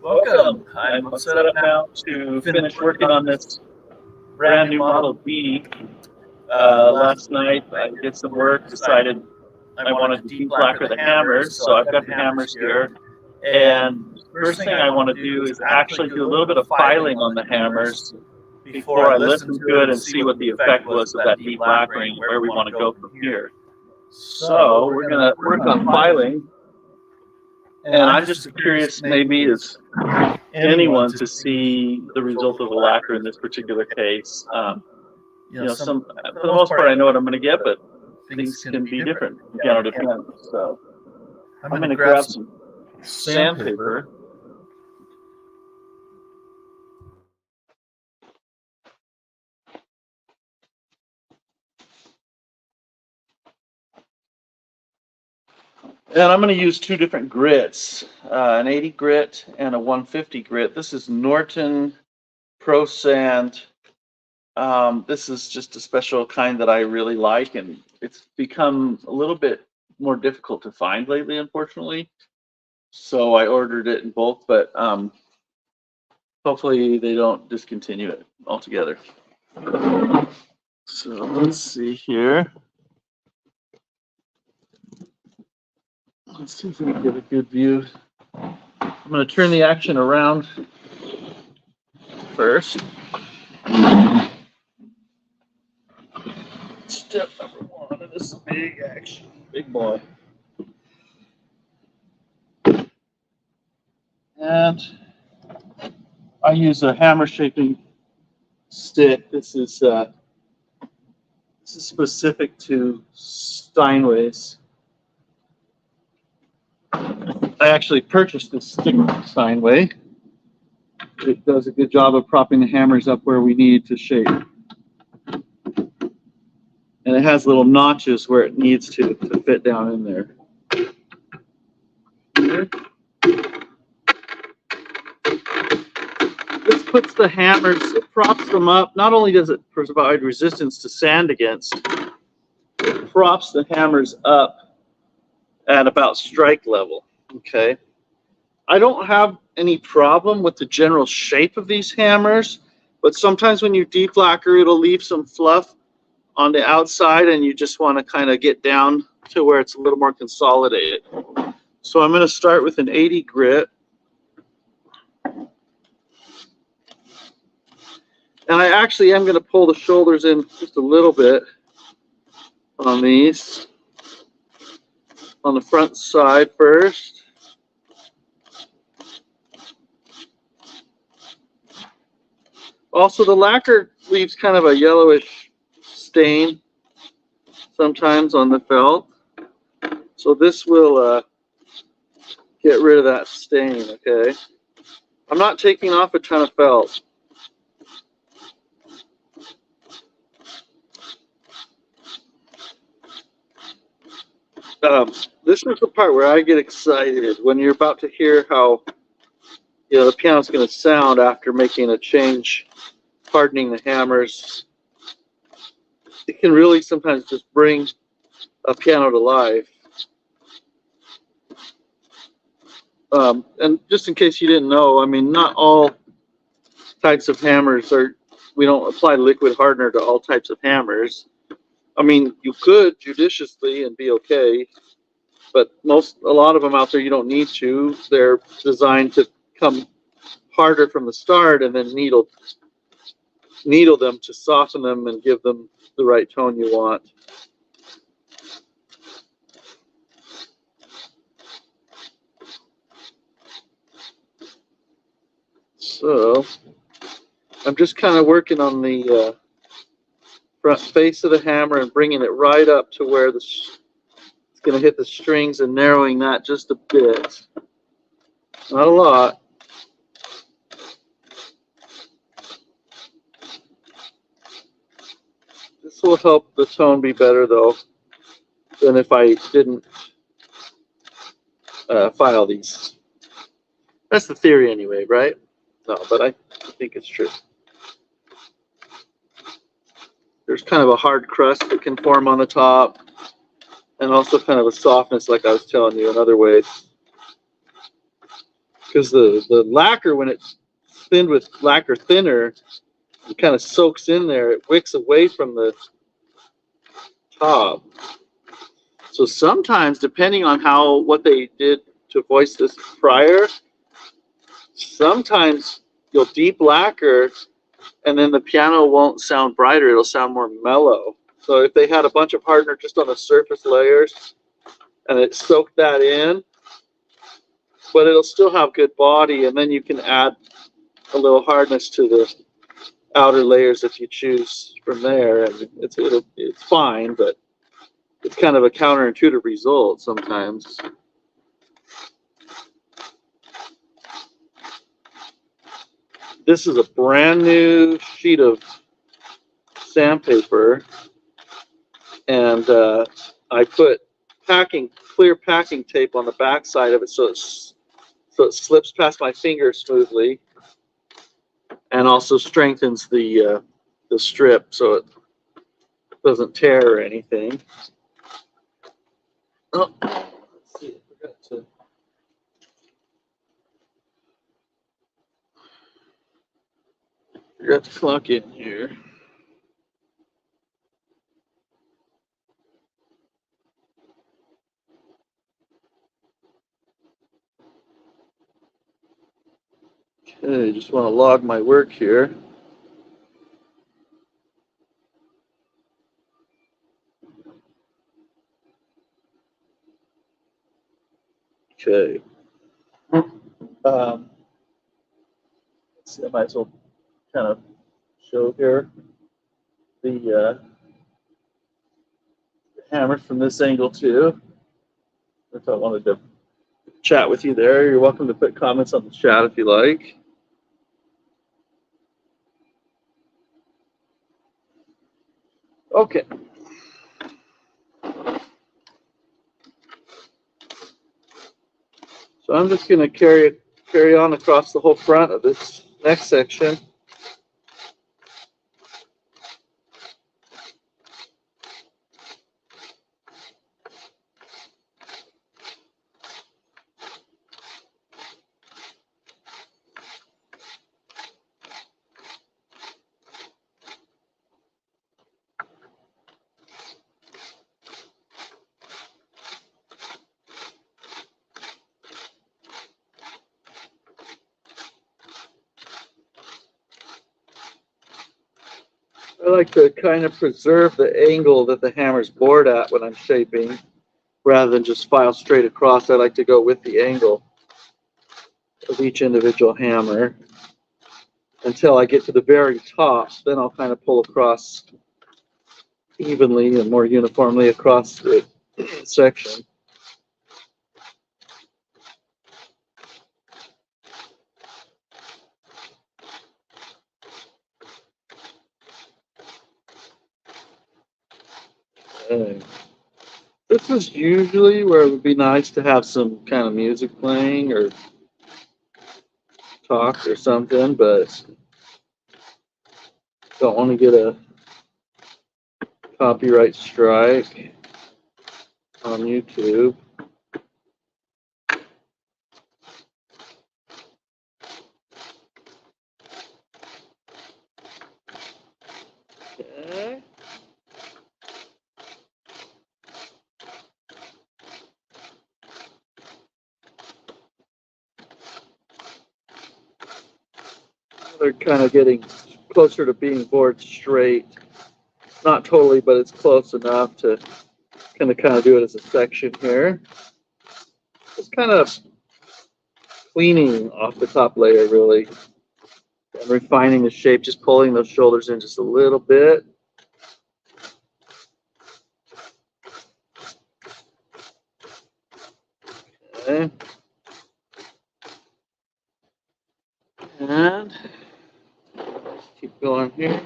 Welcome. I'm set up now to finish working on this brand new Model B. Last night I did some work, decided I wanted to deep lacquer the hammers, so I've got the hammers here. And first thing I want to do is actually do a little bit of filing on the hammers before I listen to it and see what the effect was of that deep lacquering, where we want to go from here. So we're going to work on filing. And I'm just curious, maybe as anyone, to see the result of the lacquer in this particular case. For the most part, I know what I'm going to get, but things can be different. Piano depends. So I'm going to grab some sandpaper. And I'm going to use two different grits, an 80 grit and a 150 grit. This is Norton Pro Sand. This is just a special kind that I really like, and it's become a little bit more difficult to find lately, unfortunately. So I ordered it in bulk, but hopefully they don't discontinue it altogether. So let's see here. Let's see if we can get a good view. I'm going to turn the action around first. Step number one of this big action, big boy. And I use a hammer shaping stick. This is specific to Steinways. I actually purchased this stick from Steinway. It does a good job of propping the hammers up where we need to shape. And it has little notches where it needs to fit down in there. Here. This puts the hammers, it props them up. Not only does it provide resistance to sand against, it props the hammers up at about strike level. Okay. I don't have any problem with the general shape of these hammers, but sometimes when you deep lacquer, it'll leave some fluff on the outside, and you just want to kind of get down to where it's a little more consolidated. So I'm going to start with an 80 grit. And I actually am going to pull the shoulders in just a little bit on these. On the front side first. Also, the lacquer leaves kind of a yellowish stain sometimes on the felt. So this will get rid of that stain, okay? I'm not taking off a ton of felt. This is the part where I get excited, when you're about to hear how the piano's going to sound after making a change, hardening the hammers. It can really sometimes just bring a piano to life. And just in case you didn't know, I mean, not all types of hammers we don't apply liquid hardener to all types of hammers. I mean, you could judiciously and be okay, but a lot of them out there you don't need to. They're designed to come harder from the start and then needle them to soften them and give them the right tone you want. So I'm just kind of working on the front face of the hammer and bringing it right up to where it's going to hit the strings and narrowing that just a bit. Not a lot. This will help the tone be better, though, than if I didn't file these. That's the theory anyway, right? No, but I think it's true. There's kind of a hard crust that can form on the top, and also kind of a softness, like I was telling you, in other ways. because the lacquer, when it's thinned with lacquer thinner, it kind of soaks in there. It wicks away from the top. So sometimes, depending on what they did to voice this prior, sometimes you'll deep lacquer and then the piano won't sound brighter. It'll sound more mellow. So if they had a bunch of hardener just on the surface layers and it soaked that in, but it'll still have good body, and then you can add a little hardness to the outer layers if you choose from there, and it's fine, but it's kind of a counterintuitive result sometimes. This is a brand new sheet of sandpaper, and I put clear packing tape on the back side of it so it slips past my finger smoothly, and also strengthens the strip so it doesn't tear or anything. Oh, let's see, I forgot to clock in here. Okay, just want to log my work here. Okay. Let's see, I might as well kind of show here the hammers from this angle too. If I wanted to chat with you there, you're welcome to put comments on the chat if you like. Okay. So I'm just going to carry on across the whole front of this next section. I like to kind of preserve the angle that the hammer's bored at when I'm shaping, rather than just file straight across. I like to go with the angle of each individual hammer until I get to the very top. Then I'll kind of pull across evenly and more uniformly across the section. Okay. This is usually where it would be nice to have some kind of music playing or talk or something, but don't want to get a copyright strike on YouTube. Okay. They're kind of getting closer to being bored straight. Not totally, but it's close enough to kind of do it as a section here. Just kind of cleaning off the top layer, really, and refining the shape, just pulling those shoulders in just a little bit. Okay. And keep going here.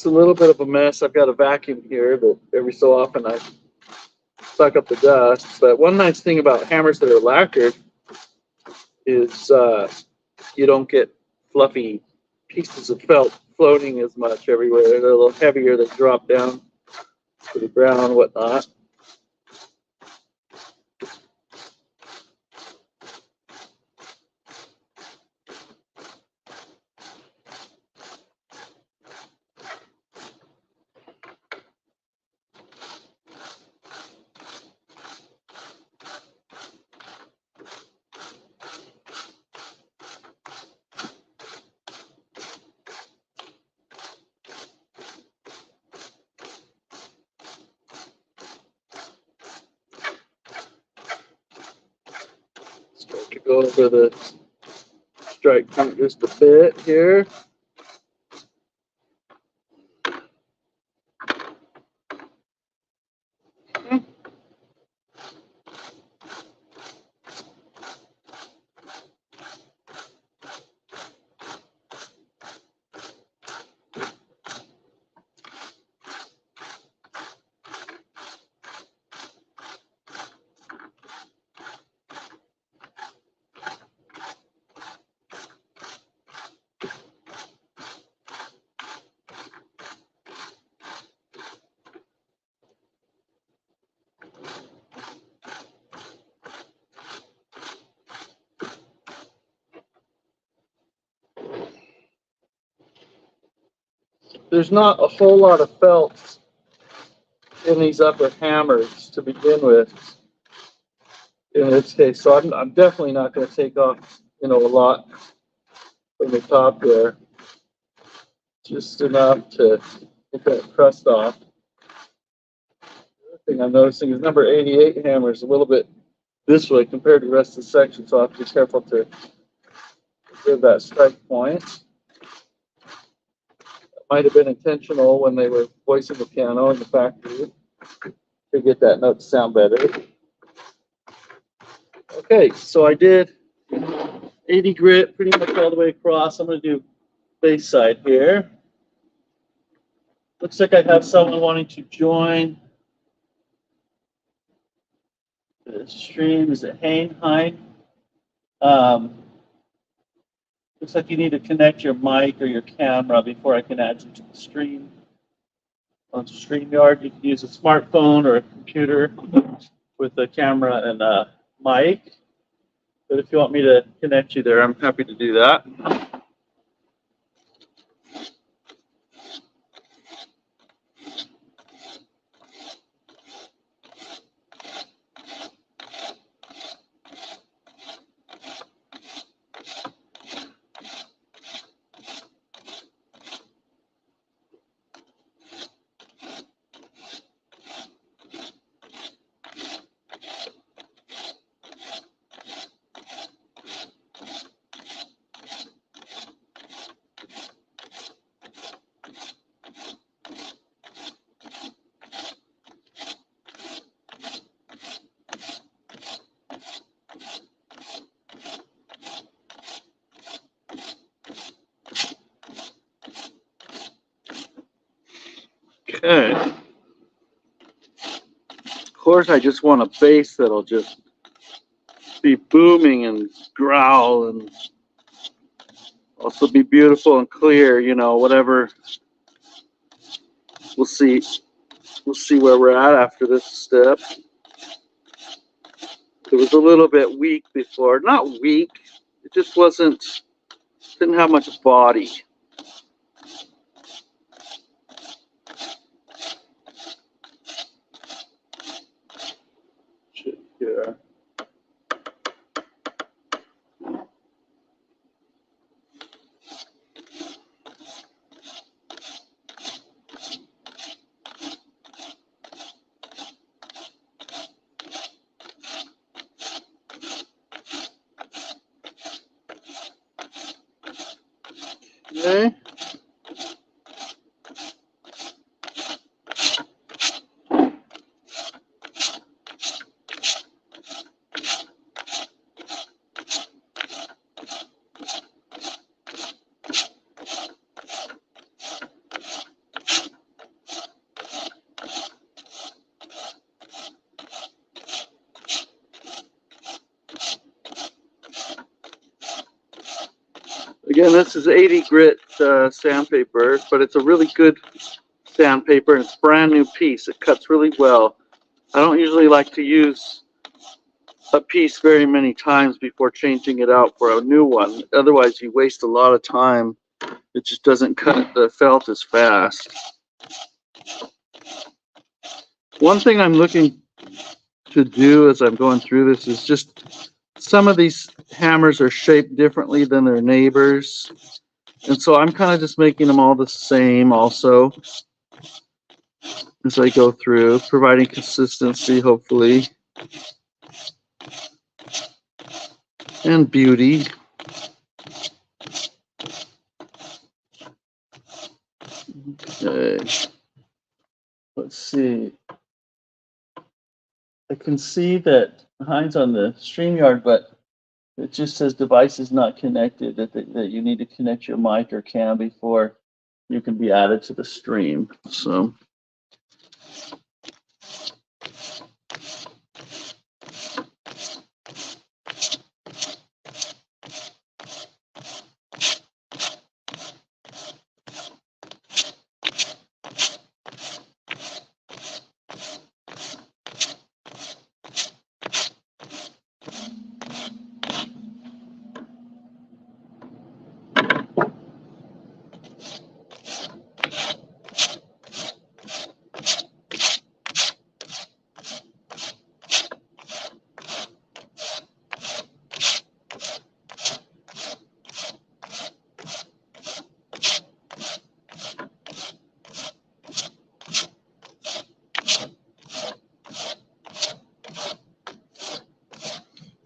it's a little bit of a mess. I've got a vacuum here, but every so often I suck up the dust. But one nice thing about hammers that are lacquered is you don't get fluffy pieces of felt floating as much everywhere. They're a little heavier. They drop down to the ground, whatnot. Start to go over the strike point just a bit here. There's not a whole lot of felt in these upper hammers to begin with in this case, so I'm definitely not going to take off, a lot from the top there, just enough to get that crust off. The other thing I'm noticing is number 88 hammer is a little bit this way compared to the rest of the section, so I have to be careful to give that strike point. It might have been intentional when they were voicing the piano in the factory to get that note to sound better. Okay, so I did 80 grit pretty much all the way across. I'm going to do bass side here. Looks like I have someone wanting to join the stream. Is it Hein? Looks like you need to connect your mic or your camera before I can add you to the stream. On StreamYard, you can use a smartphone or a computer with a camera and a mic. But if you want me to connect you there, I'm happy to do that. Okay. Of course, I just want a bass that'll just be booming and growl and also be beautiful and clear, whatever. We'll see. We'll see where we're at after this step. It was a little bit weak before. Not weak. It just didn't have much body. Yeah. Okay. Again, this is 80 grit sandpaper, but it's a really good sandpaper, and it's a brand new piece. It cuts really well. I don't usually like to use a piece very many times before changing it out for a new one. Otherwise, you waste a lot of time. It just doesn't cut the felt as fast. One thing I'm looking to do as I'm going through this is just some of these hammers are shaped differently than their neighbors. And so I'm kind of just making them all the same also as I go through, providing consistency, hopefully, and beauty. Okay. Let's see. I can see that Heinz on the StreamYard, but it just says device is not connected, that you need to connect your mic or cam before you can be added to the stream. So.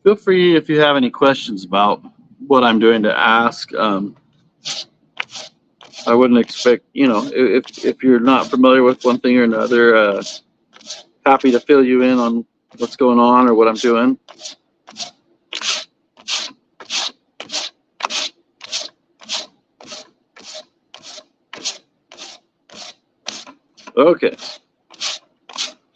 Feel free if you have any questions about what I'm doing to ask. I wouldn't expect, if you're not familiar with one thing or another, happy to fill you in on what's going on or what I'm doing. Okay.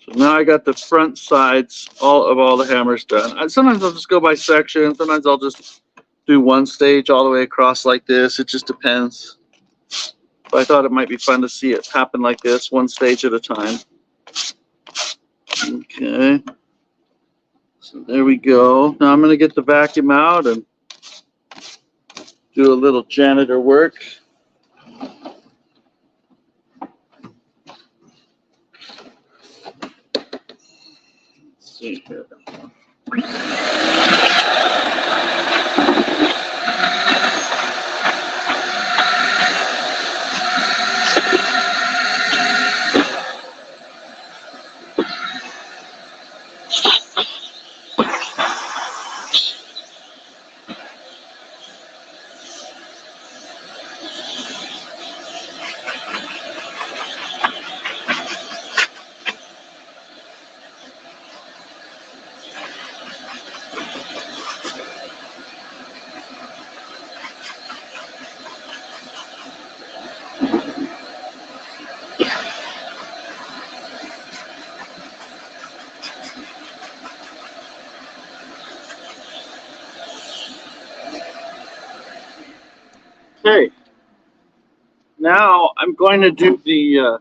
So now I got the front sides of all the hammers done. Sometimes I'll just go by section. Sometimes I'll just do one stage all the way across like this. It just depends. But I thought it might be fun to see it happen like this, one stage at a time. Okay. So there we go. Now I'm going to get the vacuum out and do a little janitor work. Let's see here. Okay, now I'm going to do the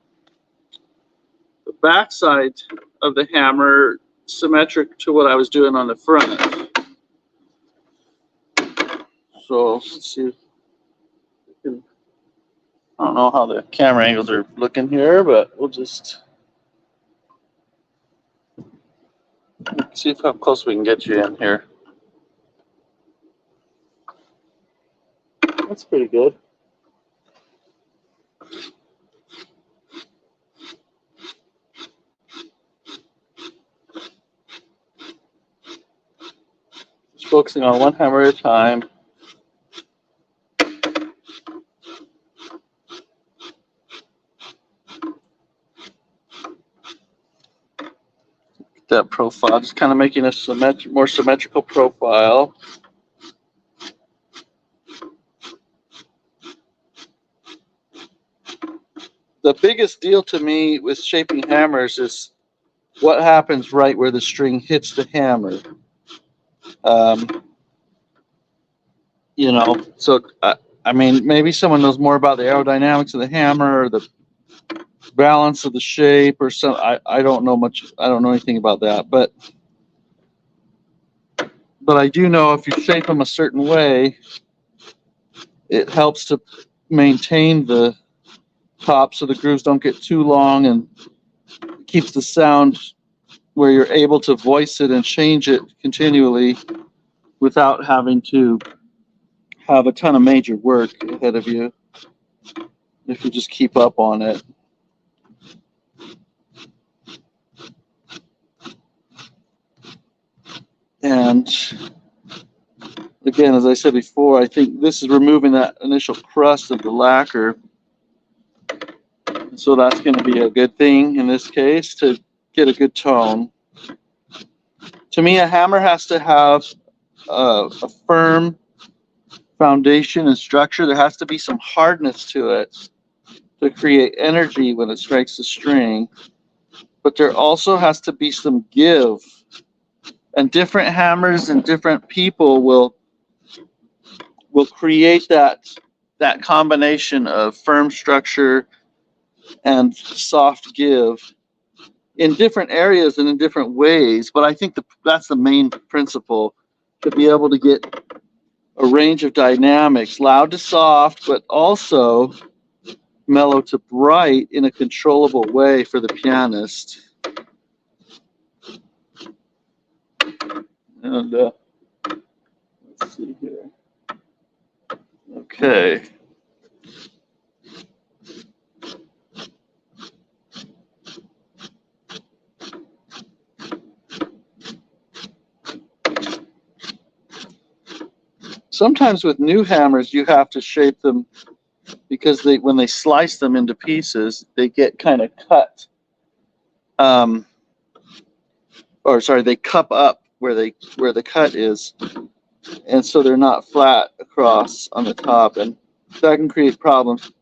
back side of the hammer symmetric to what I was doing on the front. So let's see. I don't know how the camera angles are looking here, but we'll just see how close we can get you in here. That's pretty good. Just focusing on one hammer at a time. That profile, just kind of making a more symmetrical profile. The biggest deal to me with shaping hammers is what happens right where the string hits the hammer. So I I mean, maybe someone knows more about the aerodynamics of the hammer or the balance of the shape or some. I don't know much. I don't know anything about that, but I do know if you shape them a certain way, it helps to maintain the top so the grooves don't get too long and keeps the sound where you're able to voice it and change it continually without having to have a ton of major work ahead of you if you just keep up on it. And again, as I said before, I think this is removing that initial crust of the lacquer. So that's going to be a good thing in this case to get a good tone. To me, a hammer has to have a firm foundation and structure. There has to be some hardness to it to create energy when it strikes the string. But there also has to be some give. And different hammers and different people will create that combination of firm structure and soft give in different areas and in different ways. But I think that's the main principle, to be able to get a range of dynamics, loud to soft, but also mellow to bright in a controllable way for the pianist. And let's see here. Okay. Sometimes with new hammers, you have to shape them because when they slice them into pieces, they get kind of cut. They cup up where the cut is, and so they're not flat across on the top, and that can create problems.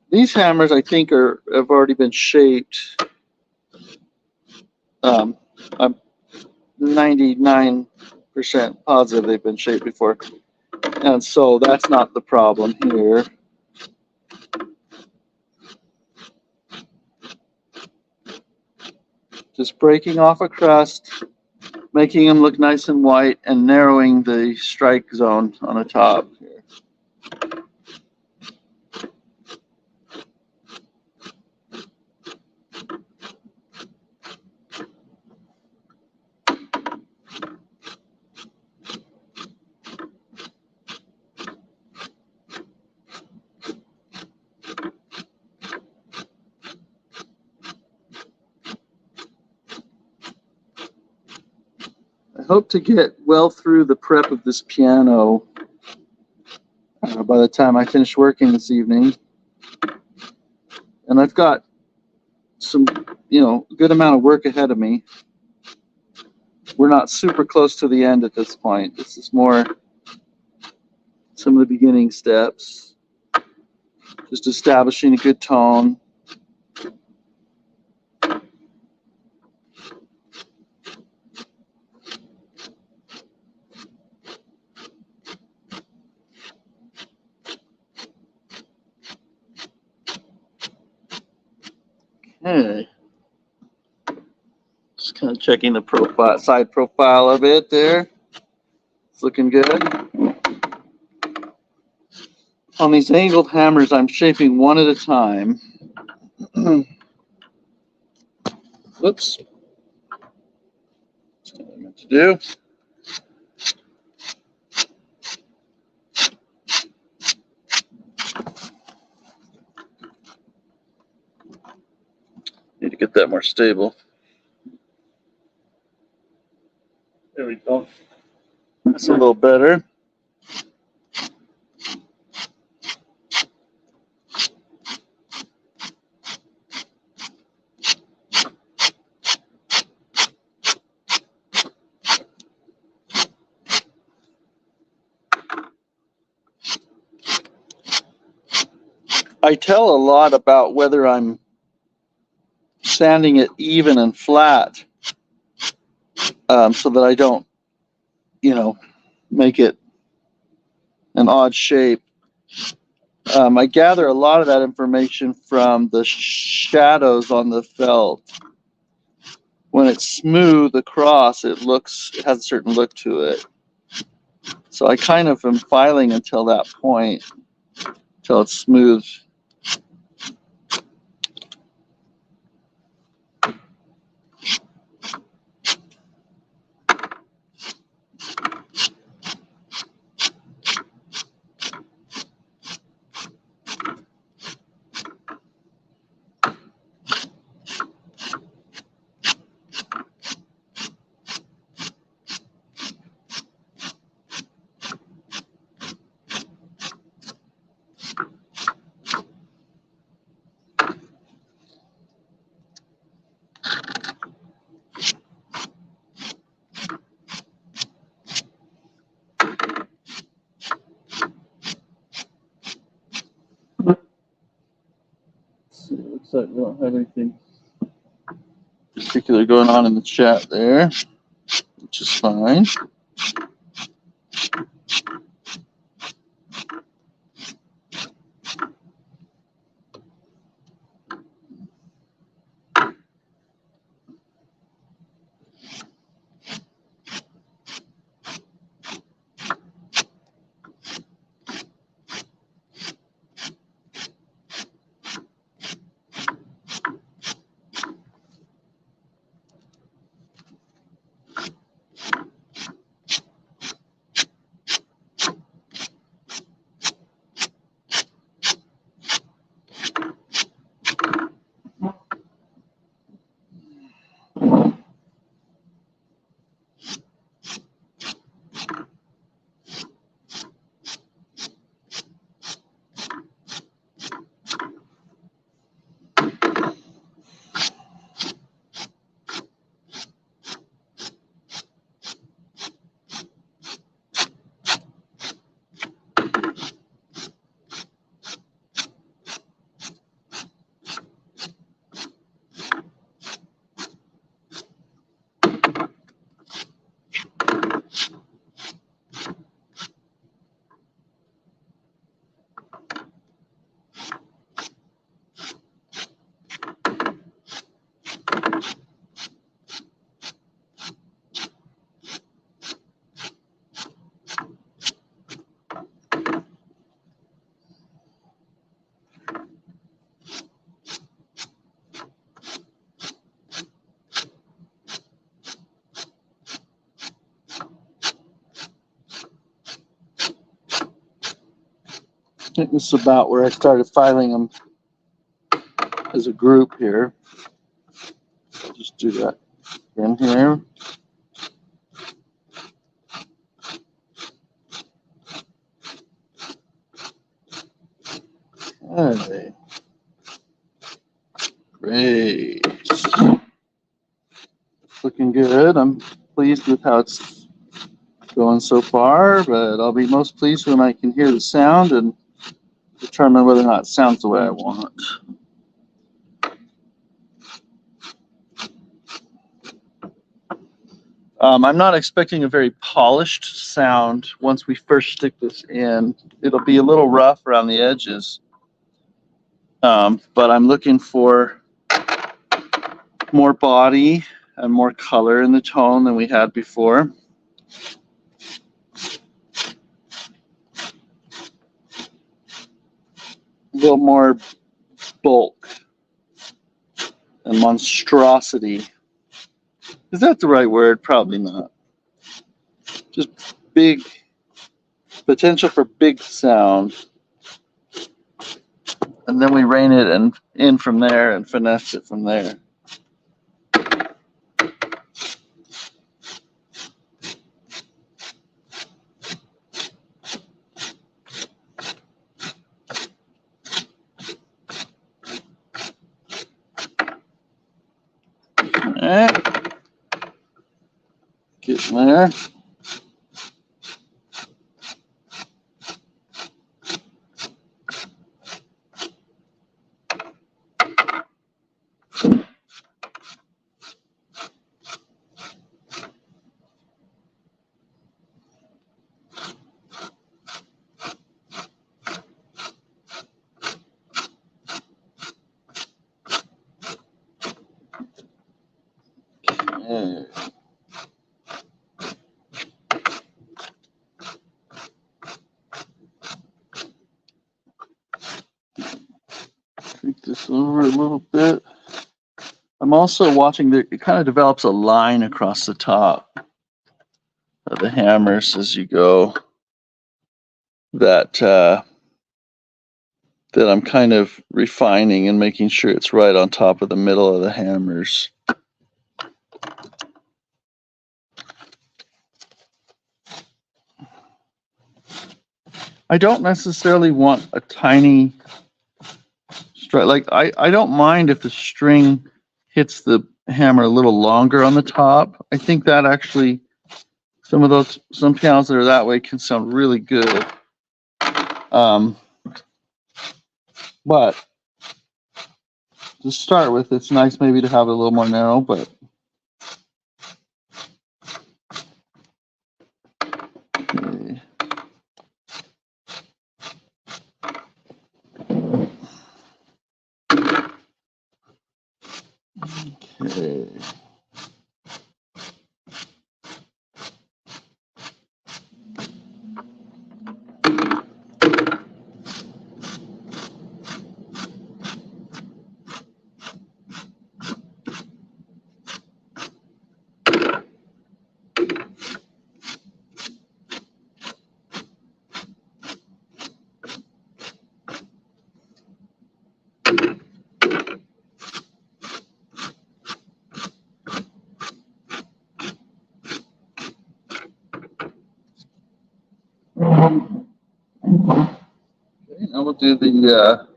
These hammers, I think, have already been shaped. I'm 99% positive they've been shaped before. And so that's not the problem here. Just breaking off a crust, making them look nice and white, and narrowing the strike zone on the top here. I hope to get well through the prep of this piano by the time I finish working this evening. And I've got some, good amount of work ahead of me. We're not super close to the end at this point. This is more some of the beginning steps. Just establishing a good tone. Okay. Just kind of checking the side profile of it there. It's looking good. On these angled hammers, I'm shaping one at a time. Whoops. That's what I meant to do. Need to get that more stable. There we go. That's a little better. I tell a lot about whether I'm sanding it even and flat, so that I don't, make it an odd shape. I gather a lot of that information from the shadows on the felt. When it's smooth across, it has a certain look to it. So I kind of am filing until that point, till it's smooth. Looks like we don't have anything particular going on in the chat there, which is fine. I think this is about where I started filing them as a group here. I'll just do that in here. Okay. Great. Looking good. I'm pleased with how it's going so far, but I'll be most pleased when I can hear the sound and determine whether or not it sounds the way I want. I'm not expecting a very polished sound once we first stick this in. It'll be a little rough around the edges, but I'm looking for more body and more color in the tone than we had before. A little more bulk and monstrosity. Is that the right word? Probably not. Just big potential for big sound. And then we rein it in from there and finesse it from there. Getting there. Okay. Take this over a little bit. I'm also watching that it kind of develops a line across the top of the hammers as you go. That I'm kind of refining and making sure it's right on top of the middle of the hammers. I don't necessarily want a tiny strike. Like I don't mind if the string hits the hammer a little longer on the top. I think that actually some pianos that are that way can sound really good. But to start with, it's nice maybe to have it a little more narrow, but okay. Okay. Now we'll do the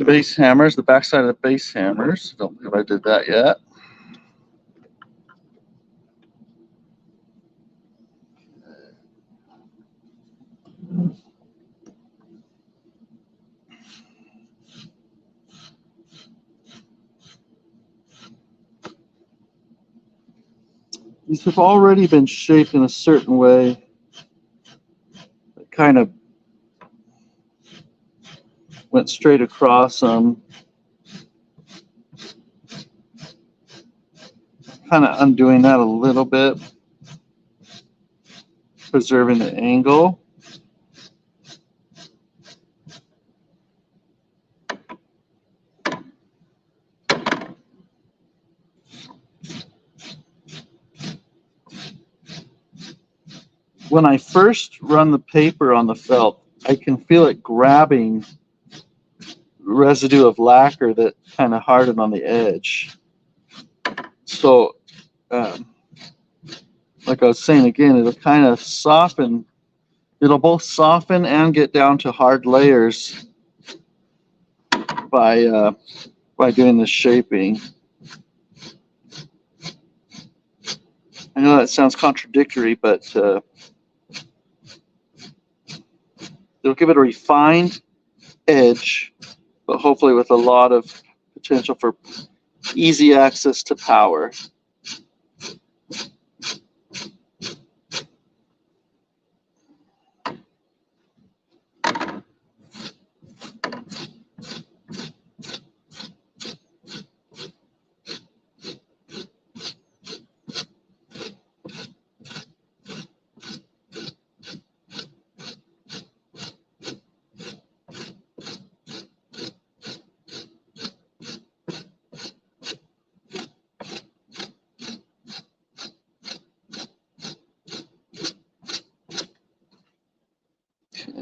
base hammers, the backside of the base hammers. Don't believe I did that yet. These have already been shaped in a certain way. It kind of went straight across them. Kind of undoing that a little bit, preserving the angle. When I first run the paper on the felt, I can feel it grabbing residue of lacquer that kind of hardened on the edge. So, like I was saying again, it'll kind of soften. It'll both soften and get down to hard layers by doing this shaping. I know that sounds contradictory, but it'll give it a refined edge, but hopefully with a lot of potential for easy access to power.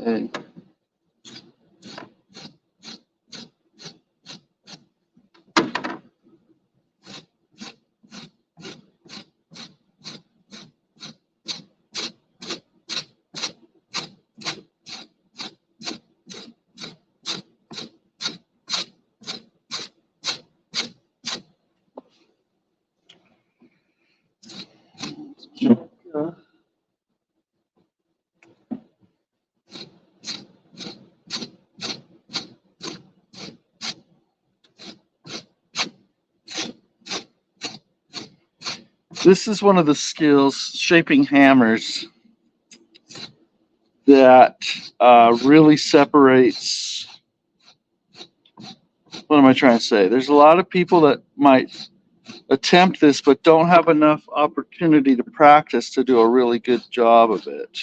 Okay. This is one of the skills, shaping hammers, that really separates. What am I trying to say? There's a lot of people that might attempt this, but don't have enough opportunity to practice to do a really good job of it.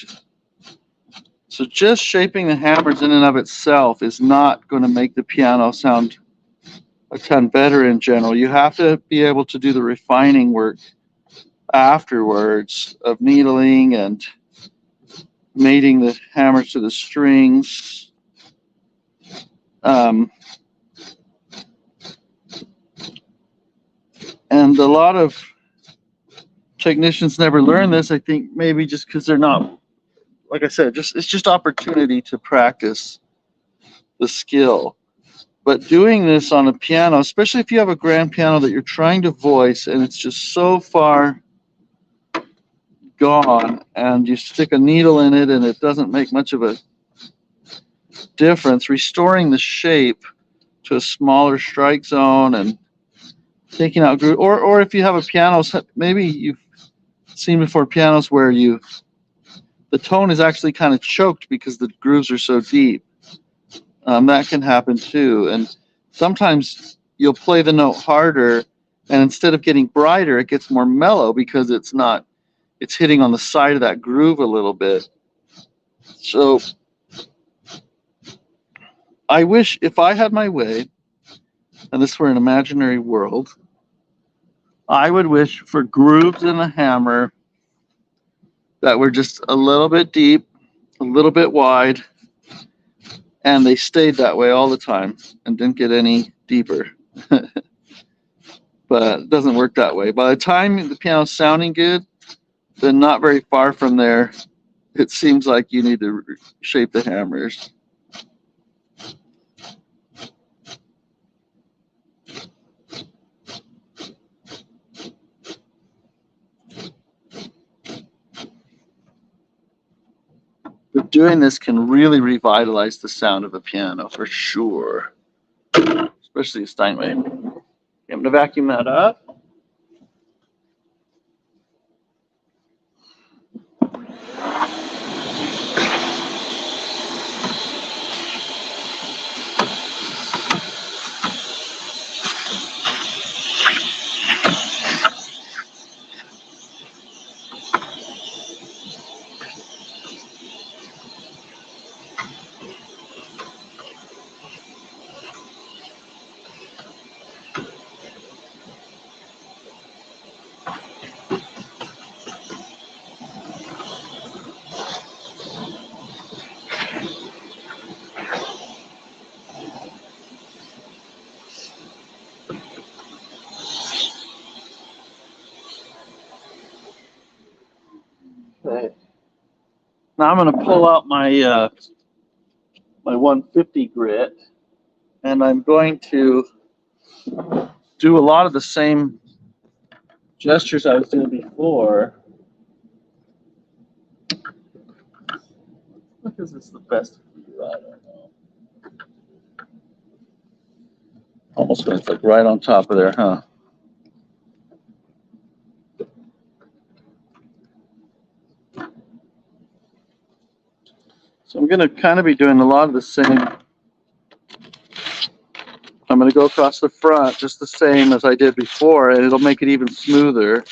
So just shaping the hammers in and of itself is not going to make the piano sound a ton better in general. You have to be able to do the refining work afterwards of needling and mating the hammers to the strings. And a lot of technicians never learn this, I think, maybe just because they're not, like I said, it's just opportunity to practice the skill. But doing this on a piano, especially if you have a grand piano that you're trying to voice and it's just so far gone, and you stick a needle in it and it doesn't make much of a difference, restoring the shape to a smaller strike zone and taking out groove, or if you have a piano, maybe you've seen before pianos where the tone is actually kind of choked because the grooves are so deep. That can happen too. And sometimes you'll play the note harder, and instead of getting brighter, it gets more mellow because it's hitting on the side of that groove a little bit. So I wish, if I had my way, and this were an imaginary world, I would wish for grooves in the hammer that were just a little bit deep, a little bit wide, and they stayed that way all the time and didn't get any deeper. But it doesn't work that way. By the time the piano's sounding good, then not very far from there, it seems like you need to shape the hammers. But doing this can really revitalize the sound of a piano for sure, especially a Steinway. Okay, I'm going to vacuum that up. Okay. Now I'm going to pull out my my 150 grit, and I'm going to do a lot of the same gestures I was doing before. Because it's the best view, I don't know. Almost when it's like right on top of there, huh? So I'm going to kind of be doing a lot of the same. I'm going to go across the front just the same as I did before, and it'll make it even smoother.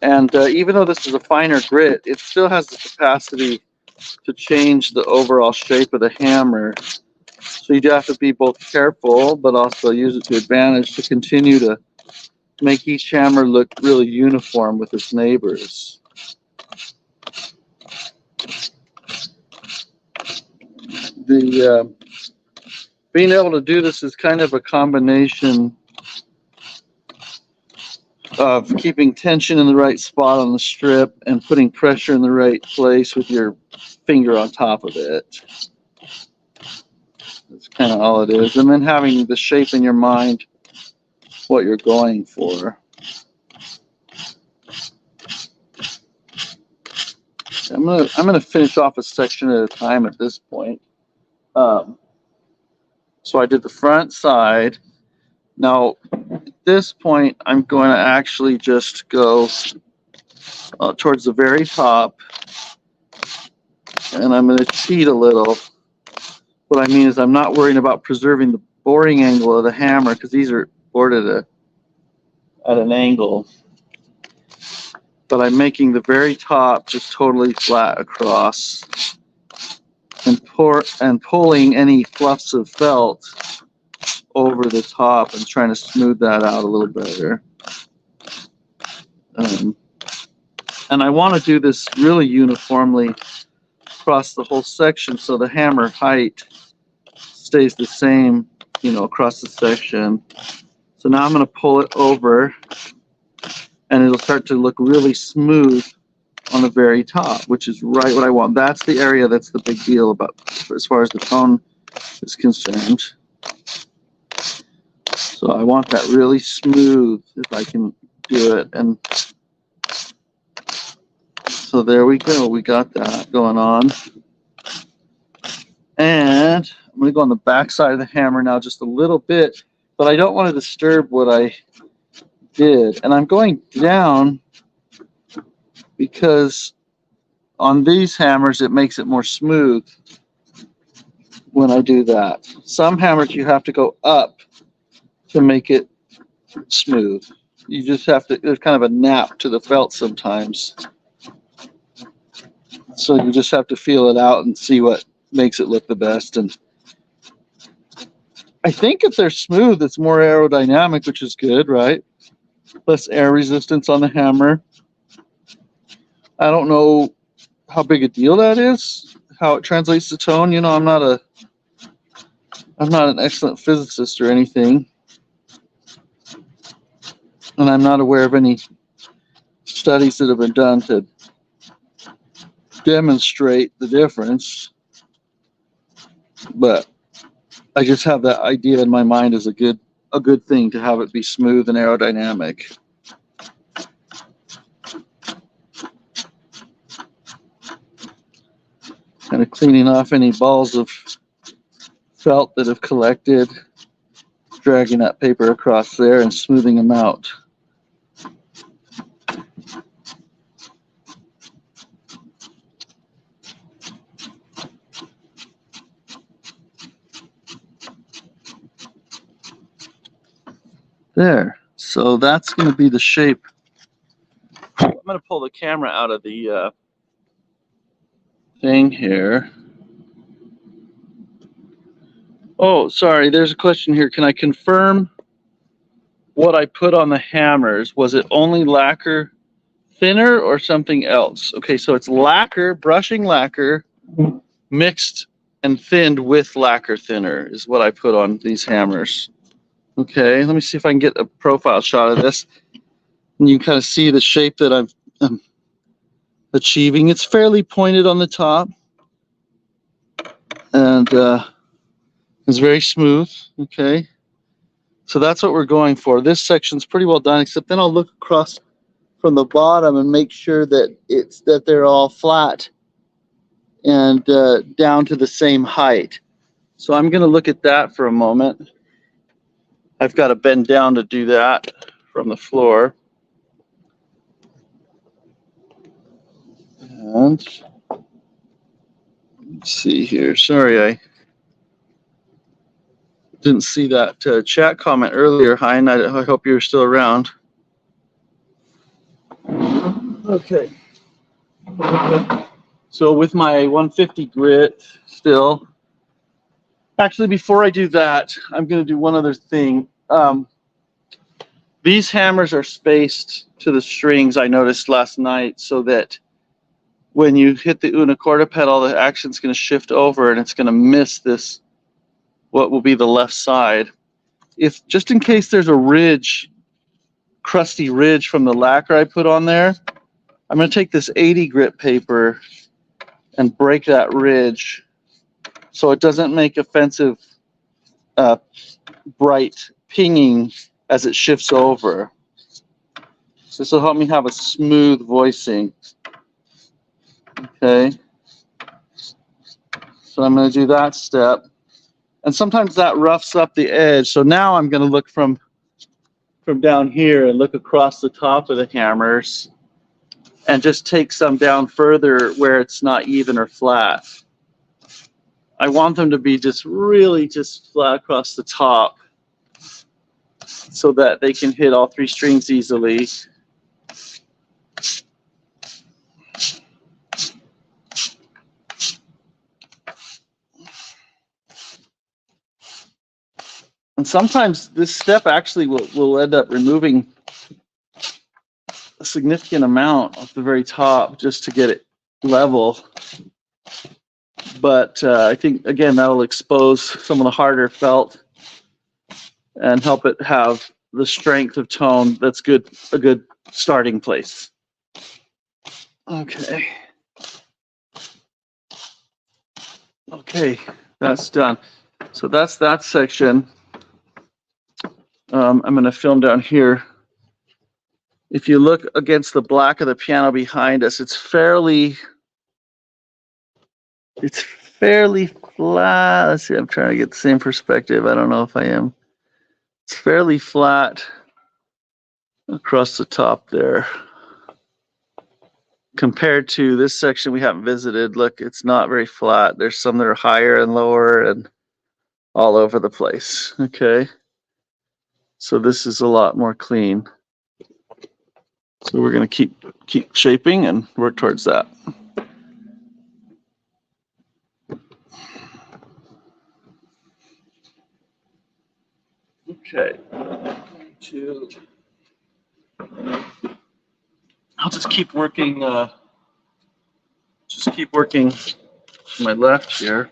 And even though this is a finer grit, it still has the capacity to change the overall shape of the hammer. So you do have to be both careful, but also use it to advantage to continue to make each hammer look really uniform with its neighbors. Being able to do this is kind of a combination of keeping tension in the right spot on the strip and putting pressure in the right place with your finger on top of it. That's kind of all it is. And then having the shape in your mind, what you're going for. I'm gonna finish off a section at a time at this point. So I did the front side. Now, at this point, I'm going to actually just go towards the very top, and I'm going to cheat a little. What I mean is I'm not worrying about preserving the boring angle of the hammer because these are bored at a at an angle. But I'm making the very top just totally flat across and pulling any fluffs of felt over the top and trying to smooth that out a little better. And I want to do this really uniformly across the whole section so the hammer height stays the same, you know, across the section. So now I'm going to pull it over and it'll start to look really smooth on the very top, which is right what I want. That's the area that's the big deal about as far as the tone is concerned. So I want that really smooth if I can do it. And so there we go. We got that going on. And I'm going to go on the back side of the hammer now just a little bit, but I don't want to disturb what I did. And I'm going down because on these hammers it makes it more smooth when I do that. Some hammers you have to go up to make it smooth. You just have to, there's kind of a nap to the felt sometimes. So you just have to feel it out and see what makes it look the best. And I think if they're smooth, it's more aerodynamic, which is good, right? Less air resistance on the hammer. I don't know how big a deal that is, how it translates to tone. You know, I'm not an excellent physicist or anything. And I'm not aware of any studies that have been done to demonstrate the difference. But I just have that idea in my mind as a good thing to have it be smooth and aerodynamic. Kind of cleaning off any balls of felt that have collected, dragging that paper across there and smoothing them out. There. So that's going to be the shape. I'm going to pull the camera out of the thing here. Oh, sorry. There's a question here. Can I confirm what I put on the hammers? Was it only lacquer thinner or something else? Okay, so it's lacquer, brushing lacquer, mixed and thinned with lacquer thinner is what I put on these hammers. Okay, let me see if I can get a profile shot of this. And you can kind of see the shape that I'm achieving. It's fairly pointed on the top. And it's very smooth. Okay. So that's what we're going for. This section's pretty well done, except then I'll look across from the bottom and make sure that they're all flat and down to the same height. So I'm going to look at that for a moment. I've got to bend down to do that from the floor. And let's see here. Sorry, I didn't see that chat comment earlier, Hein. I hope you're still around. Okay. So with my 150 grit still. Actually, before I do that, I'm going to do one other thing. These hammers are spaced to the strings, I noticed last night, so that when you hit the una corda pedal, the action's going to shift over and it's going to miss this, what will be the left side. If just in case there's a ridge, crusty ridge from the lacquer I put on there, I'm going to take this 80 grit paper and break that ridge so it doesn't make offensive bright pinging as it shifts over. So this will help me have a smooth voicing. Okay. So I'm going to do that step. And sometimes that roughs up the edge. So now I'm going to look from down here and look across the top of the hammers and just take some down further where it's not even or flat. I want them to be just really just flat across the top. so that they can hit all three strings easily. And sometimes this step actually will end up removing a significant amount off the very top just to get it level. But I think, again, that'll expose some of the harder felt and help it have the strength of tone that's good, a good starting place. Okay. Okay, that's done. So that's that section. I'm going to film down here. If you look against the black of the piano behind us, it's fairly flat. Let's see, I'm trying to get the same perspective. I don't know if I am. It's fairly flat across the top there. Compared to this section we haven't visited, look, it's not very flat. There's some that are higher and lower and all over the place. Okay. So this is a lot more clean. So we're going to keep shaping and work towards that. Okay. I'll just keep working. To my left here.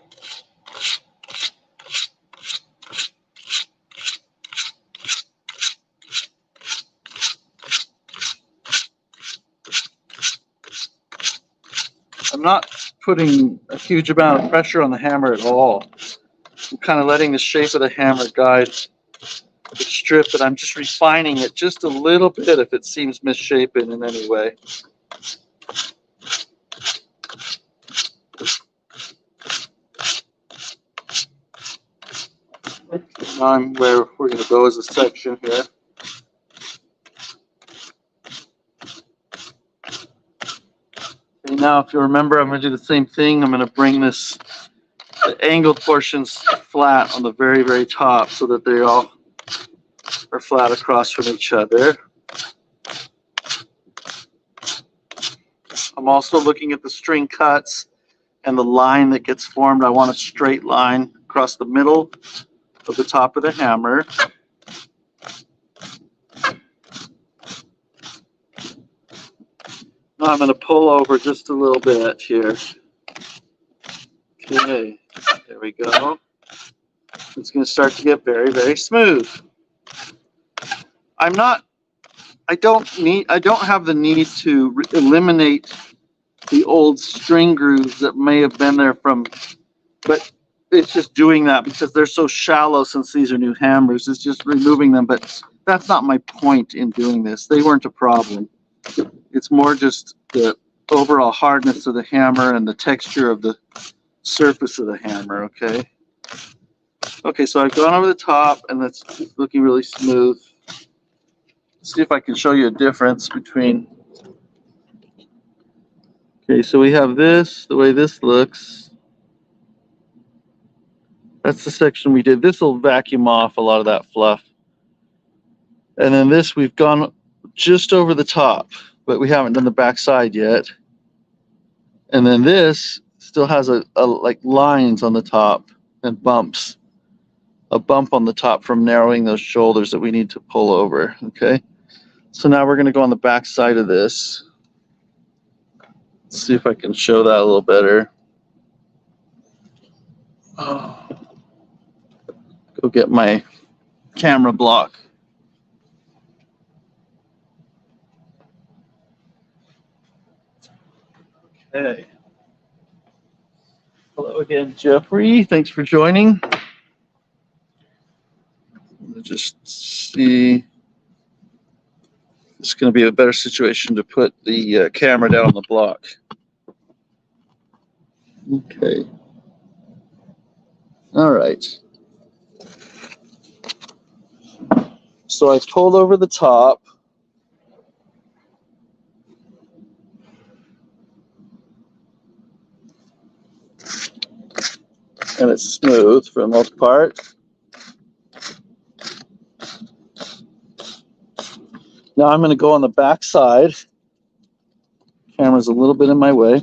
I'm not putting a huge amount of pressure on the hammer at all. I'm kind of letting the shape of the hammer guide the strip, and I'm just refining it just a little bit if it seems misshapen in any way. Now where we're going to go is a section here. Okay, now if you remember, I'm going to do the same thing. I'm going to bring the angled portions flat on the very, very top so that they all are flat across from each other. I'm also looking at the string cuts and the line that gets formed. I want a straight line across the middle of the top of the hammer. Now I'm going to pull over just a little bit here. Okay, there we go. It's going to start to get very, very smooth. I don't have the need to eliminate the old string grooves that may have been there but it's just doing that because they're so shallow since these are new hammers. It's just removing them, but that's not my point in doing this. They weren't a problem. It's more just the overall hardness of the hammer and the texture of the surface of the hammer, okay? Okay, so I've gone over the top and that's looking really smooth. Let's see if I can show you a difference between. Okay, so we have this, the way this looks. That's the section we did. This will vacuum off a lot of that fluff. And then this, we've gone just over the top, but we haven't done the back side yet. And then this still has a like lines on the top and bumps. A bump on the top from narrowing those shoulders that we need to pull over, okay? So now we're gonna go on the back side of this. Let's see if I can show that a little better. Oh. Go get my camera block. Okay. Hello again, Jeffrey. Thanks for joining. Let's just see. It's going to be a better situation to put the camera down on the block. Okay. All right. So I pulled over the top. And it's smooth for the most part. Now I'm going to go on the back side. Camera's a little bit in my way.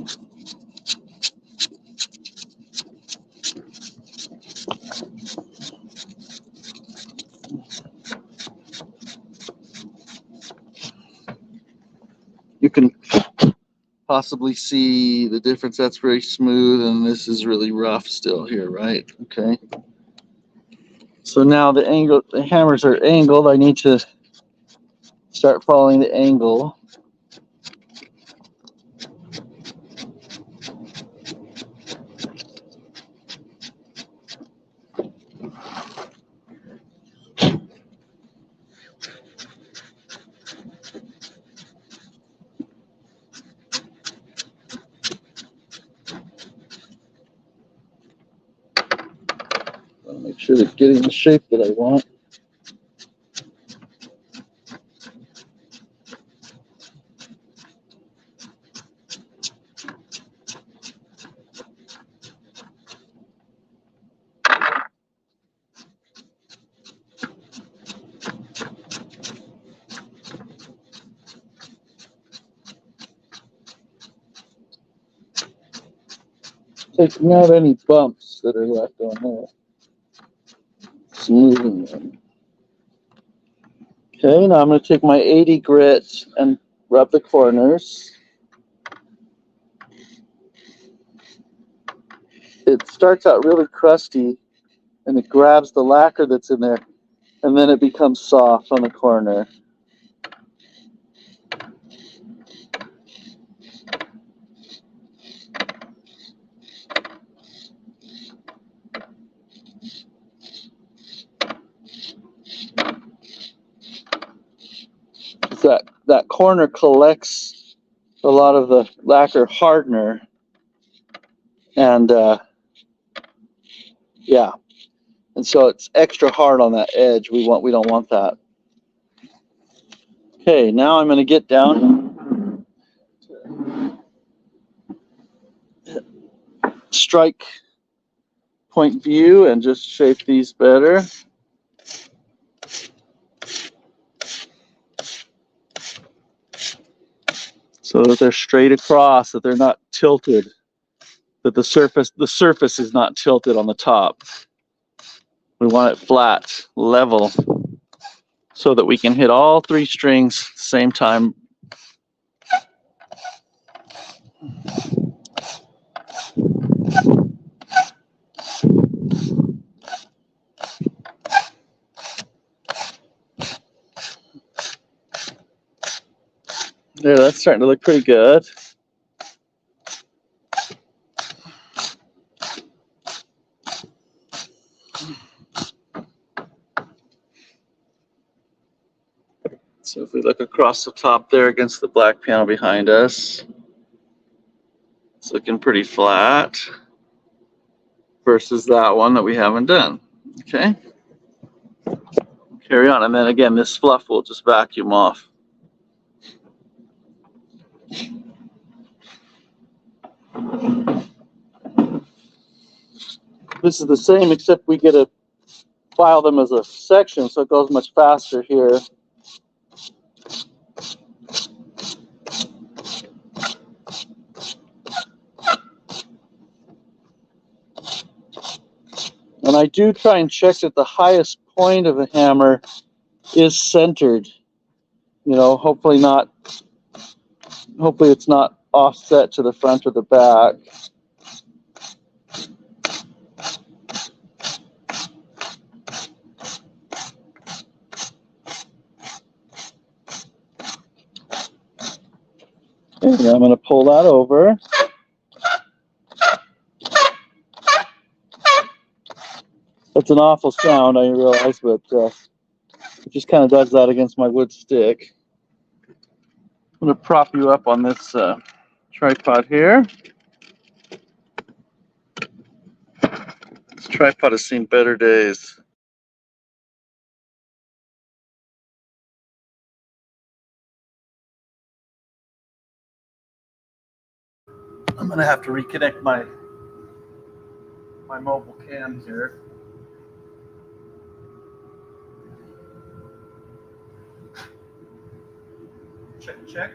You can possibly see the difference. That's very smooth, and this is really rough still here, right? Okay. So now the hammers are angled. I need to start following the angle. Make sure they're getting the shape that I want. Taking out any bumps that are left on there. Smoothing them. Okay, now I'm going to take my 80 grit and rub the corners. It starts out really crusty, and it grabs the lacquer that's in there, and then it becomes soft on the corner. That corner collects a lot of the lacquer hardener, and yeah, and so it's extra hard on that edge. We don't want that. Okay, now I'm going to get down, strike point view, and just shape these better. So that they're straight across, that they're not tilted, that the surface is not tilted on the top. We want it flat, level, so that we can hit all three strings at the same time. There, that's starting to look pretty good. So if we look across the top there against the black panel behind us, it's looking pretty flat versus that one that we haven't done. Okay. Carry on, and then again, this fluff will just vacuum off. This is the same, except we get to file them as a section, so it goes much faster here. And I do try and check that the highest point of the hammer is centered. You know, hopefully it's not offset to the front or the back. Okay, I'm going to pull that over. That's an awful sound, I realize, but it just kind of does that against my wood stick. I'm going to prop you up on this tripod here. This tripod has seen better days. I'm going to have to reconnect my mobile cam here. Check, check.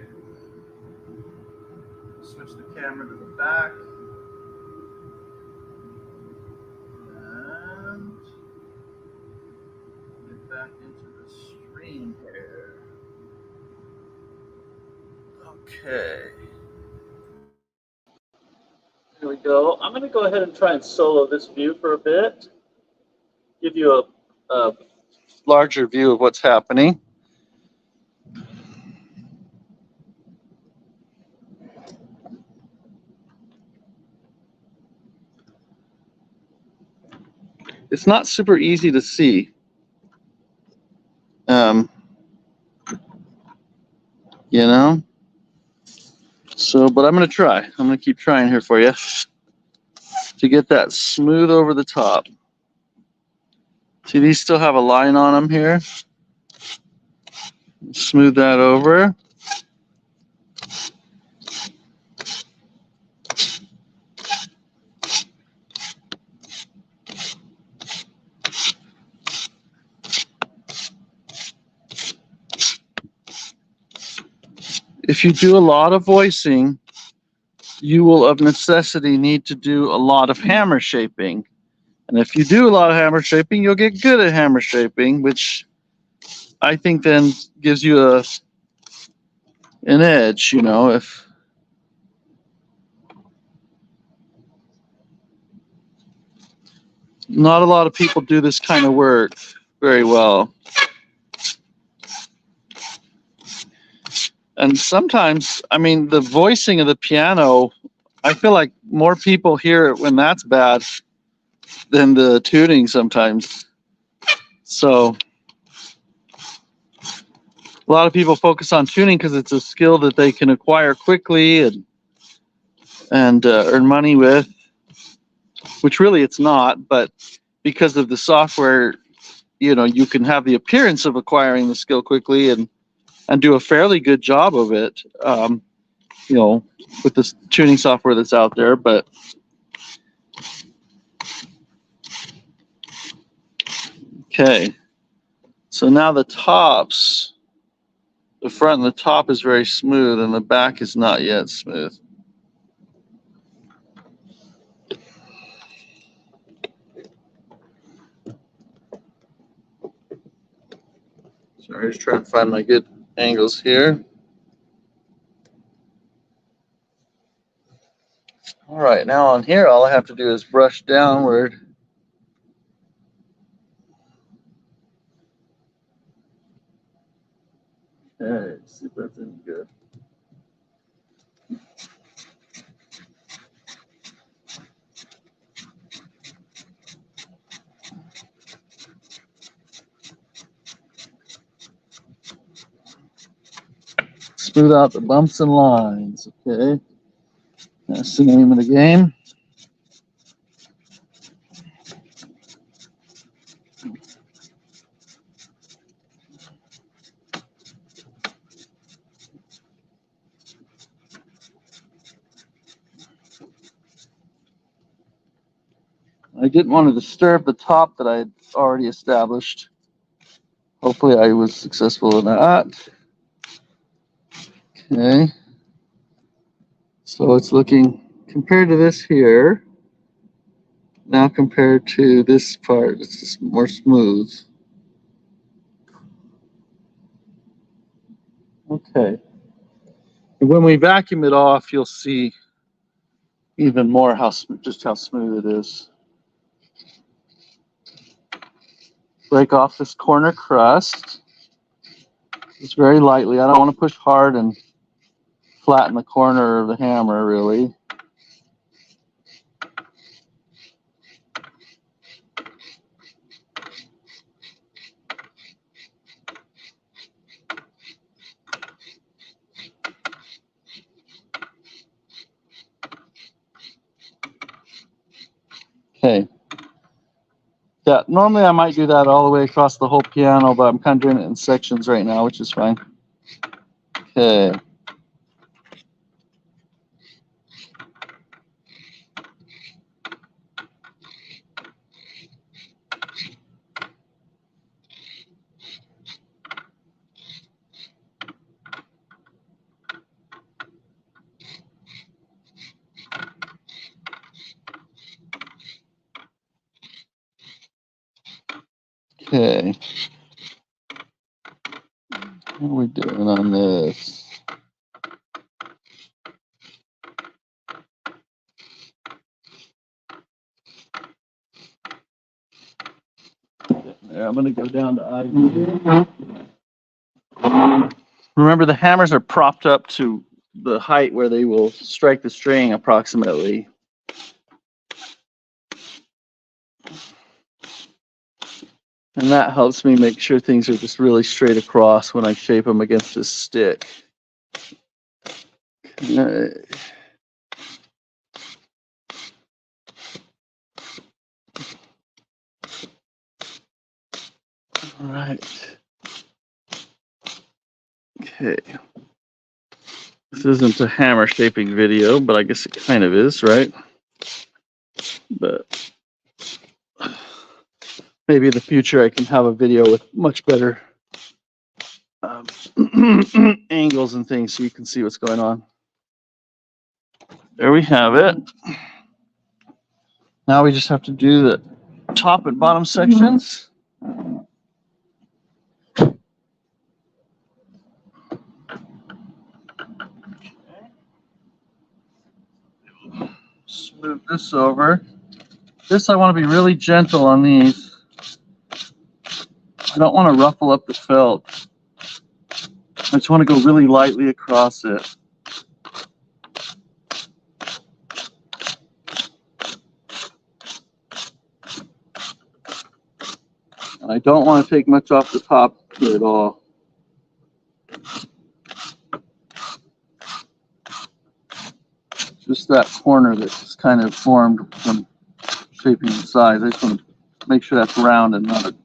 Switch the camera to the back. And get back into the stream here. Okay. Here we go. I'm going to go ahead and try and solo this view for a bit. Give you a Larger view of what's happening. It's not super easy to see. You know? So, but I'm going to try. I'm going to keep trying here for you to get that smooth over the top. See, these still have a line on them here. Smooth that over. If you do a lot of voicing, you will of necessity need to do a lot of hammer shaping. And if you do a lot of hammer shaping, you'll get good at hammer shaping, which I think then gives you an edge, you know, if not a lot of people do this kind of work very well. And sometimes, I mean, the voicing of the piano, I feel like more people hear it when that's bad than the tuning sometimes. So a lot of people focus on tuning because it's a skill that they can acquire quickly and earn money with, which really it's not, but because of the software, you know, you can have the appearance of acquiring the skill quickly and do a fairly good job of it, you know, with this tuning software that's out there. But okay, so now the tops, the front and the top is very smooth and the back is not yet smooth. Sorry, just trying to find my good angles here. All right, now on here, all I have to do is brush downward. Okay, see if that's any good. Smooth out the bumps and lines, okay? That's the name of the game. I didn't want to disturb the top that I had already established. Hopefully I was successful in that. Okay. So it's looking, compared to this here, now compared to this part, it's just more smooth. Okay. And when we vacuum it off, you'll see even more just how smooth it is. Break off this corner crust. Just very lightly. I don't want to push hard and flatten the corner of the hammer, really. Okay. Yeah, normally I might do that all the way across the whole piano, but I'm kind of doing it in sections right now, which is fine. Okay. Okay. How are we doing on this? There, I'm going to go down to I. Remember, the hammers are propped up to the height where they will strike the string approximately. And that helps me make sure things are just really straight across when I shape them against this stick. All right. Okay. This isn't a hammer shaping video, but I guess it kind of is, right? But maybe in the future I can have a video with much better angles and things so you can see what's going on. There we have it. Now we just have to do the top and bottom sections. Smooth this over. This, I want to be really gentle on these. I don't want to ruffle up the felt. I just want to go really lightly across it. And I don't want to take much off the top here at all. Just that corner that's kind of formed from shaping the sides. I just want to make sure that's round and not a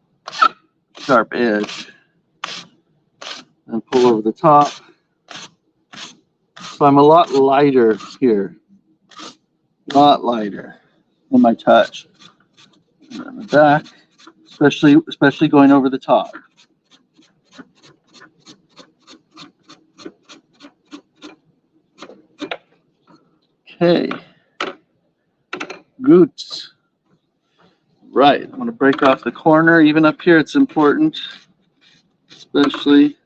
sharp edge. And pull over the top. So I'm a lot lighter here. A lot lighter in my touch. And then the back, especially going over the top. Okay. Good. Right. I'm going to break off the corner. Even up here, it's important, especially.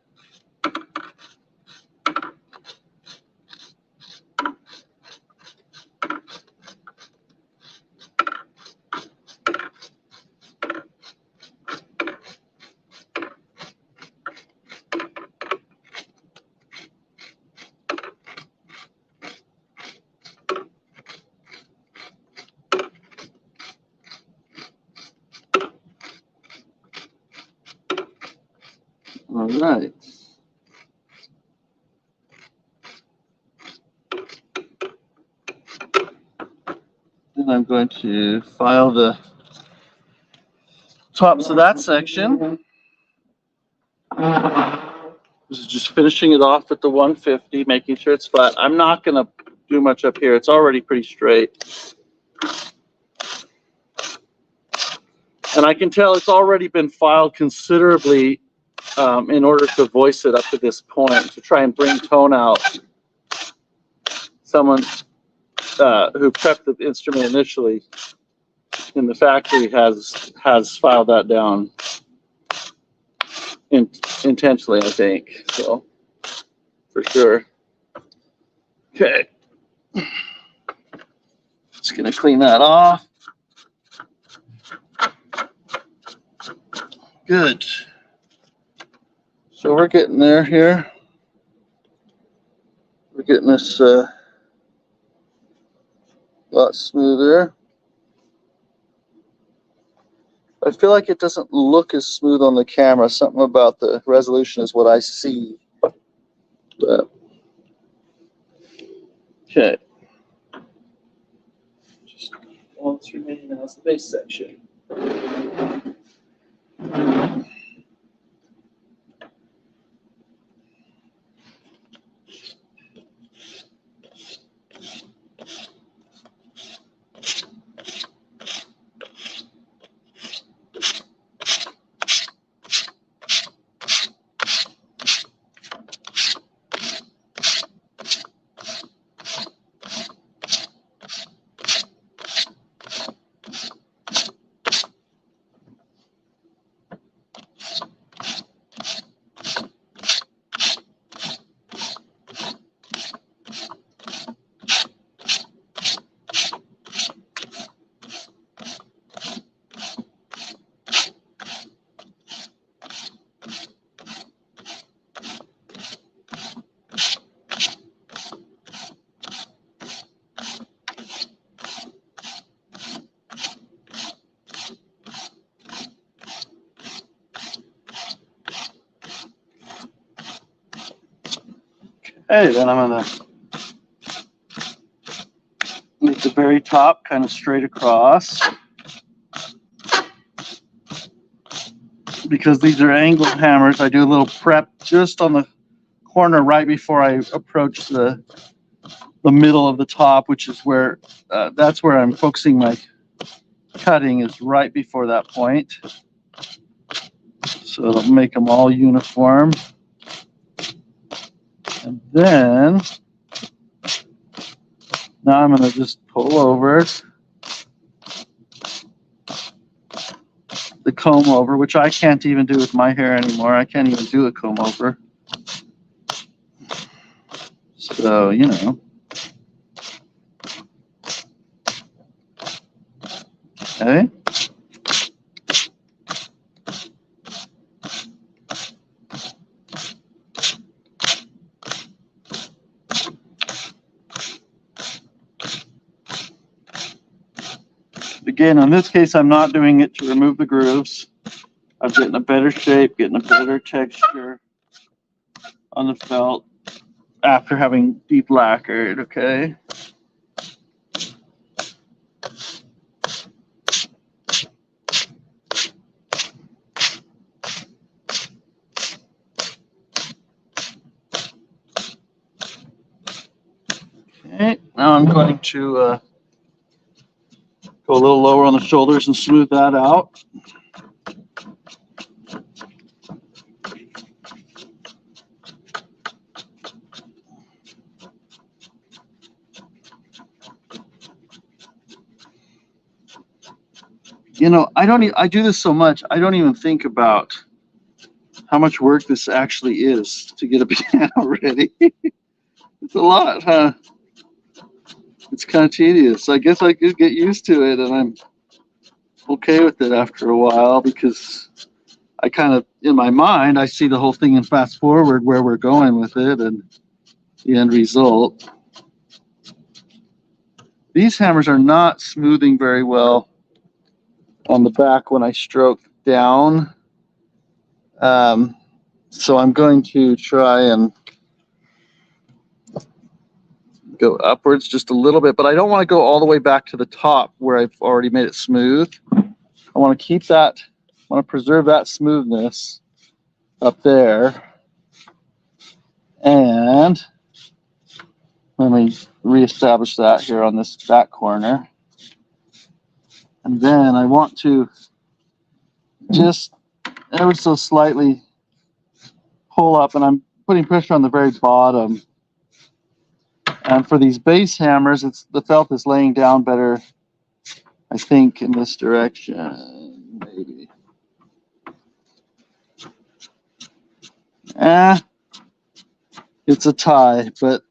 All right. Then I'm going to file the tops of that section. This is just finishing it off at the 150, making sure it's flat. I'm not going to do much up here. It's already pretty straight. And I can tell it's already been filed considerably in order to voice it up to this point, to try and bring tone out. Someone who prepped the instrument initially in the factory has filed that down intentionally, I think. So, for sure. Okay. Just going to clean that off. Good. So we're getting there here. We're getting this a lot smoother. I feel like it doesn't look as smooth on the camera. Something about the resolution is what I see. But, okay. Just all that's remaining now is the base section. Okay, then I'm gonna make the very top kind of straight across. Because these are angled hammers, I do a little prep just on the corner right before I approach the middle of the top, which is where that's where I'm focusing my cutting, is right before that point. So it'll make them all uniform. And then now I'm going to just pull over the comb over, which I can't even do with my hair anymore. I can't even do a comb over. So, you know. Okay. Again, in this case, I'm not doing it to remove the grooves. I'm getting a better shape, getting a better texture on the felt after having deep lacquered, okay? Okay, now I'm going to go a little lower on the shoulders and smooth that out. You know, I do this so much, I don't even think about how much work this actually is to get a piano ready. It's a lot, huh? It's kind of tedious. I guess I could get used to it, and I'm okay with it after a while, because I kind of, in my mind, I see the whole thing and fast forward where we're going with it and the end result. These hammers are not smoothing very well on the back when I stroke down. So I'm going to try and go upwards just a little bit, but I don't want to go all the way back to the top where I've already made it smooth. I want to keep that, I want to preserve that smoothness up there. And let me reestablish that here on this back corner. And then I want to just ever so slightly pull up, and I'm putting pressure on the very bottom. And for these base hammers, the felt is laying down better, I think, in this direction, maybe. It's a tie, but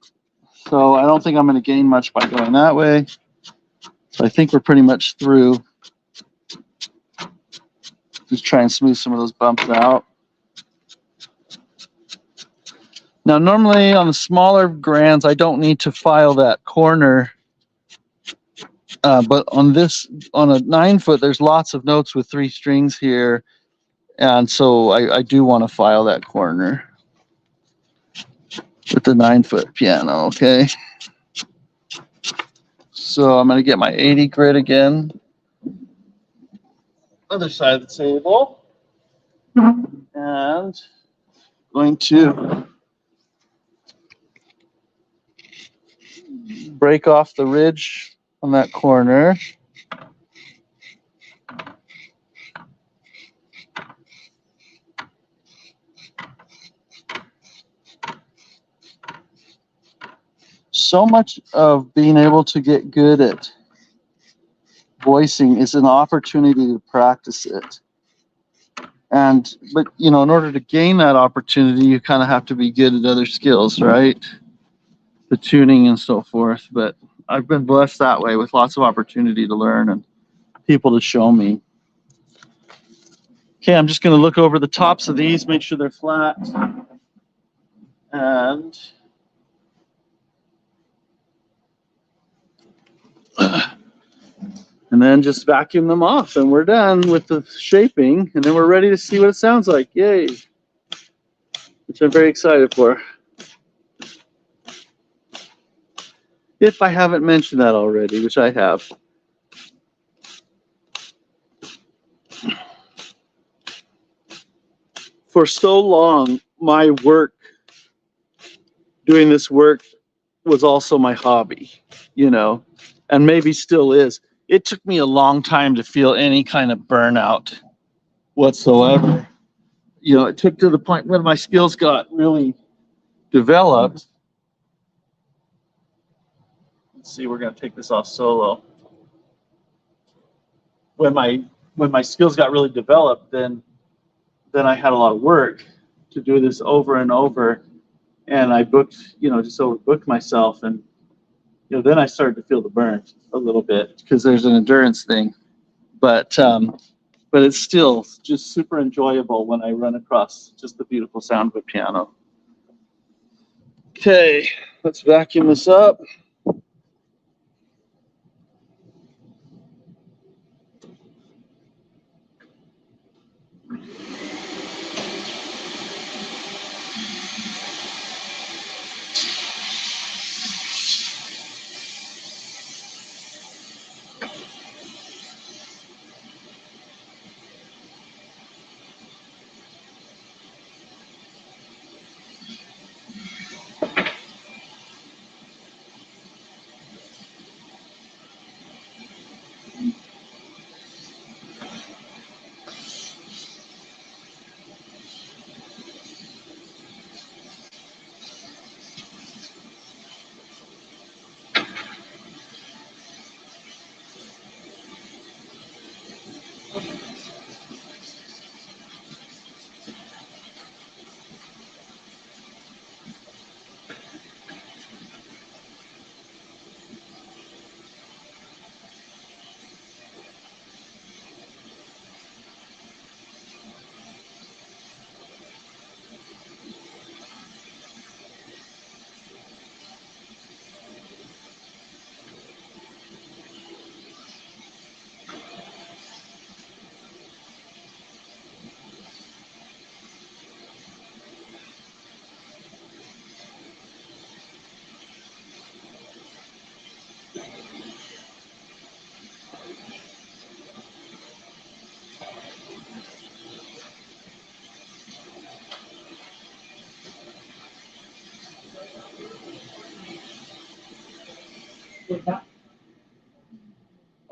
so I don't think I'm going to gain much by going that way. So I think we're pretty much through. Just try and smooth some of those bumps out. Now, normally on the smaller grands, I don't need to file that corner. But on a 9-foot, there's lots of notes with 3 strings here. And so I do want to file that corner with the 9-foot piano, okay? So I'm going to get my 80 grit again. Other side of the table. And going to break off the ridge on that corner. So much of being able to get good at voicing is an opportunity to practice it. But you know, in order to gain that opportunity, you kind of have to be good at other skills, right? The tuning and so forth. But I've been blessed that way with lots of opportunity to learn and people to show me. Okay, I'm just going to look over the tops of these, make sure they're flat. And then just vacuum them off, and we're done with the shaping, and then we're ready to see what it sounds like. Yay! Which I'm very excited for. If I haven't mentioned that already, which I have. For so long, my work, doing this work, was also my hobby, you know, and maybe still is. It took me a long time to feel any kind of burnout whatsoever. You know, it took to the point when my skills got really developed. Let's see, we're going to take this off solo. When my skills got really developed, then I had a lot of work to do this over and over, and I booked, you know, just overbooked myself, and you know, then I started to feel the burn a little bit because there's an endurance thing, but it's still just super enjoyable when I run across just the beautiful sound of a piano. Okay, let's vacuum this up.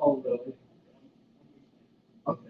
Oh, really? Okay.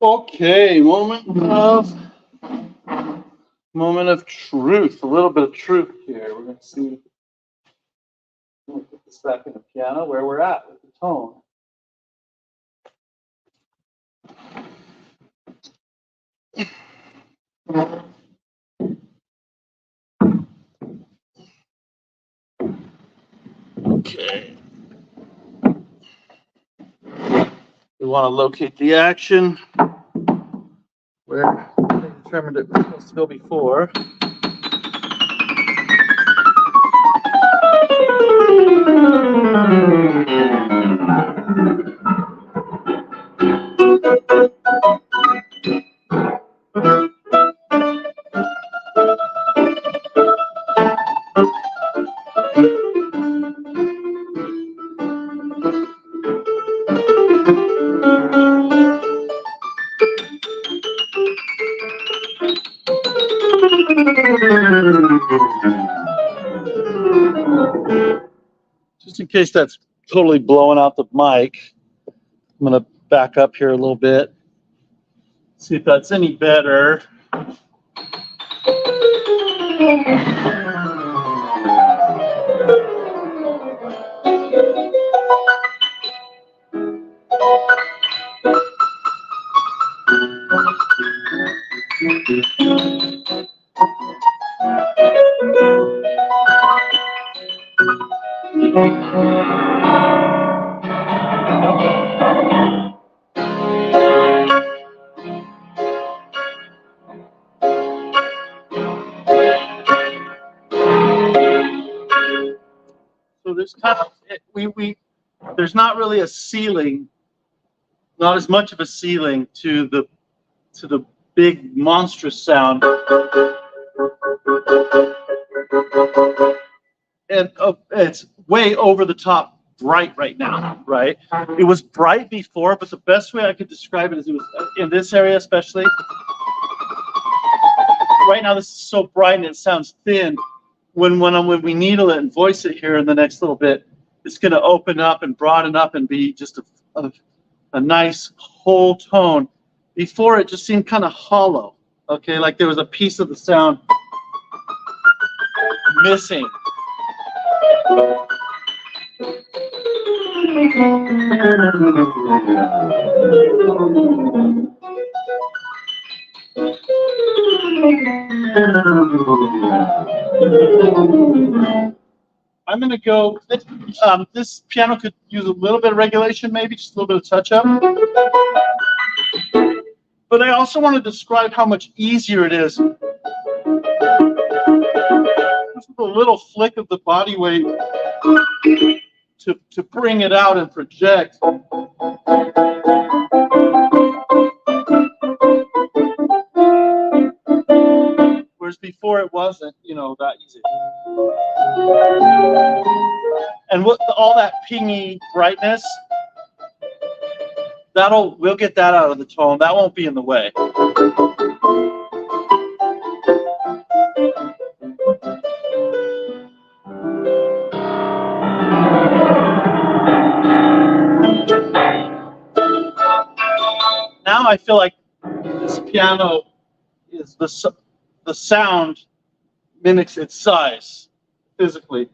Okay, moment of Moment of truth, a little bit of truth here. We're going to see. Let me put this back in the piano where we're at with the tone. Okay. We want to locate the action where they determined it was supposed to go before. Just in case that's totally blowing out the mic, I'm going to back up here a little bit, see if that's any better. So there's kind of there's not really a ceiling, not as much of a ceiling to the big monstrous sound, and it's way over the top bright right now. Right? It was bright before, but the best way I could describe it is it was in this area especially. Right now, this is so bright and it sounds thin. When we needle it and voice it here in the next little bit, it's going to open up and broaden up and be just a nice whole tone. Before it just seemed kind of hollow, okay, like there was a piece of the sound missing. I'm going to go, this piano could use a little bit of regulation, maybe just a little bit of touch up. But I also want to describe how much easier it is. Just with a little flick of the body weight to bring it out and project. Whereas before it wasn't, that easy. And all that pingy brightness, we'll get that out of the tone. That won't be in the way. Now I feel like this piano is the sound mimics its size physically.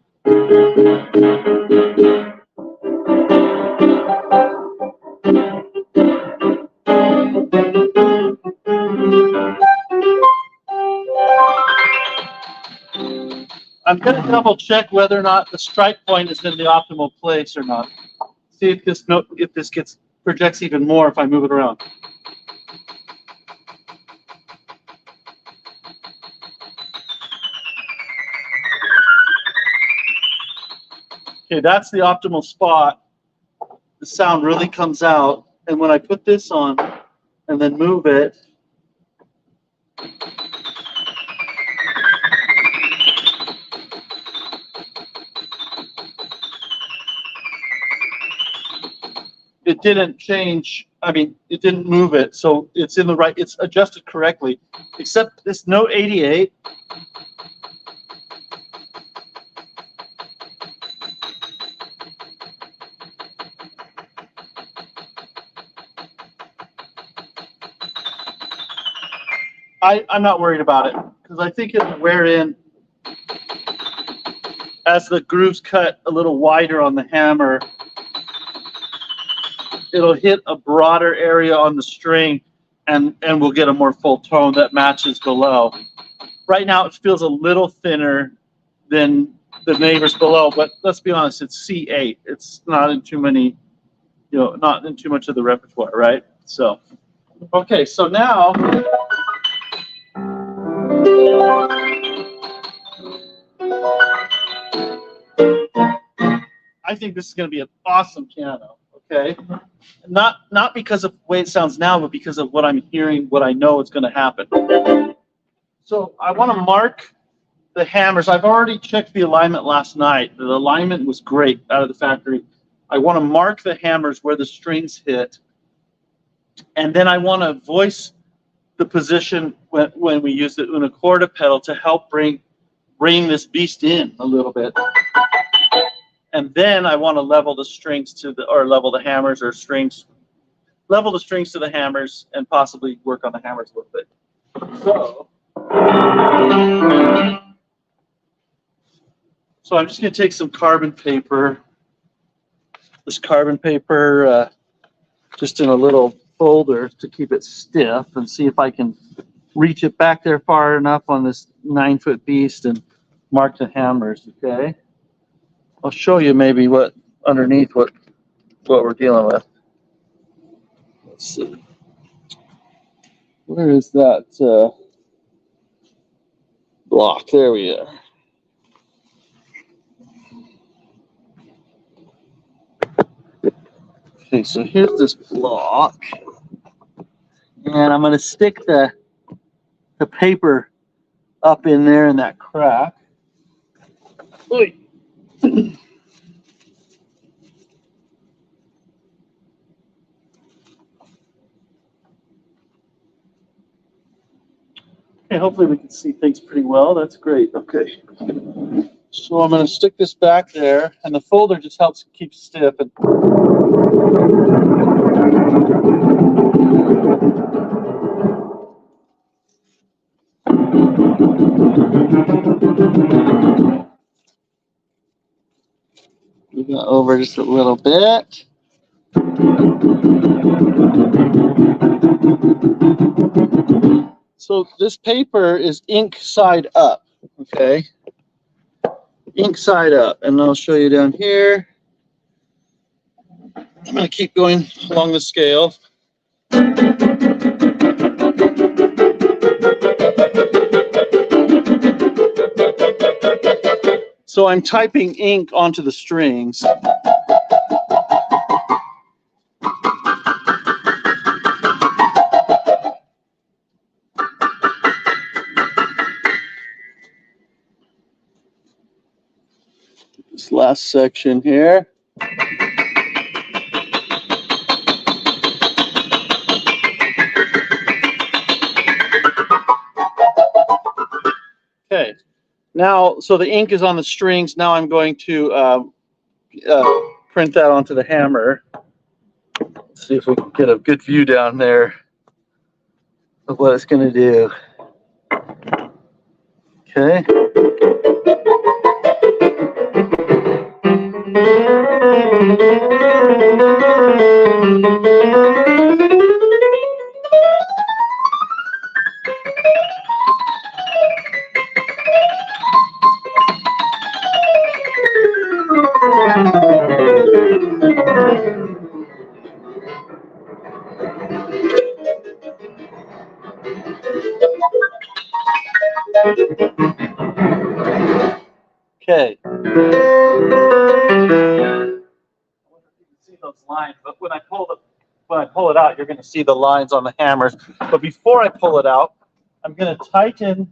I'm going to double check whether or not the strike point is in the optimal place or not. See if this projects even more if I move it around. Okay, that's the optimal spot. The sound really comes out, and when I put this on and then move it, it didn't change. I mean, it didn't move it, so it's in the right. It's adjusted correctly, except this note 88. I'm not worried about it because I think it'll wear in as the grooves cut a little wider on the hammer. It'll hit a broader area on the string, and we'll get a more full tone that matches below. Right now it feels a little thinner than the neighbors below, but let's be honest, it's C8. It's not in too many, not in too much of the repertoire, right? So, okay, so now I think this is going to be an awesome piano, okay? Not because of the way it sounds now, but because of what I'm hearing, what I know is going to happen. So I want to mark the hammers. I've already checked the alignment last night. The alignment was great out of the factory. I want to mark the hammers where the strings hit, and then I want to voice the position when we use the una corda pedal to help rein this beast in a little bit. And then I want to level the strings to level the hammers or strings, level the strings to the hammers, and possibly work on the hammers a little bit. So I'm just going to take some carbon paper, this carbon paper, just in a little folder to keep it stiff, and see if I can reach it back there far enough on this 9-foot beast and mark the hammers, okay? I'll show you maybe what underneath what we're dealing with. Let's see. Where is that block? There we are. Okay, so here's this block, and I'm going to stick the paper up in there in that crack. Oy. Okay, hopefully we can see things pretty well. That's great. Okay. So I'm going to stick this back there, and the folder just helps keep stiff. And move that over just a little bit. So this paper is ink side up, okay? Ink side up, and I'll show you down here. I'm going to keep going along the scale. So I'm typing ink onto the strings. This last section here. Okay, now, so the ink is on the strings. Now I'm going to print that onto the hammer. Let's see if we can get a good view down there of what it's going to do. Okay. Okay. I wonder if you can see those lines, but when I pull it out, you're going to see the lines on the hammers. But before I pull it out, I'm going to tighten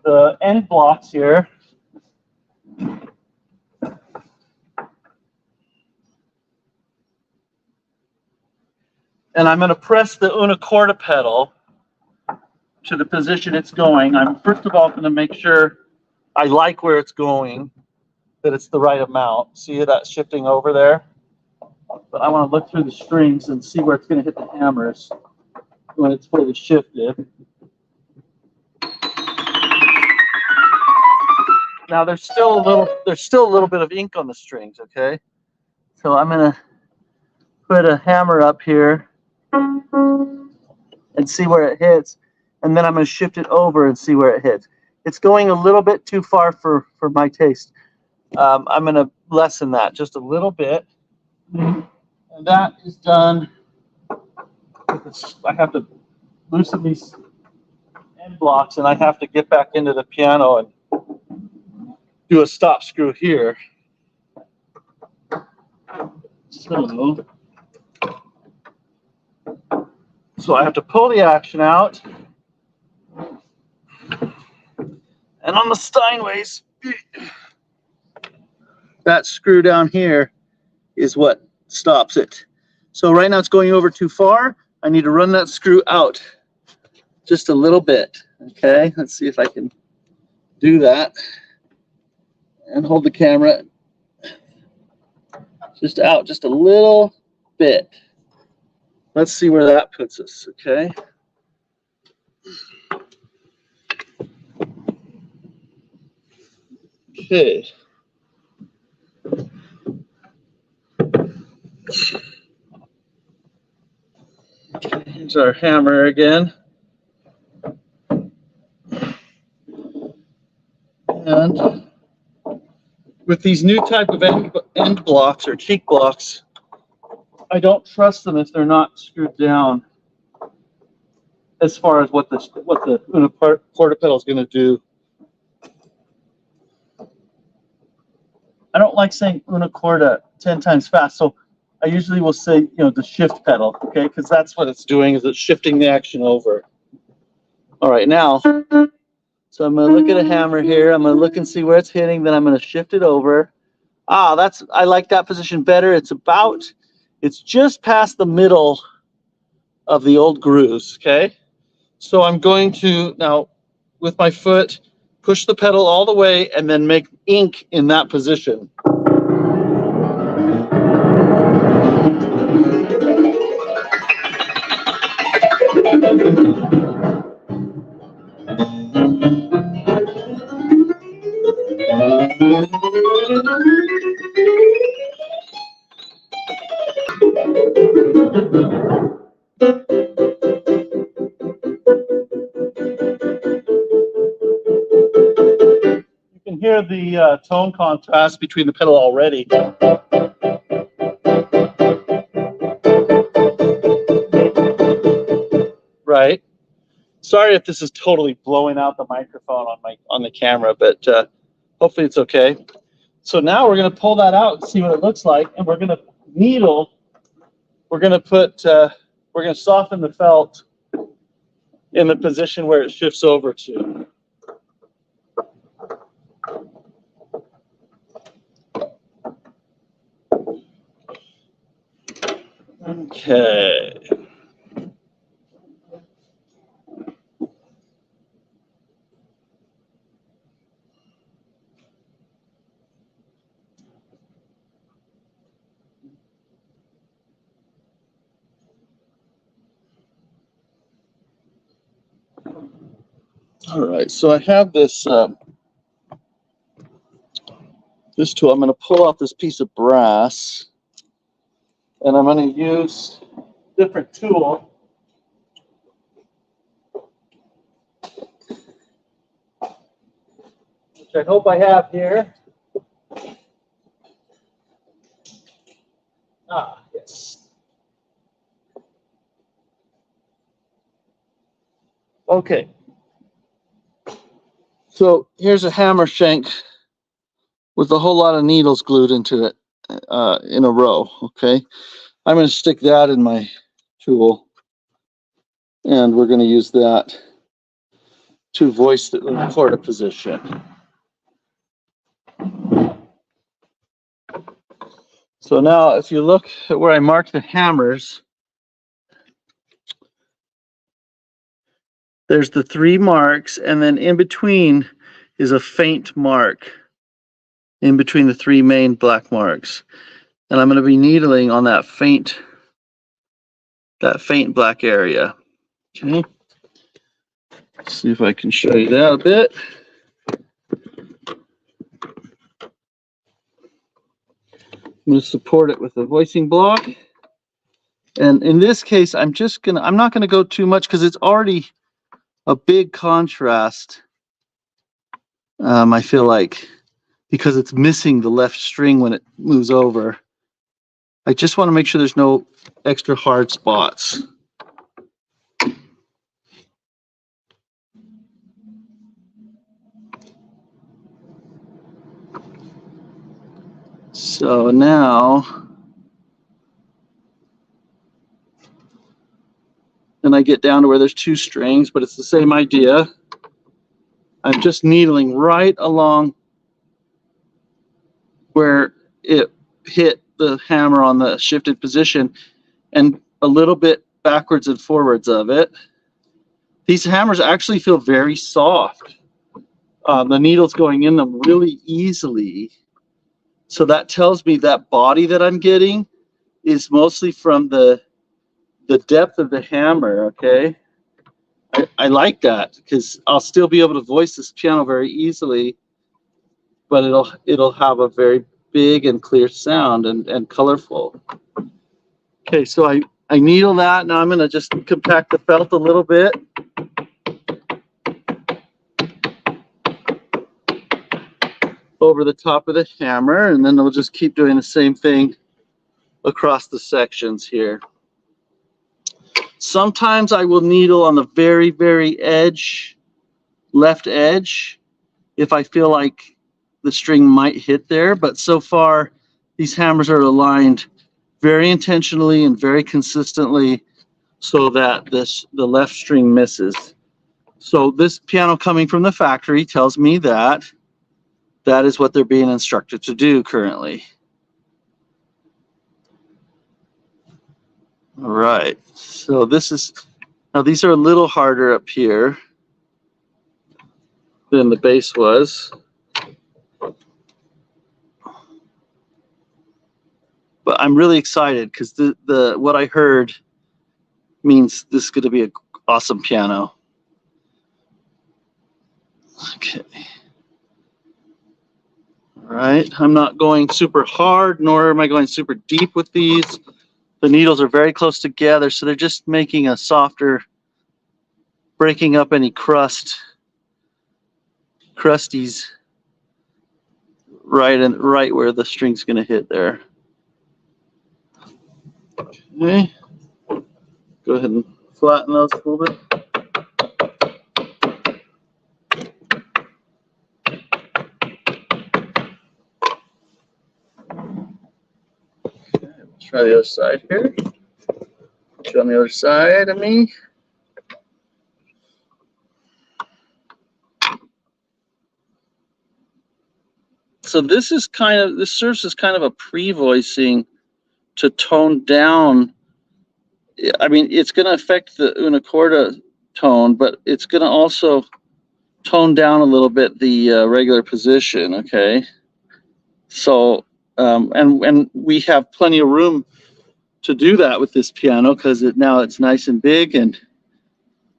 the end blocks here. And I'm going to press the una corda pedal to the position it's going. I'm first of all going to make sure I like where it's going, that it's the right amount. See that shifting over there? But I want to look through the strings and see where it's going to hit the hammers when it's fully shifted. Now there's still a little bit of ink on the strings, okay? So I'm gonna put a hammer up here and see where it hits, and then I'm gonna shift it over and see where it hits. It's going a little bit too far for my taste. I'm gonna lessen that just a little bit, and that is done. I have to loosen these end blocks, and I have to get back into the piano and do a stop screw here. So I have to pull the action out, and on the Steinways, that screw down here is what stops it. So right now it's going over too far. I need to run that screw out just a little bit. Okay, let's see if I can do that. And hold the camera just out just a little bit. Let's see where that puts us, okay? Okay. Here's our hammer again. And with these new type of end blocks or cheek blocks, I don't trust them if they're not screwed down as far as what the Una quarter pedal is going to do. I don't like saying una quarta 10 times fast, so I usually will say, the shift pedal, okay? Because that's what it's doing, is it's shifting the action over. All right, now, so I'm going to look at a hammer here. I'm going to look and see where it's hitting. Then I'm going to shift it over. I like that position better. It's just past the middle of the old grooves, okay? So I'm going to, now, with my foot, push the pedal all the way and then make ink in that position. You can hear the tone contrast between the pedal already. Right. Sorry if this is totally blowing out the microphone on the camera, but hopefully it's okay. So now we're going to pull that out and see what it looks like, and we're going to needle. We're going to soften the felt in the position where it shifts over to. Okay. All right, so I have this this tool. I'm going to pull off this piece of brass, and I'm going to use a different tool. Which I hope I have here. Yes. Okay. So here's a hammer shank with a whole lot of needles glued into it in a row, okay? I'm going to stick that in my tool, and we're going to use that to voice the quarter position. So now if you look at where I marked the hammers, there's the 3 marks, and then in between is a faint mark in between the 3 main black marks. And I'm going to be needling on that faint black area. Okay. Let's see if I can show you that a bit. I'm going to support it with a voicing block. And in this case, I'm not going to go too much because it's already a big contrast. I feel like, because it's missing the left string when it moves over. I just want to make sure there's no extra hard spots. So now, then I get down to where there's 2 strings, but it's the same idea. I'm just needling right along where it hit the hammer on the shifted position and a little bit backwards and forwards of it. These hammers actually feel very soft. The needle's going in them really easily. So that tells me that body that I'm getting is mostly from the depth of the hammer, okay? I like that because I'll still be able to voice this piano very easily, but it'll have a very big and clear sound and colorful. Okay, so I needle that. Now I'm going to just compact the felt a little bit. Over the top of the hammer, and then we'll just keep doing the same thing across the sections here. Sometimes I will needle on the very, very edge, left edge, if I feel like the string might hit there, but so far these hammers are aligned very intentionally and very consistently so that the left string misses. So this piano coming from the factory tells me that that is what they're being instructed to do currently. All right, so now these are a little harder up here than the bass was. But I'm really excited because what I heard means this is going to be an awesome piano. Okay. All right, I'm not going super hard, nor am I going super deep with these. The needles are very close together, so they're just making a softer, breaking up any crusties right where the string's going to hit there. Okay, go ahead and flatten those a little bit. Okay, let's try the other side here. Put you on the other side of me. So this serves as kind of a pre-voicing to tone down. I mean, it's going to affect the una corda tone, but it's going to also tone down a little bit the regular position. Okay, so and we have plenty of room to do that with this piano because now it's nice and big and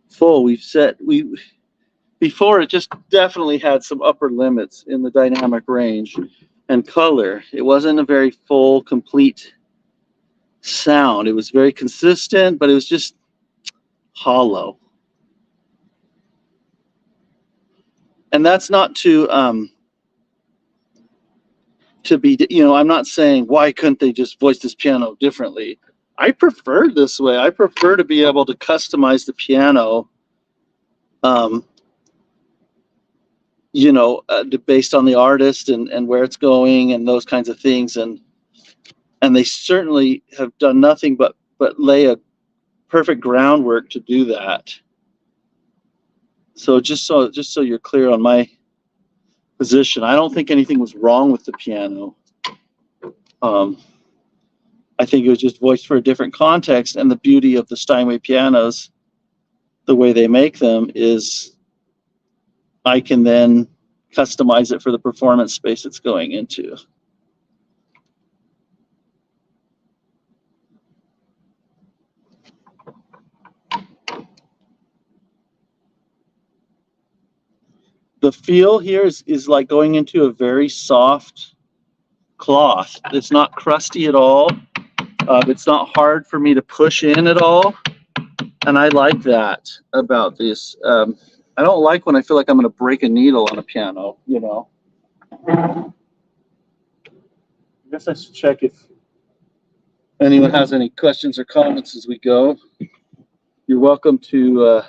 full. Before it just definitely had some upper limits in the dynamic range and color. It wasn't a very full, complete sound. It was very consistent, but it was just hollow. And that's not to be, I'm not saying why couldn't they just voice this piano differently. I prefer this way. I prefer to be able to customize the piano based on the artist and where it's going and those kinds of things. And they certainly have done nothing but lay a perfect groundwork to do that. So just so you're clear on my position, I don't think anything was wrong with the piano. I think it was just voiced for a different context, and the beauty of the Steinway pianos, the way they make them, is I can then customize it for the performance space it's going into. The feel here is like going into a very soft, cloth. It's not crusty at all. It's not hard for me to push in at all. And I like that about this. I don't like when I feel like I'm going to break a needle on a piano, you know. I guess I should check if anyone has any questions or comments as we go. You're welcome to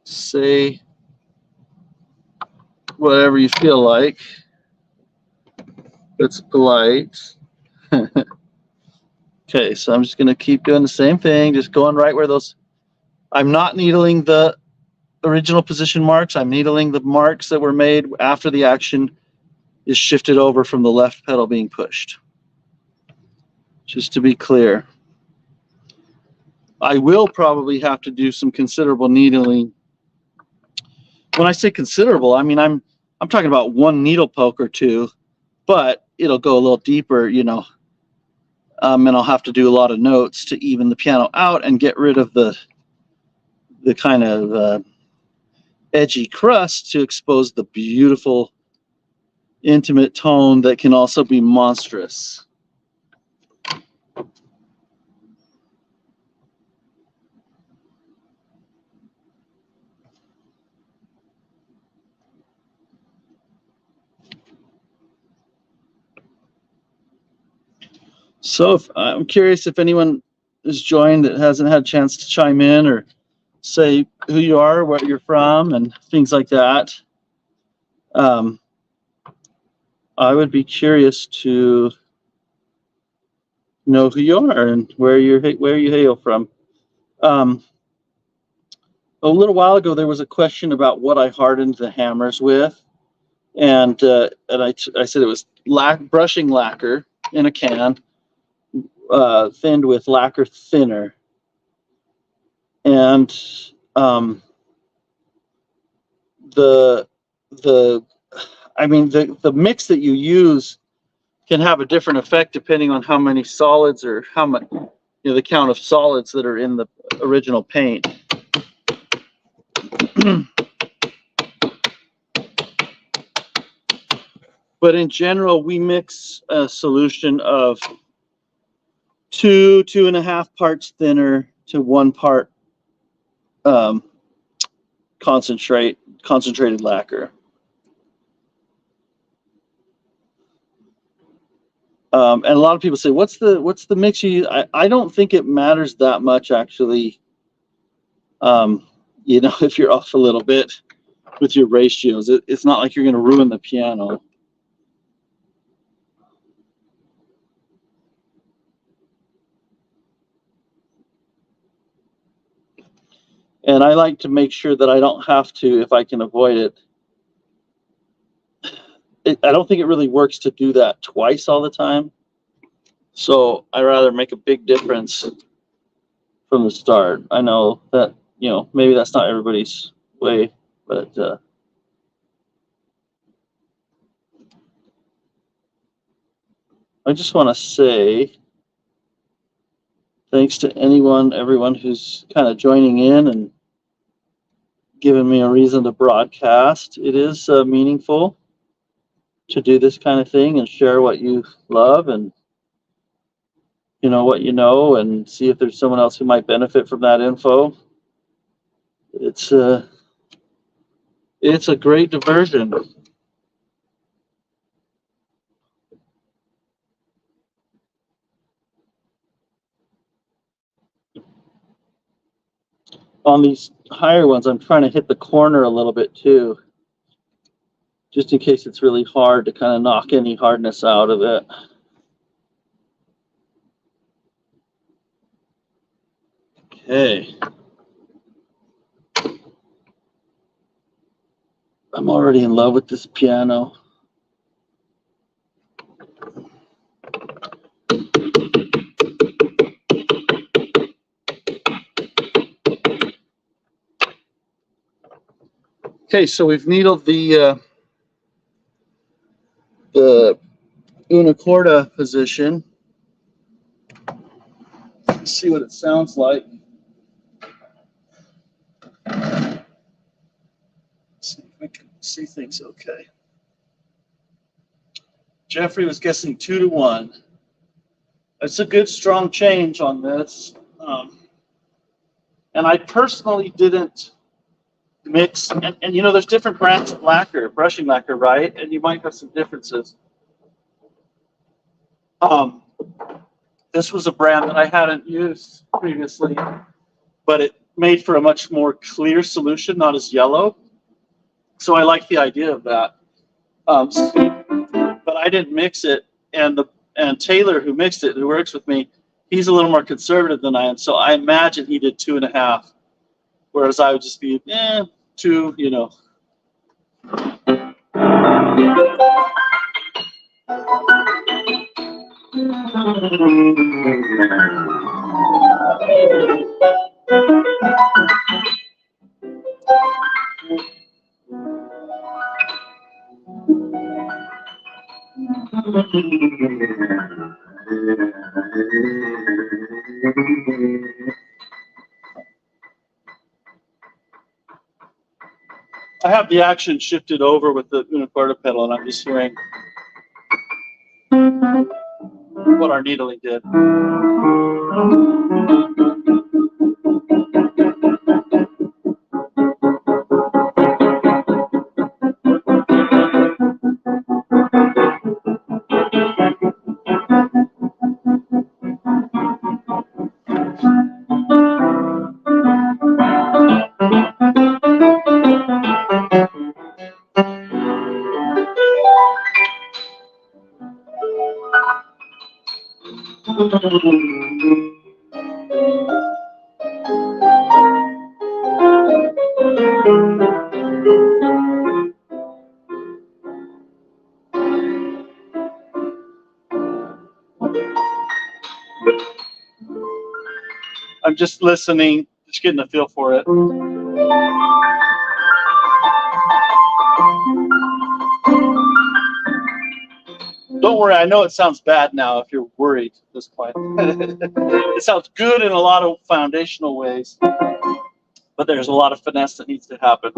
say whatever you feel like. It's polite. Okay, so I'm just going to keep doing the same thing, just going right where those. I'm not needling the original position marks. I'm needling the marks that were made after the action is shifted over from the left pedal being pushed. Just to be clear. I will probably have to do some considerable needling. When I say considerable, I mean I'm talking about one needle poke or two, but it'll go a little deeper, you know. And I'll have to do a lot of notes to even the piano out and get rid of the kind of edgy crust to expose the beautiful, intimate tone that can also be monstrous. So I'm curious if anyone has joined that hasn't had a chance to chime in or say who you are, where you're from, and things like that. I would be curious to know who you are and where you hail from. A little while ago, there was a question about what I hardened the hammers with, and I said it was brushing lacquer in a can, thinned with lacquer thinner, and the the mix that you use can have a different effect depending on how many solids or how much, you know, the count of solids that are in the original paint. But in general, we mix a solution of 2.5 parts thinner to 1 part concentrated lacquer. And a lot of people say, "What's the mix you use?" I don't think it matters that much, actually. You know, if you're off a little bit with your ratios, it's not like you're going to ruin the piano. And I like to make sure that I don't have to if I can avoid it. I don't think it really works to do that twice all the time. So I rather make a big difference from the start. I know that, you know, maybe that's not everybody's way, but I just want to say thanks to everyone who's kind of joining in and giving me a reason to broadcast. It is meaningful to do this kind of thing and share what you love and, you know, what you know, and see if there's someone else who might benefit from that info. It's a great diversion. On these higher ones, I'm trying to hit the corner a little bit too, just in case it's really hard to kind of knock any hardness out of it. Okay. I'm already in love with this piano. Okay, so we've needled the una corda position. Let's see what it sounds like. See if we can see things okay. Jeffrey was guessing 2-1. It's a good strong change on this. And I personally didn't mix, and you know, there's different brands of lacquer, brushing lacquer, right? And you might have some differences. This was a brand that I hadn't used previously, but it made for a much more clear solution, not as yellow. So I like the idea of that. But I didn't mix it, and Taylor, who mixed it, who works with me, he's a little more conservative than I am. So I imagine he did 2.5, whereas I would just be 2, you know. I have the action shifted over with the unicorda pedal, and I'm just hearing what our needling did. I'm just listening, just getting a feel for it. Don't worry, I know it sounds bad now if you're worried at this point. It sounds good in a lot of foundational ways, but there's a lot of finesse that needs to happen.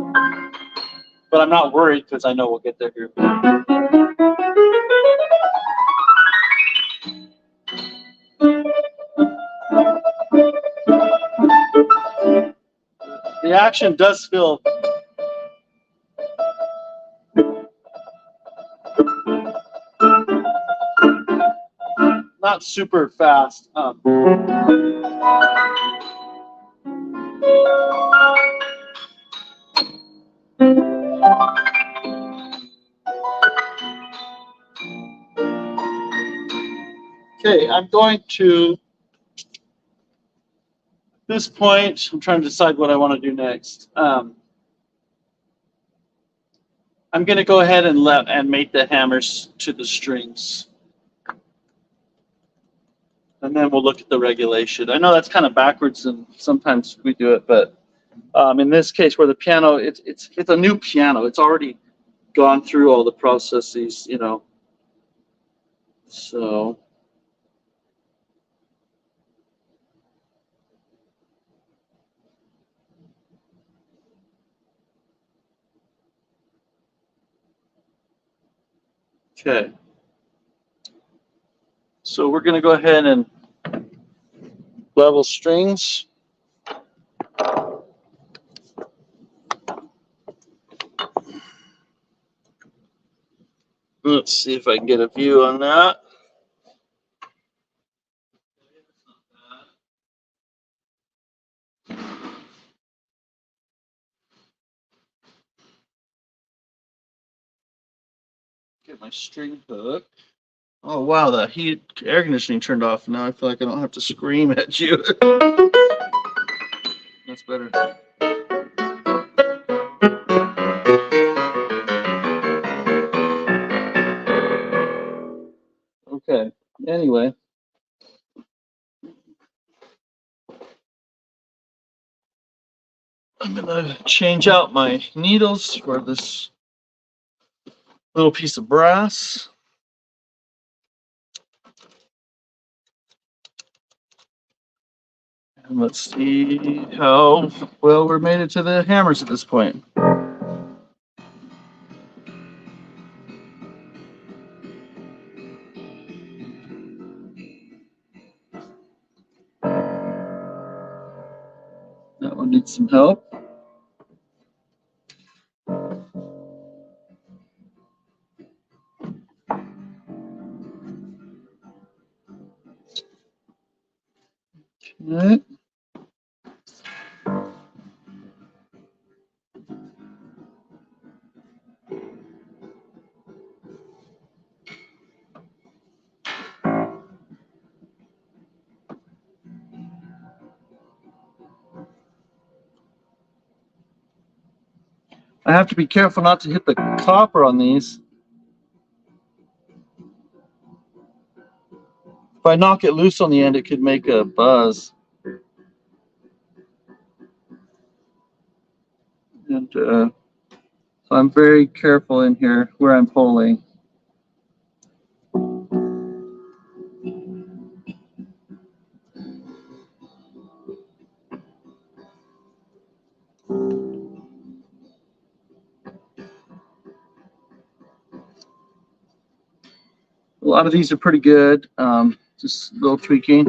But I'm not worried because I know we'll get there here. The action does feel not super fast. Okay, I'm going to, at this point, I'm trying to decide what I want to do next. I'm going to go ahead and mate the hammers to the strings. And then we'll look at the regulation. I know that's kind of backwards, and sometimes we do it, but in this case, where the piano, it's a new piano. It's already gone through all the processes, you know. So. Okay. So we're going to go ahead and level strings. Let's see if I can get a view on that. Get my string hook. Oh wow, the air conditioning turned off. Now I feel like I don't have to scream at you. That's better. Okay. Anyway. I'm gonna change out my needles for this little piece of brass. And let's see how well we're made it to the hammers at this point. one needs some help. Okay. I have to be careful not to hit the copper on these. If I knock it loose on the end, it could make a buzz. And so I'm very careful in here where I'm pulling. A lot of these are pretty good. Just a little tweaking.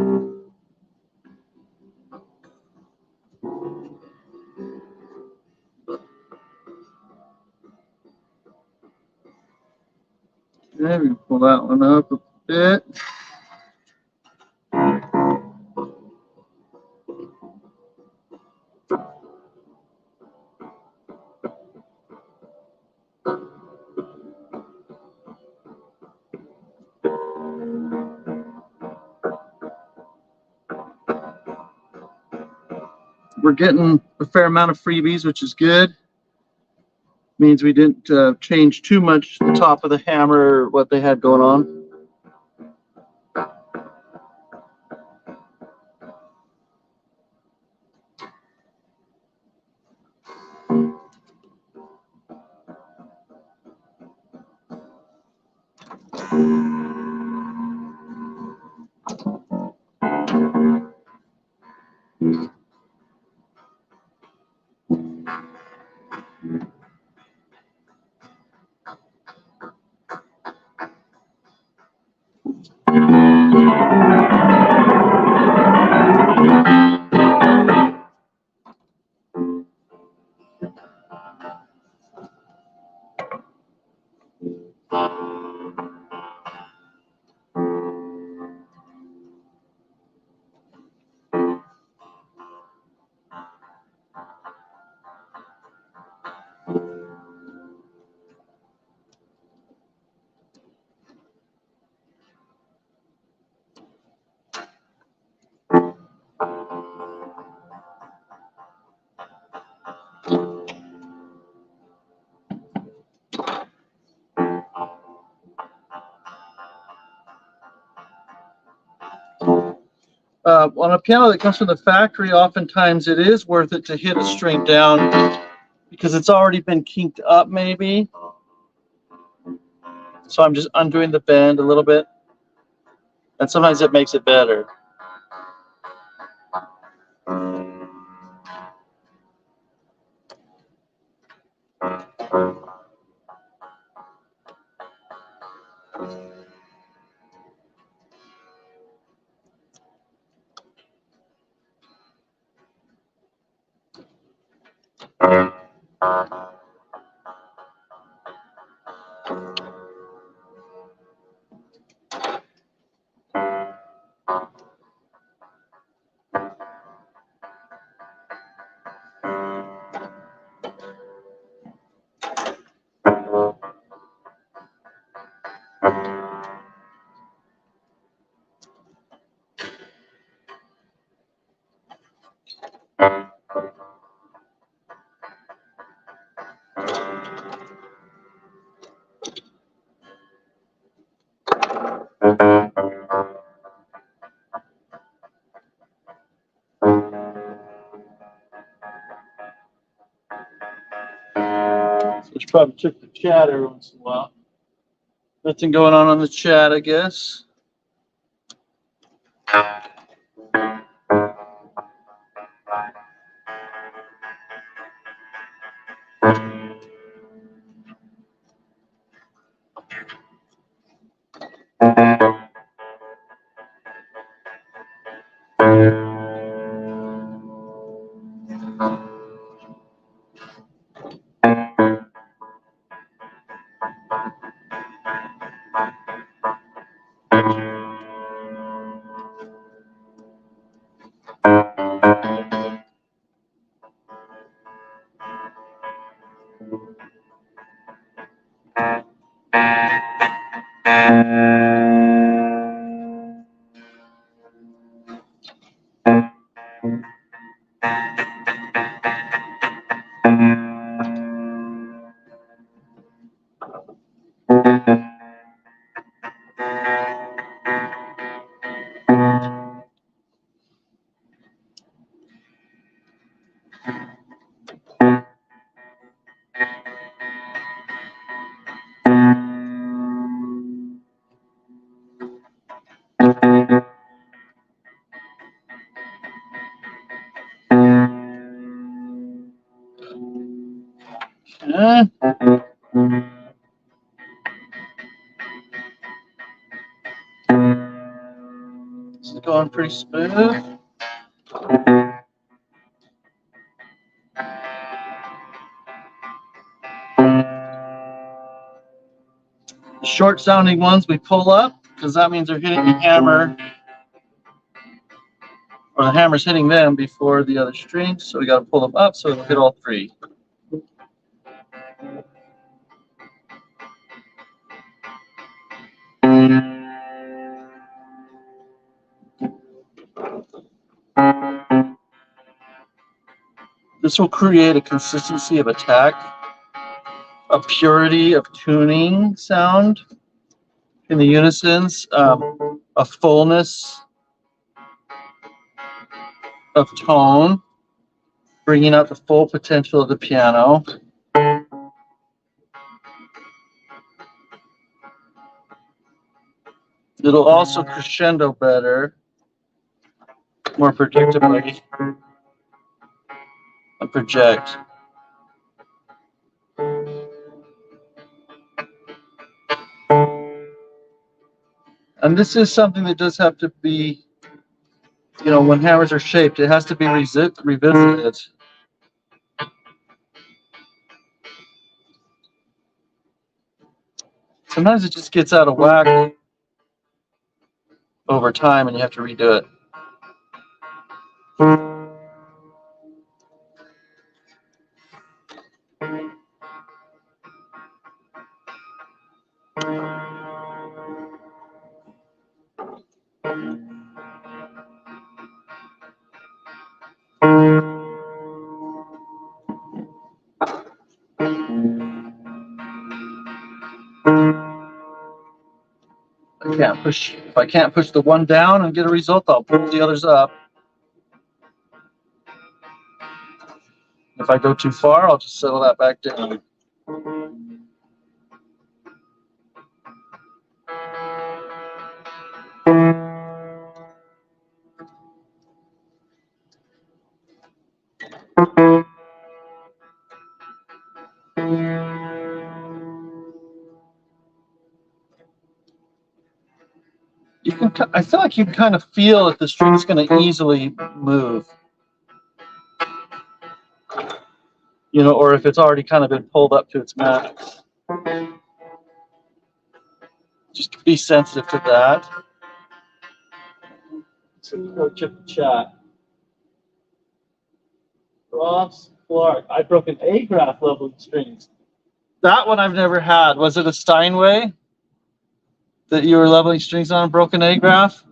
Okay, we pull that one up a bit. We're getting a fair amount of freebies, which is good. Means we didn't change too much the top of the hammer or what they had going on. On a piano that comes from the factory, oftentimes it is worth it to hit a string down because it's already been kinked up maybe. So I'm just undoing the bend a little bit. And sometimes it makes it better. Which probably took the chat every once in a while. Nothing going on the chat, I guess. This is going pretty smooth. Short sounding ones we pull up because that means they're hitting the hammer, or the hammer's hitting them before the other strings. So we got to pull them up so it'll hit all three. This will create a consistency of attack, a purity of tuning sound in the unisons, a fullness of tone, bringing out the full potential of the piano. It'll also crescendo better, more predictably, and project. And this is something that does have to be, you know, when hammers are shaped, it has to be revisited. Sometimes it just gets out of whack over time and you have to redo it. If I can't push the one down and get a result, I'll pull the others up. If I go too far, I'll just settle that back down. You can, I feel like you can kind of feel if the string's going to easily move, you know, or if it's already kind of been pulled up to its max. Just be sensitive to that. So go chip the chat. Ross Clark, I broke an A graph level strings. That one I've never had. Was it a Steinway that you were leveling strings on, broken A graph?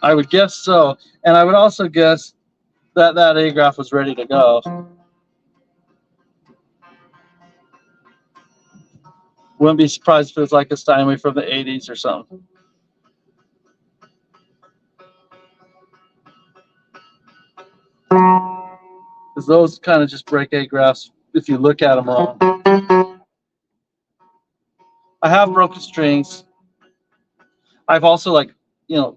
I would guess so. And I would also guess that that A graph was ready to go. Wouldn't be surprised if it was like a Steinway from the 80s or something. Because those kind of just break A graphs if you look at them wrong. I have broken strings. I've also, like, you know,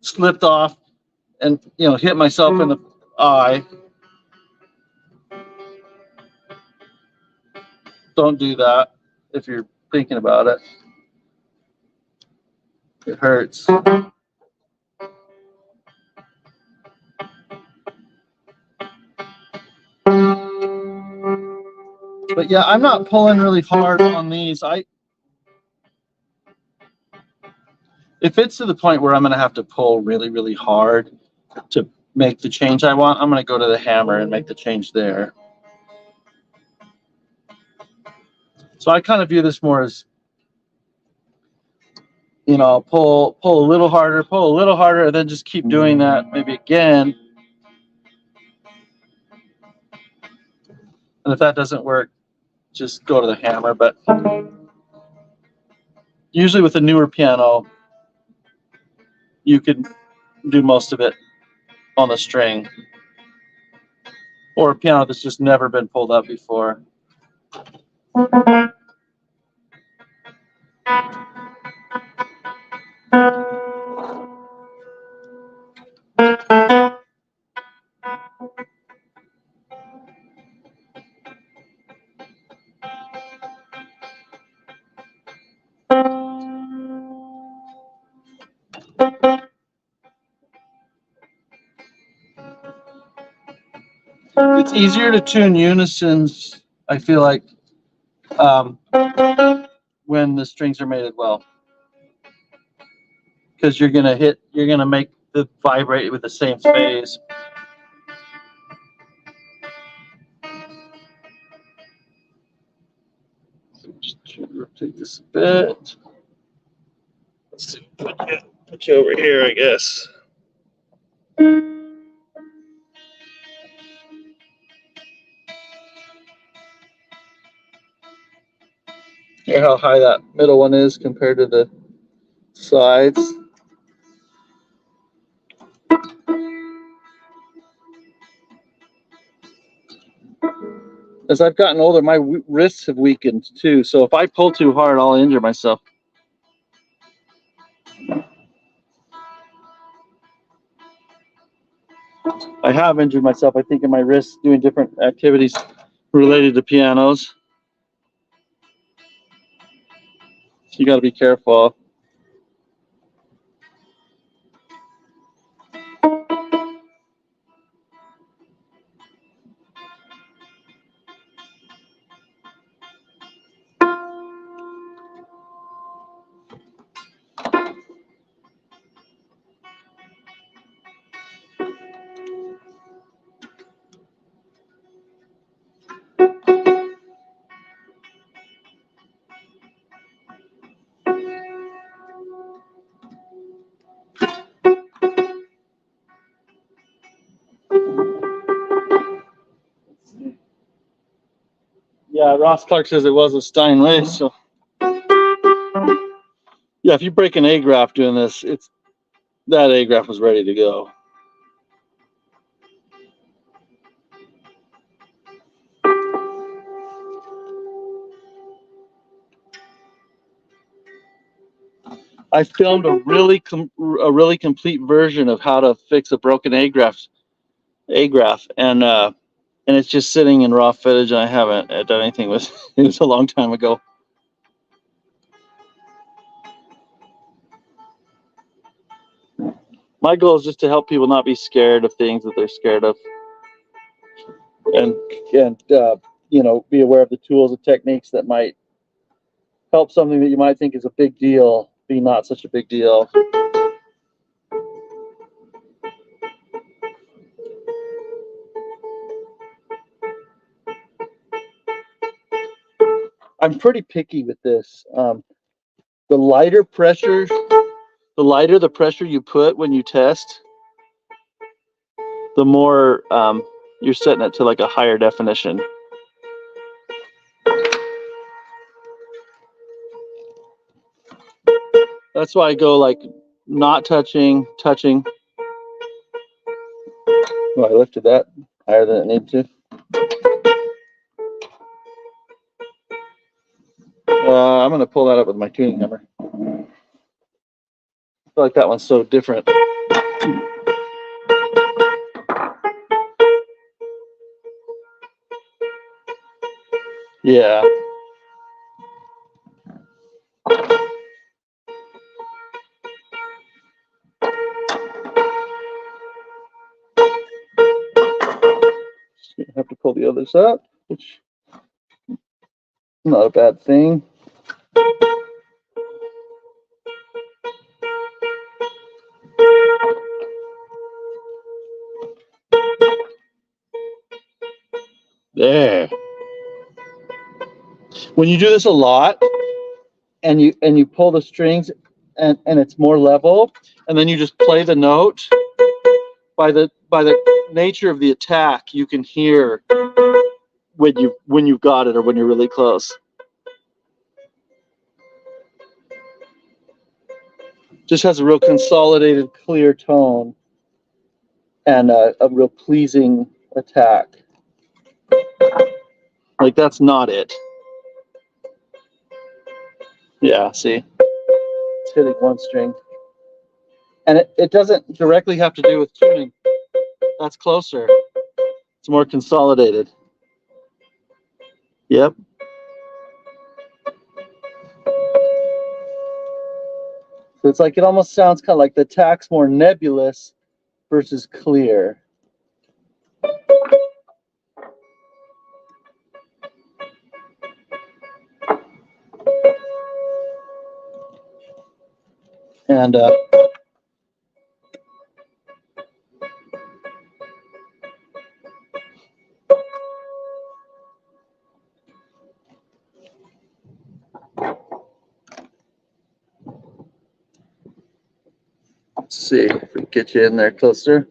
slipped off and, you know, hit myself in the eye. Don't do that if you're thinking about it. It hurts. But yeah, I'm not pulling really hard on these. If it's to the point where I'm going to have to pull really, really hard to make the change I want, I'm going to go to the hammer and make the change there. So I kind of view this more as, you know, pull a little harder, and then just keep doing that maybe again. And if that doesn't work, just go to the hammer. But usually with a newer piano, you can do most of it on the string, or a piano that's just never been pulled up before. It's easier to tune unisons, I feel like, when the strings are mated well, because you're gonna make the vibrate with the same phase. Just rotate this a bit. Let's see, put you over here, I guess. Hear how high that middle one is compared to the sides. As I've gotten older, my wrists have weakened too. So if I pull too hard, I'll injure myself. I have injured myself, I think, in my wrists doing different activities related to pianos. You got to be careful. Yeah, Ross Clark says it was a Steinway. So yeah, if you break an A graph doing this, that A graph was ready to go. I filmed a really complete version of how to fix a broken A graph, and it's just sitting in raw footage, and I haven't done anything with it. It was a long time ago. My goal is just to help people not be scared of things that they're scared of, and you know, be aware of the tools and techniques that might help something that you might think is a big deal be not such a big deal. I'm pretty picky with this. The lighter the pressure you put when you test, the more you're setting it to like a higher definition. That's why I go like not touching. Oh, I lifted that higher than it needed to. I'm going to pull that up with my tuning hammer. I feel like that one's so different. Yeah. Have to pull the others up, which is not a bad thing. There. When you do this a lot, and you pull the strings and it's more level, and then you just play the note. By the nature of the attack, you can hear when you've got it or when you're really close. Just has a real consolidated, clear tone and a real pleasing attack. Like, that's not it. Yeah, see? It's hitting one string. And it doesn't directly have to do with tuning. That's closer. It's more consolidated. Yep. So it's like, it almost sounds kind of like the attack's more nebulous versus clear. And let's see if we can get you in there closer.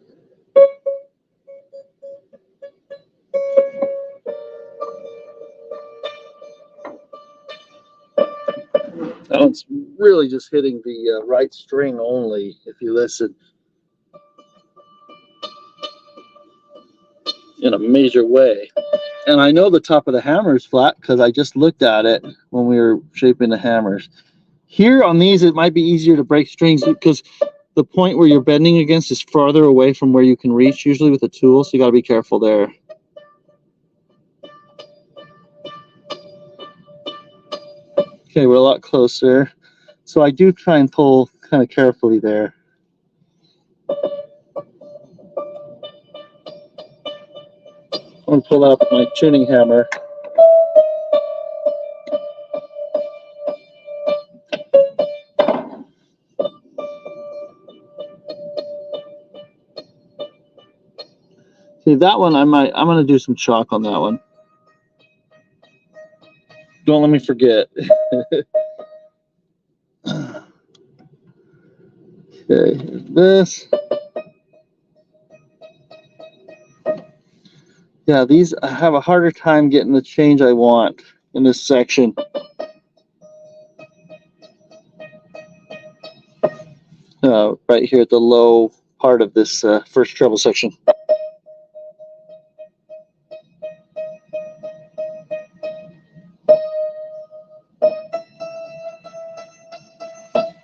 That one's really just hitting the right string only, if you listen, in a major way. And I know the top of the hammer is flat because I just looked at it when we were shaping the hammers. Here on these, it might be easier to break strings because the point where you're bending against is farther away from where you can reach, usually with a tool, so you got to be careful there. Okay, we're a lot closer. So I do try and pull kind of carefully there. I'm going to pull out my tuning hammer. See, that one I'm going to do some chalk on that one. Don't let me forget. Okay, this. Yeah, these, I have a harder time getting the change I want in this section. Right here at the low part of this first treble section.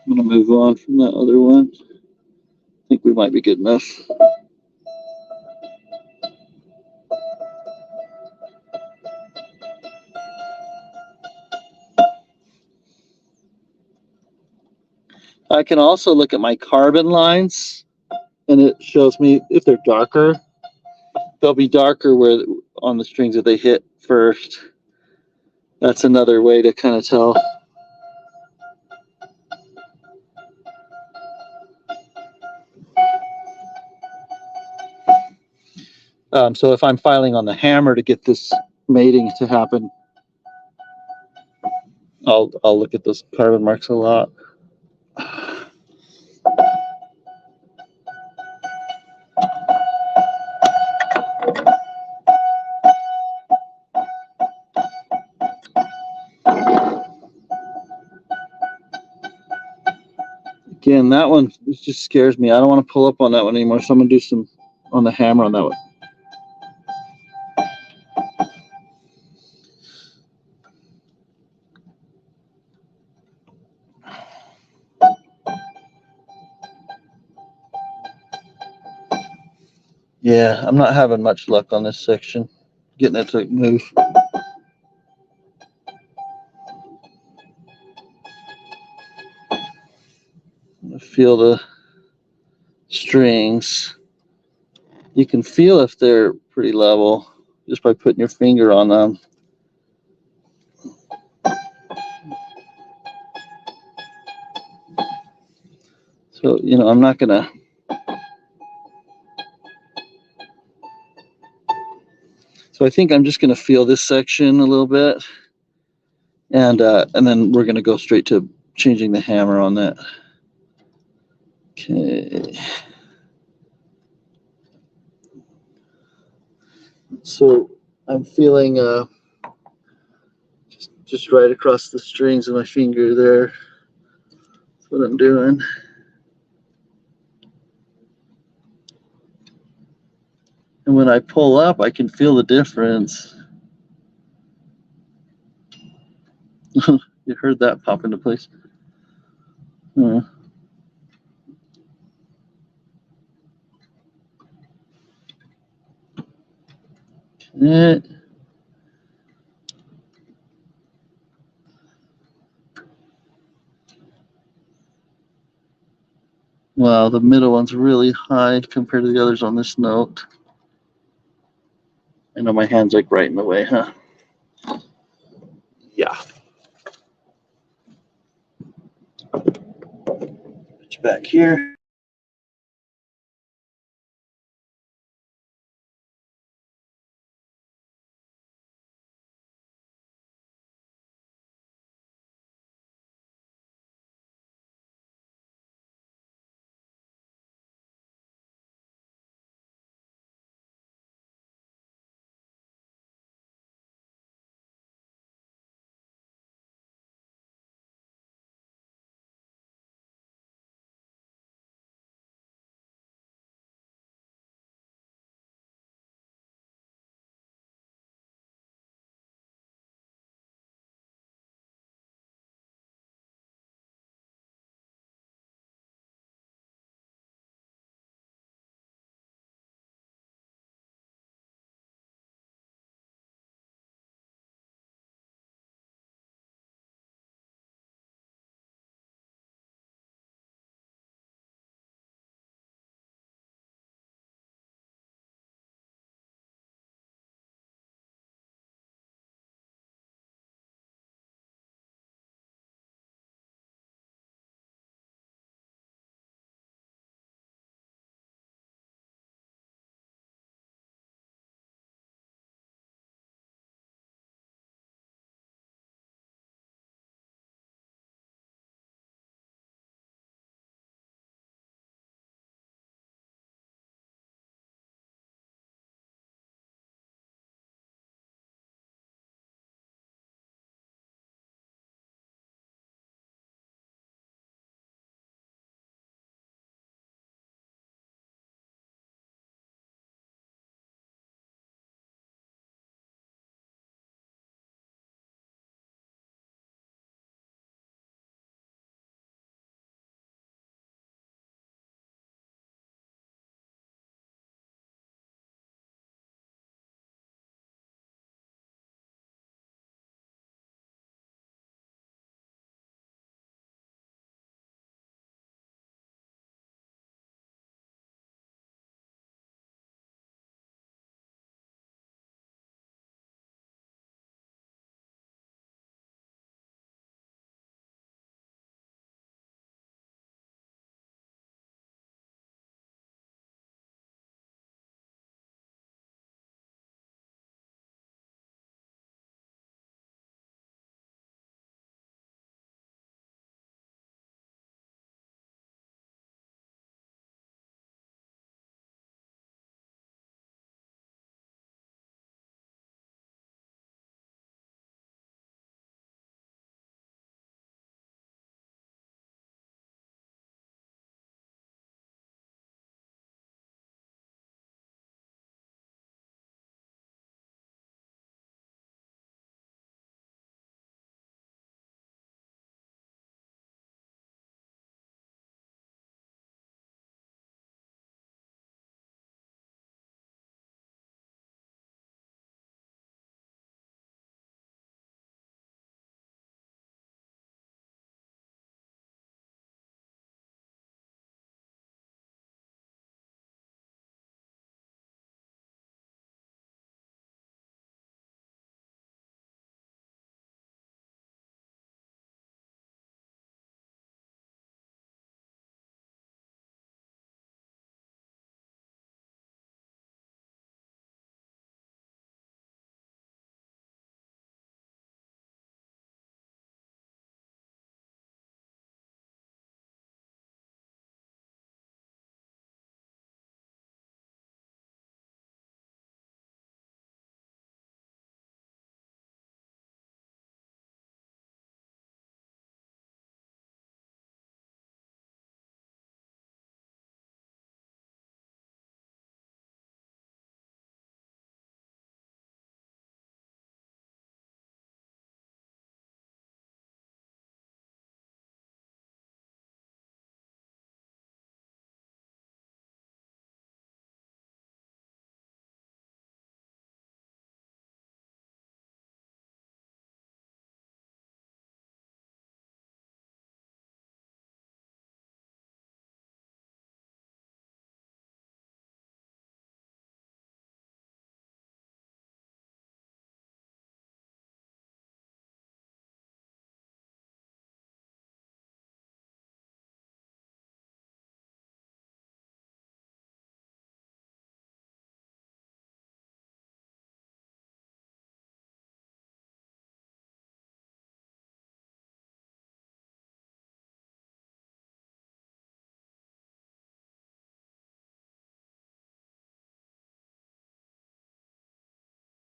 I'm going to move on from that other one. I think we might be good enough. I can also look at my carbon lines, and it shows me if they're darker. They'll be darker where on the strings that they hit first. That's another way to kind of tell. So if I'm filing on the hammer to get this mating to happen, I'll look at those carbon marks a lot. Again, that one just scares me. I don't want to pull up on that one anymore, so I'm going to do some on the hammer on that one. Yeah, I'm not having much luck on this section, getting it to move. Feel the strings. You can feel if they're pretty level just by putting your finger on them. So, you know, I'm not gonna. So I think I'm just gonna feel this section a little bit, and then we're gonna go straight to changing the hammer on that. Okay. So I'm feeling just right across the strings of my finger there. That's what I'm doing. And when I pull up, I can feel the difference. You heard that pop into place. Uh, okay. Wow, the middle one's really high compared to the others on this note. I know my hand's like right in the way, huh? Yeah. Put you back here.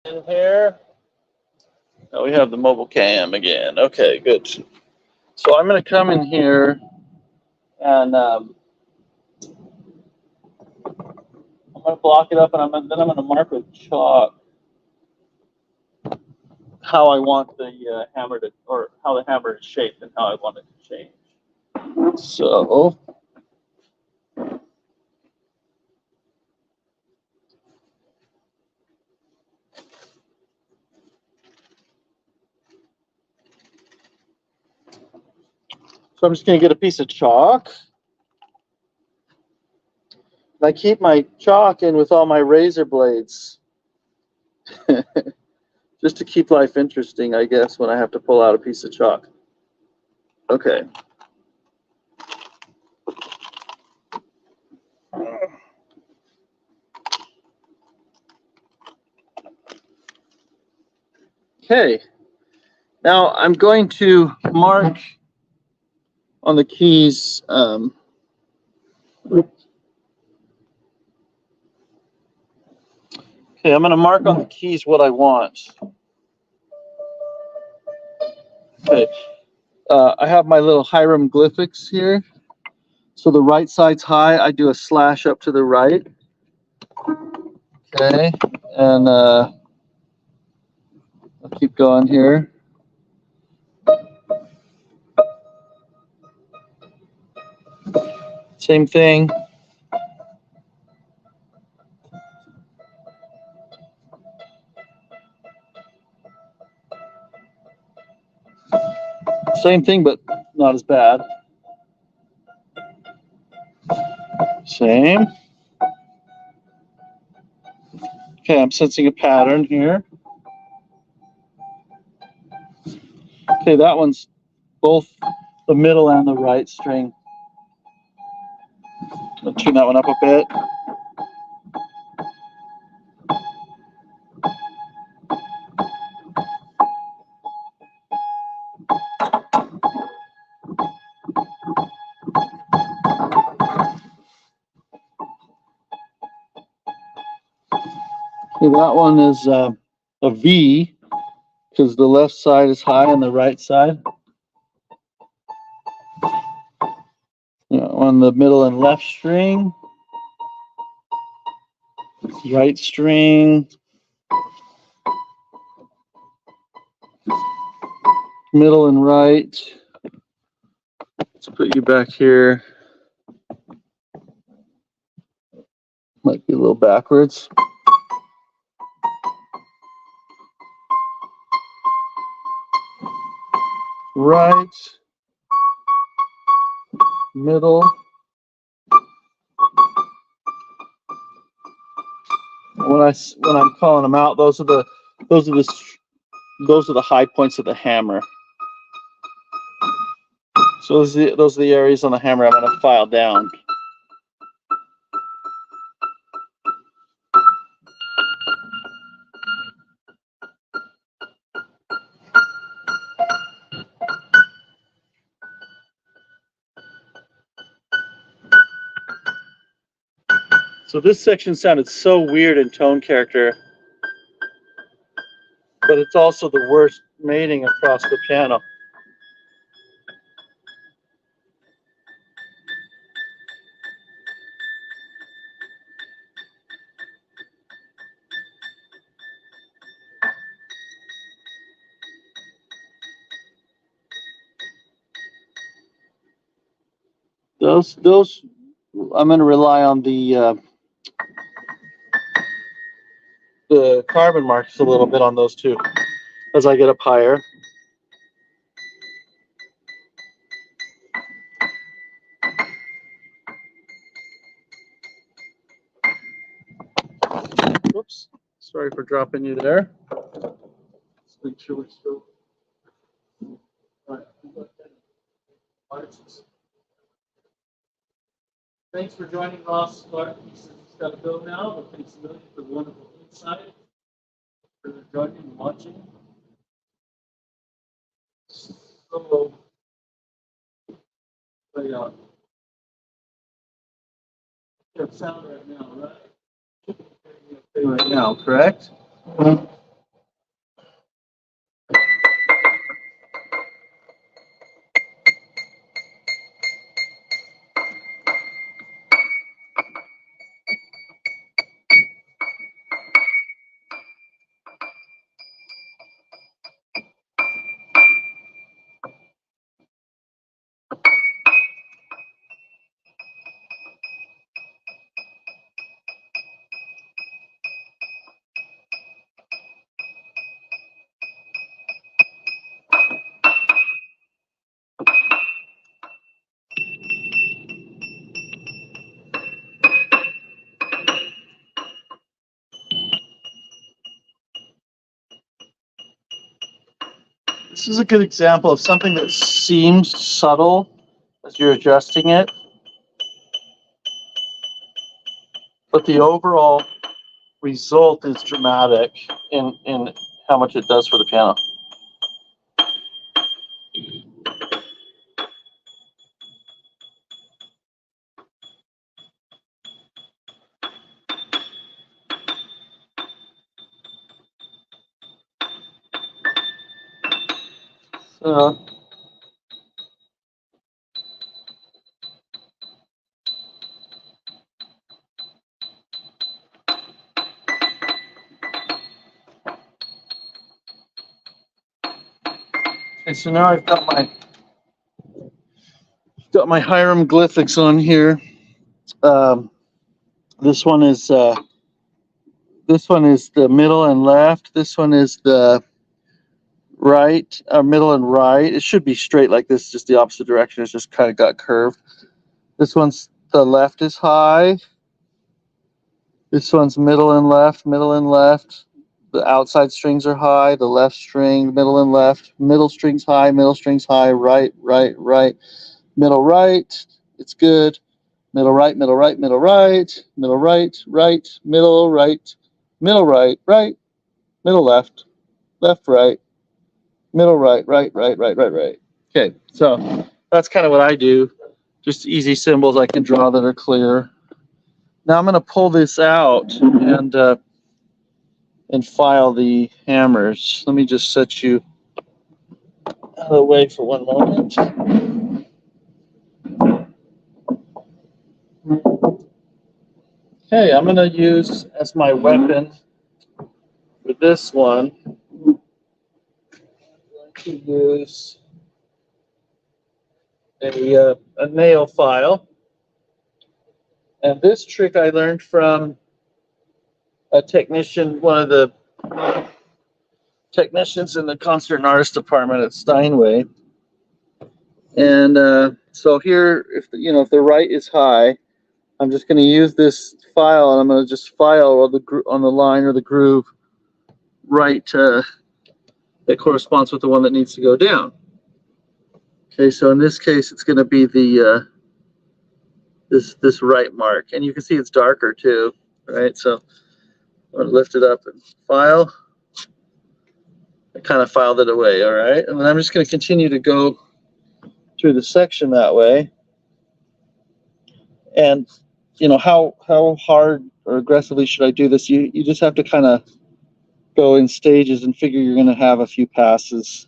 In here. Now we have the mobile cam again. Okay, good. So I'm going to come in here and I'm going to block it up, and then I'm going to mark with chalk how I want the hammer to, or how the hammer is shaped and how I want it to change. So I'm just going to get a piece of chalk. And I keep my chalk in with all my razor blades. Just to keep life interesting, I guess, when I have to pull out a piece of chalk. Okay. Okay. Now I'm going to mark on the keys. Okay, I'm going to mark on the keys what I want. Okay, I have my little hieroglyphics here. So the right side's high. I do a slash up to the right. Okay, and I'll keep going here. Same thing. Same thing, but not as bad. Same. Okay, I'm sensing a pattern here. Okay, that one's both the middle and the right string. I'll tune that one up a bit. Okay, that one is a V because the left side is high and the right side. On the middle and left string, right string, middle and right. Let's put you back here. Might be a little backwards. Right, middle. When I'm calling them out, those are the high points of the hammer. So those are the areas on the hammer I'm going to file down. So this section sounded so weird in tone character, but it's also the worst mating across the piano. Those I'm going to rely on the carbon marks a little bit on those too as I get up higher. Whoops, sorry for dropping you there. Let's make sure we're still. All right. Thanks for joining Ross Clark. He's got to go now, but thanks a million for the wonderful insight, for joining and watching. So, play out. You have sound right now, right? Right now, correct? This is a good example of something that seems subtle as you're adjusting it, but the overall result is dramatic in how much it does for the piano. So, okay, so now I've got my hieroglyphics on here. This one is the middle and left. This one is the right, middle and right. It should be straight like this, just the opposite direction. It's just kind of got curved. This one's the left is high. This one's middle and left, middle and left. The outside strings are high, the left string, middle and left. Middle string's high, right, right, right. Middle right, it's good. Middle right, middle right, middle right. Middle right, right, middle right, middle right, right. Middle left, left right, middle right, right, right, right, right, right. Okay, so that's kind of what I do. Just easy symbols I can draw that are clear. Now I'm going to pull this out and file the hammers. Let me just set you out of the way for one moment. Okay, I'm going to use as my weapon for this one, I'm going to use a nail file. And this trick I learned from a technician, one of the technicians in the concert and artist department at Steinway. And so here, if the right is high, I'm just going to use this file, and I'm going to just file on the line or the groove right that corresponds with the one that needs to go down. Okay, so in this case, it's going to be the this right mark, and you can see it's darker too, right? So I'm going to lift it up and file. I kind of filed it away, all right? And then I'm just going to continue to go through the section that way. And how hard or aggressively should I do this? You just have to kind of go in stages and figure you're going to have a few passes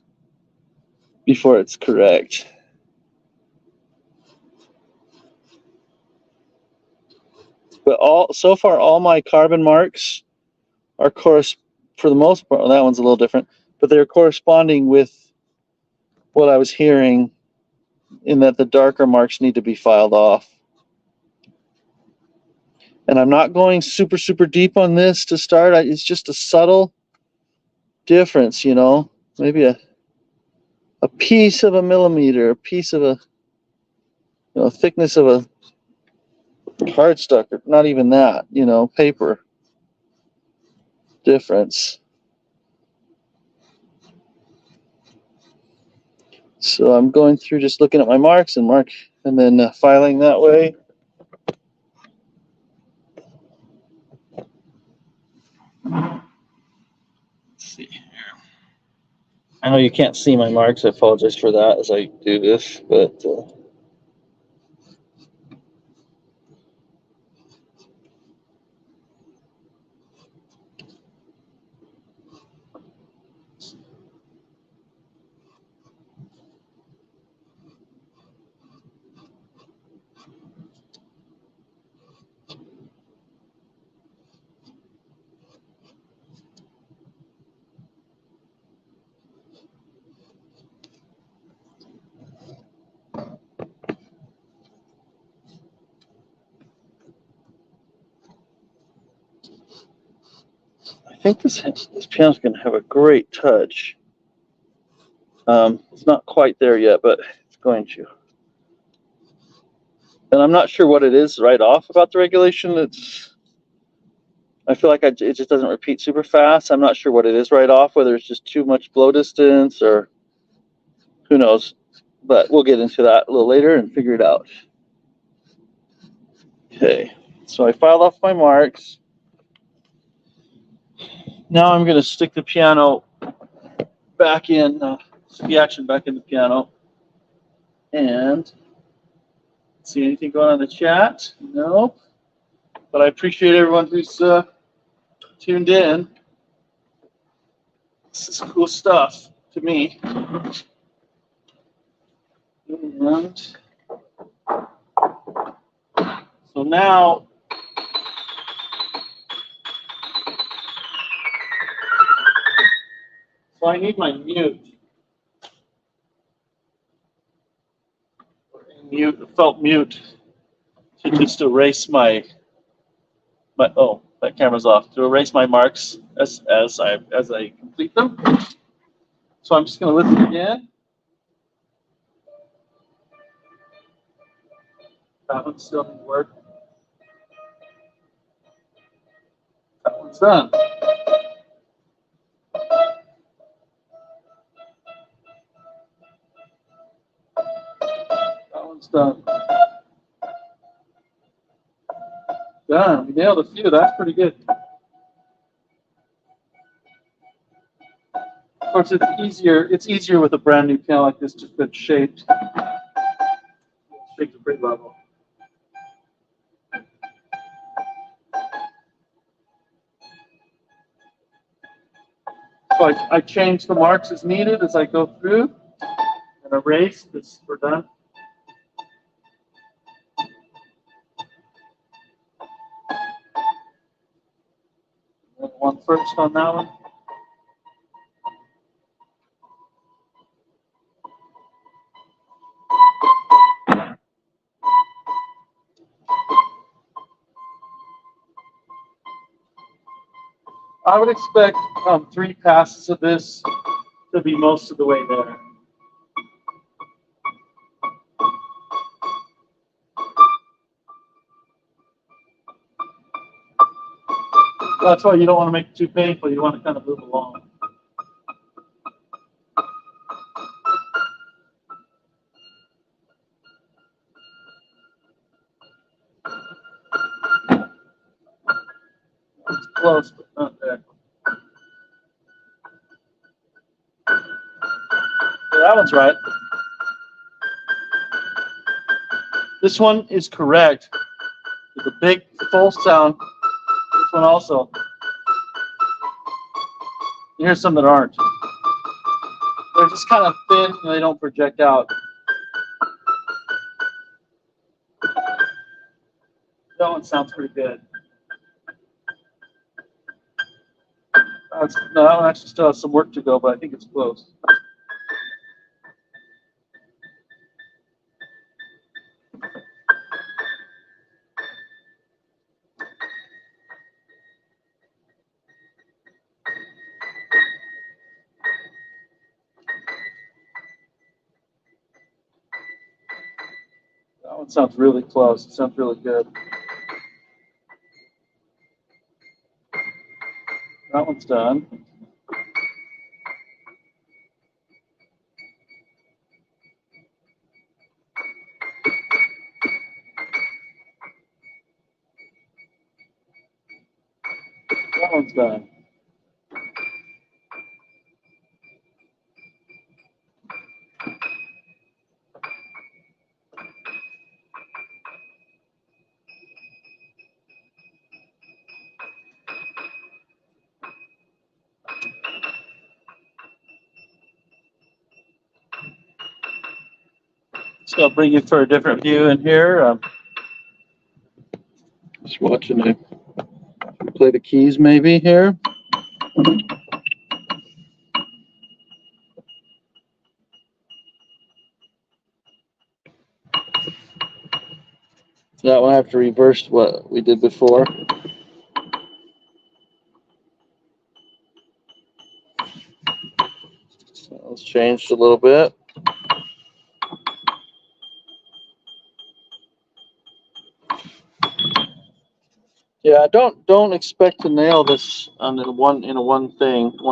before it's correct. But so far all my carbon marks are for the most part, well, that one's a little different, but they're corresponding with what I was hearing, in that the darker marks need to be filed off. And I'm not going super, super deep on this to start. It's just a subtle difference, maybe a piece of a millimeter, a piece of a thickness of a cardstock, or not even that, paper difference. So I'm going through just looking at my marks and then filing that way. Let's see here. I know you can't see my marks. I apologize for that as I do this, but I think this piano's going to have a great touch. It's not quite there yet, but it's going to. And I'm not sure what it is right off about the regulation. I feel like it just doesn't repeat super fast. I'm not sure what it is right off, whether it's just too much blow distance or who knows? But we'll get into that a little later and figure it out. Okay, so I filed off my marks. Now I'm going to stick the piano back in, stick the action back in the piano. And see anything going on in the chat? No. But I appreciate everyone who's tuned in. This is cool stuff to me. And so now, so I need my mute. Felt mute to just erase my oh, that camera's off, to erase my marks as I complete them. So I'm just going to listen again. That one still didn't work. That one's done. That one's done. Done. We nailed a few. That's pretty good. Of course, it's easier. It's easier with a brand new piano like this, just that's shaped. Shaped a pretty level. So I change the marks as needed as I go through and erase. This we're done. One first on that one. I would expect 3 passes of this to be most of the way there. That's why you don't want to make it too painful. You want to kind of move along. It's close, but not there. Yeah, that one's right. This one is correct. With a big full sound. This one also. Here's some that aren't. They're just kind of thin and they don't project out. That one sounds pretty good. No, that one actually still has some work to go, but I think it's close. That one sounds really close. It sounds really good. That one's done. That one's done. So I'll bring you for a different view in here. Just watching it. Play the keys maybe here. So that one I have to reverse what we did before. So it's changed a little bit. Yeah, don't expect to nail this on one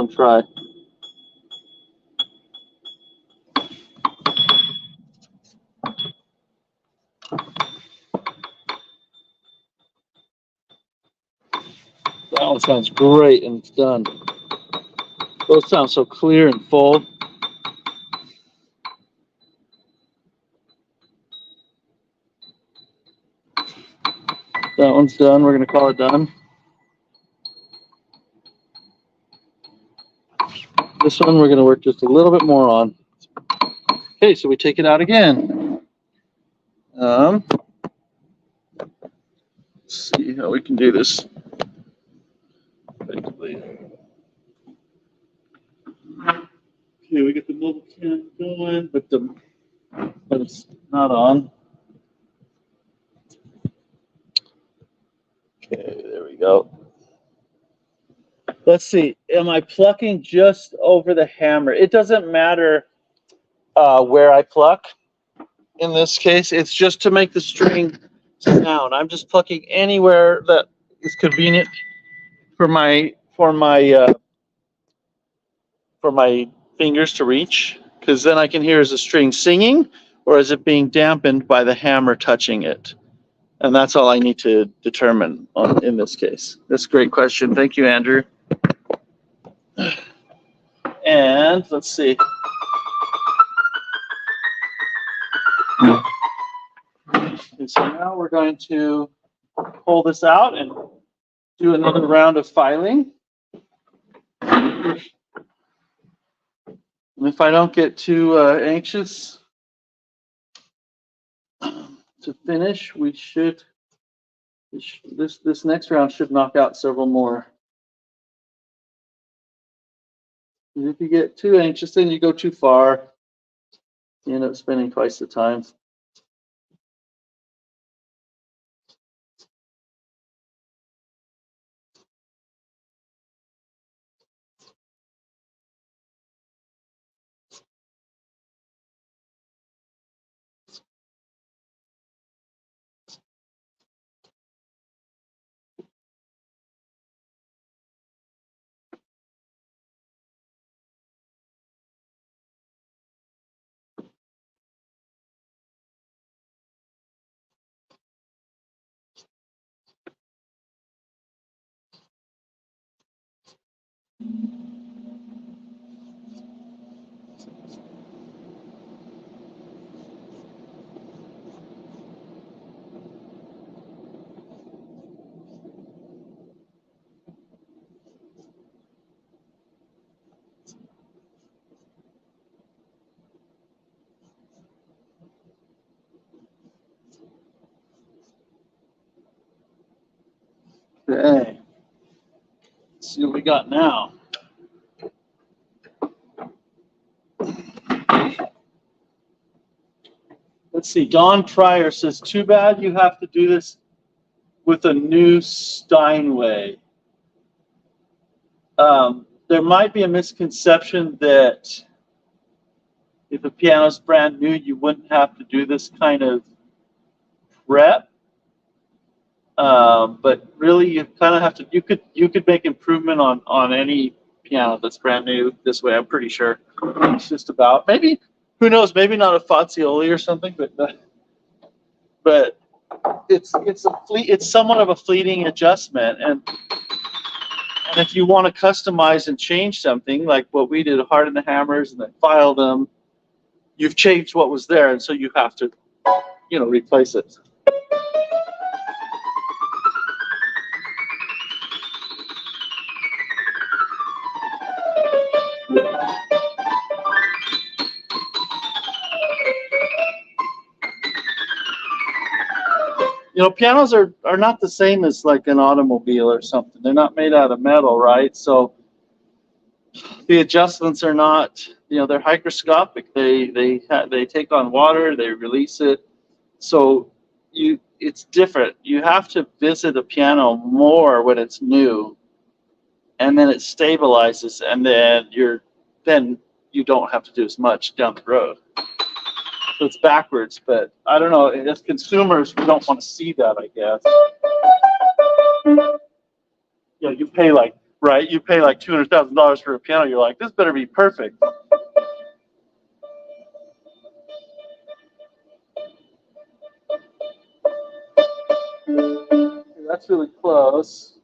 try. That one sounds great and it's done. Both sound so clear and full. That one's done. We're going to call it done. This one we're going to work just a little bit more on. Okay, so we take it out again. Let's see how we can do this. Okay, we get the mobile cam going, but it's not on. Okay, there we go. Let's see. Am I plucking just over the hammer? It doesn't matter where I pluck. In this case, it's just to make the string sound. I'm just plucking anywhere that is convenient for my fingers to reach, because then I can hear, is the string singing or is it being dampened by the hammer touching it? And that's all I need to determine in this case. That's a great question. Thank you, Andrew. And let's see. And so now we're going to pull this out and do another round of filing. And if I don't get too anxious to finish, we should, this next round should knock out several more. And if you get too anxious, then you go too far. You end up spending twice the time. Okay. Let's see what we got now. Let's see. Don Pryor says, too bad you have to do this with a new Steinway. There might be a misconception that if a piano's brand new, you wouldn't have to do this kind of prep. But really, you kind of have to. You could make improvement on any piano that's brand new this way. I'm pretty sure. It's just about, maybe, who knows? Maybe not a Fazioli or something, but it's somewhat of a fleeting adjustment. And if you want to customize and change something like what we did, harden the hammers and then file them, you've changed what was there, and so you have to, replace it. Pianos are not the same as like an automobile or something. They're not made out of metal, right? So the adjustments are not, they're hygroscopic. They take on water, they release it. So it's different. You have to visit a piano more when it's new, and then it stabilizes, and then you don't have to do as much down the road. So it's backwards, but I don't know. As consumers, we don't want to see that, I guess. You pay like $200,000 for a piano. You're like, this better be perfect. That's really close.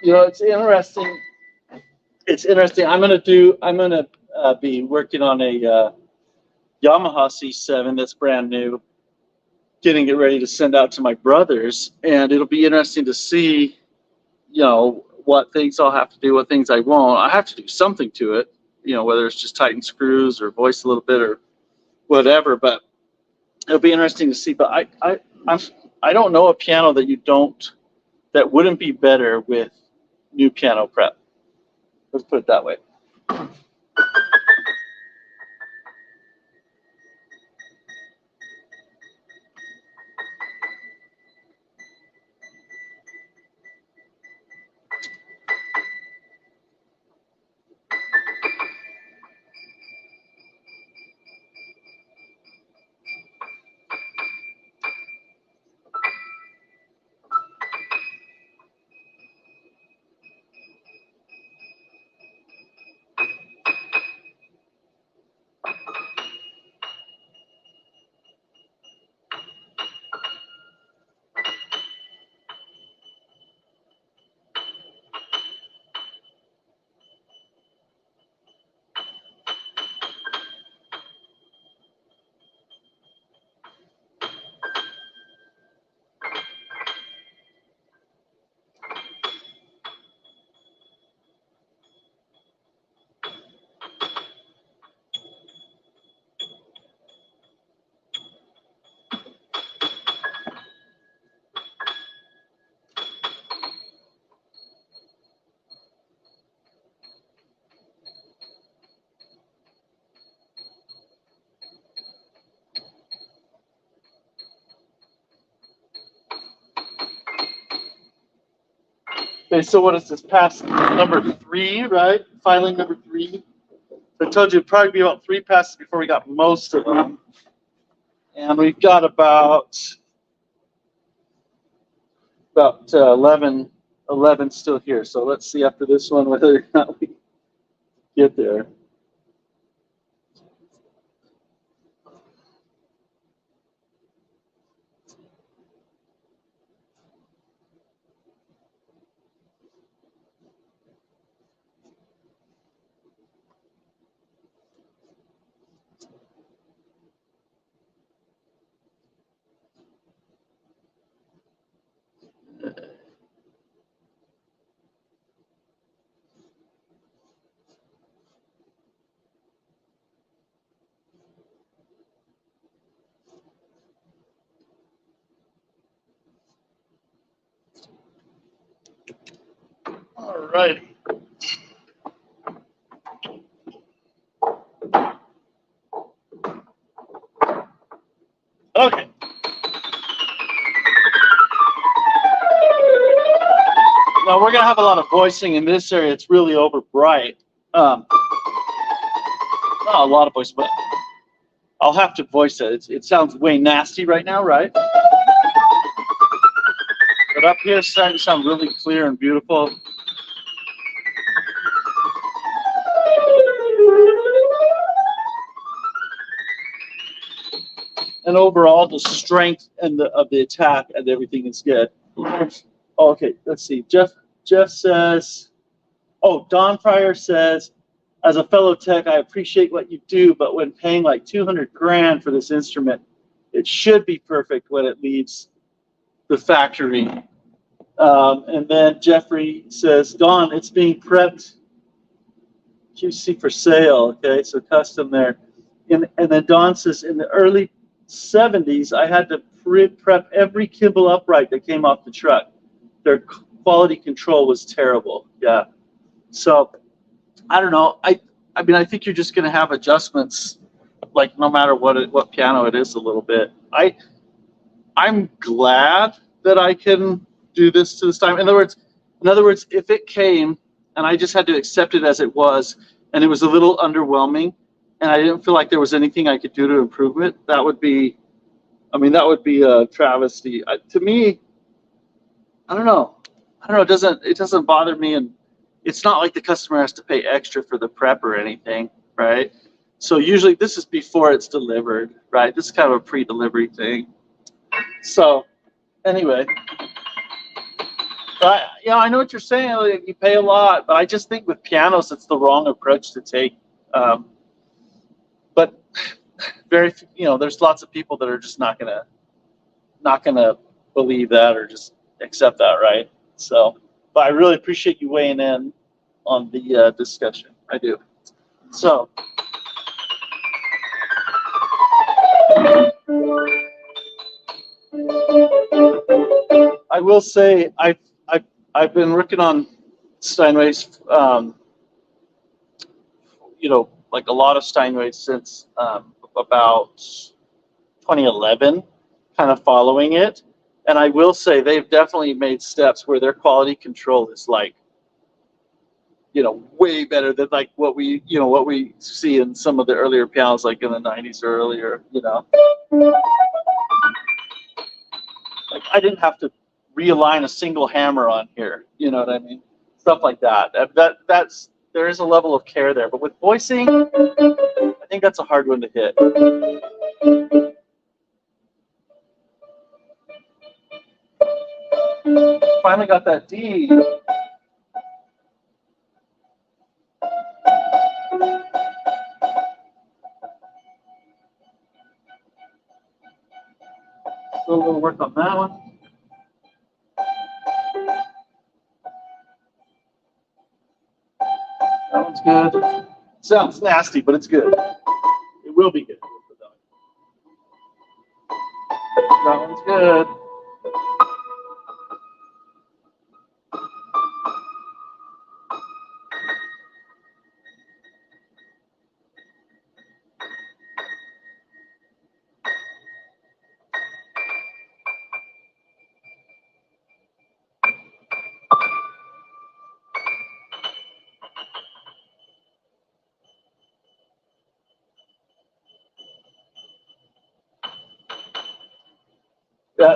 you know, it's interesting. It's interesting. I'm gonna be working on a Yamaha C7 that's brand new, getting it ready to send out to my brothers, and it'll be interesting to see, you know, what things I'll have to do, what things I won't. I have to do something to it, you know, whether it's just tighten screws or voice a little bit or whatever. But it'll be interesting to see. But I'm I don't know a piano that wouldn't be better with new piano prep. Let's put it that way. Okay, so what is this? Pass number 3, right? Filing number 3. I told you it'd probably be about 3 passes before we got most of them. And we've got about 11 still here. So let's see after this one whether or not we get there. All right. Okay. Now we're gonna have a lot of voicing in this area. It's really over bright. Not a lot of voice, but I'll have to voice it. It sounds way nasty right now, right? But up here, it's starting to sound really clear and beautiful. And overall, the strength and of the attack and everything is good. Okay, let's see. Jeff says, oh, Don Pryor says, as a fellow tech, I appreciate what you do, but when paying like 200 grand for this instrument, it should be perfect when it leaves the factory. And then Jeffrey says, Don, it's being prepped QC for sale. Okay, so custom there. And then Don says, in the early 70s, I had to prep every Kimball upright that came off the truck. Their quality control was terrible. Yeah. So I don't know. I mean, I think you're just going to have adjustments, like no matter what piano it is, a little bit. I'm glad that I can do this to this time. In other words, if it came and I just had to accept it as it was, and it was a little underwhelming, and I didn't feel like there was anything I could do to improve it, that would be a travesty. To me, I don't know. It doesn't bother me, and it's not like the customer has to pay extra for the prep or anything, right? So usually this is before it's delivered, right? This is kind of a pre-delivery thing. So anyway, But I know what you're saying. Like, you pay a lot, but I just think with pianos, it's the wrong approach to take. Um, but there's lots of people that are just not gonna believe that or just accept that, right? So, but I really appreciate you weighing in on the discussion. I do. So, I will say I've been working on Steinways, like a lot of Steinways since about 2011, kind of following it. And I will say they've definitely made steps where their quality control is like, way better than like what we see in some of the earlier pianos, like in the 90s or earlier. Like I didn't have to realign a single hammer on here. You know what I mean? Stuff like that. That's there is a level of care there, but with voicing, I think that's a hard one to hit. Finally got that D. Still a little work on that one. That one's good. Sounds nasty, but it's good. It will be good. That one's good.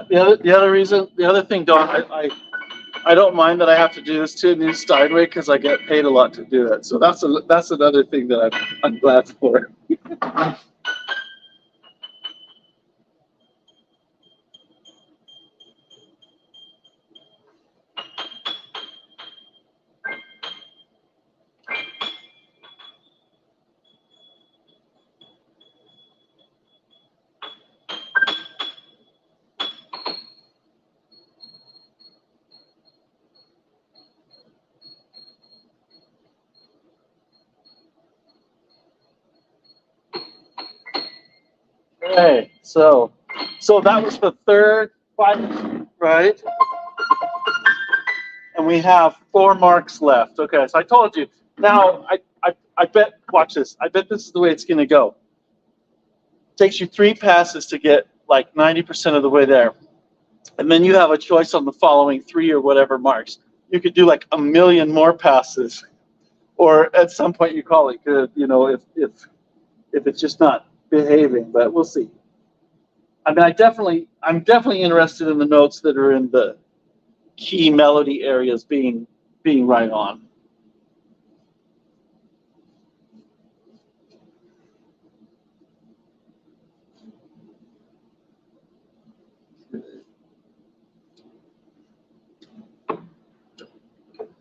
The other thing, Don, I don't mind that I have to do this to a new Steinway because I get paid a lot to do it. So that's another thing that I'm glad for. Okay, so that was the third fight, right? And we have 4 marks left. Okay, so I told you. Now I bet. Watch this. I bet this is the way it's going to go. It takes you 3 passes to get like 90% of the way there, and then you have a choice on the following 3 or whatever marks. You could do like a million more passes, or at some point you call it good. If it's just not behaving, but we'll see. I mean, I'm definitely interested in the notes that are in the key melody areas being right on.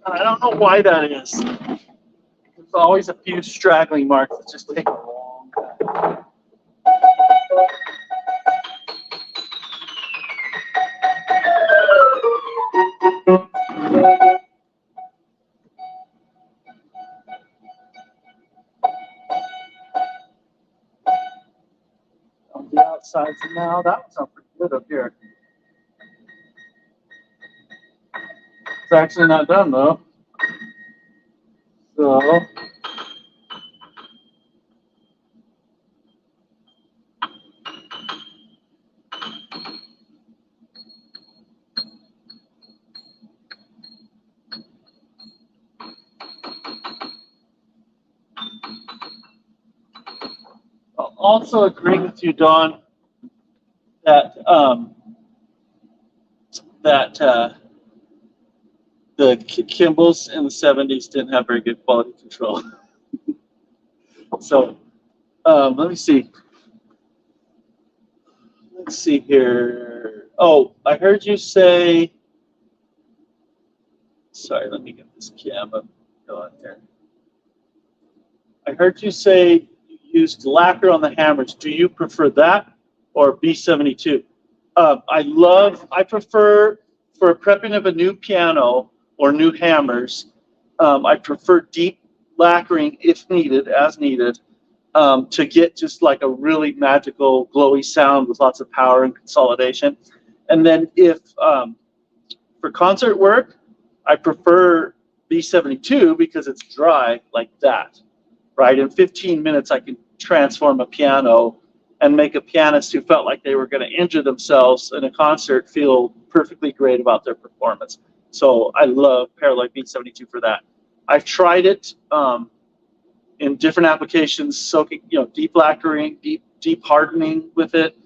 I don't know why that is. There's always a few straggling marks that just take a long time. On the outside, so now that one's not pretty good up here. It's actually not done though. So I'll also agree with you, Don, that the Kimballs in the 70s didn't have very good quality control. So let me see. Let's see here. Oh, I heard you say Sorry, let me get this camera going here. I heard you say you used lacquer on the hammers. Do you prefer that or B72? I prefer, for prepping of a new piano or new hammers, I prefer deep lacquering if needed, as needed, to get just like a really magical, glowy sound with lots of power and consolidation. And then if for concert work, I prefer B72 because it's dry like that, right? In 15 minutes, I can transform a piano and make a pianist who felt like they were going to injure themselves in a concert feel perfectly great about their performance. So I love Paraloid B72 for that. I've tried it in different applications, soaking, deep lacquering, deep hardening with it.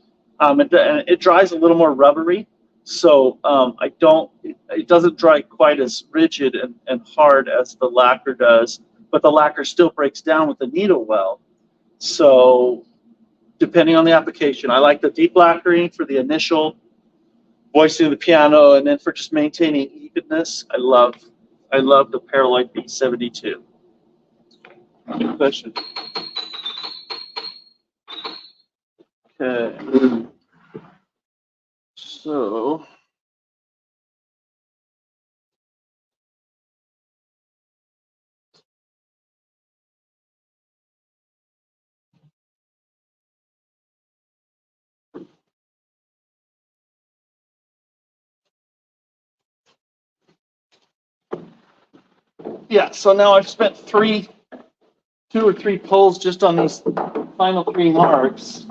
It dries a little more rubbery, so it doesn't dry quite as rigid and hard as the lacquer does, but the lacquer still breaks down with the needle well. So depending on the application, I like the deep lacquering for the initial voicing of the piano, and then for just maintaining evenness, I love the Paraloid B72. Good question. Okay. So yeah, so now I've spent 2 or 3 pulls just on these final 3 marks.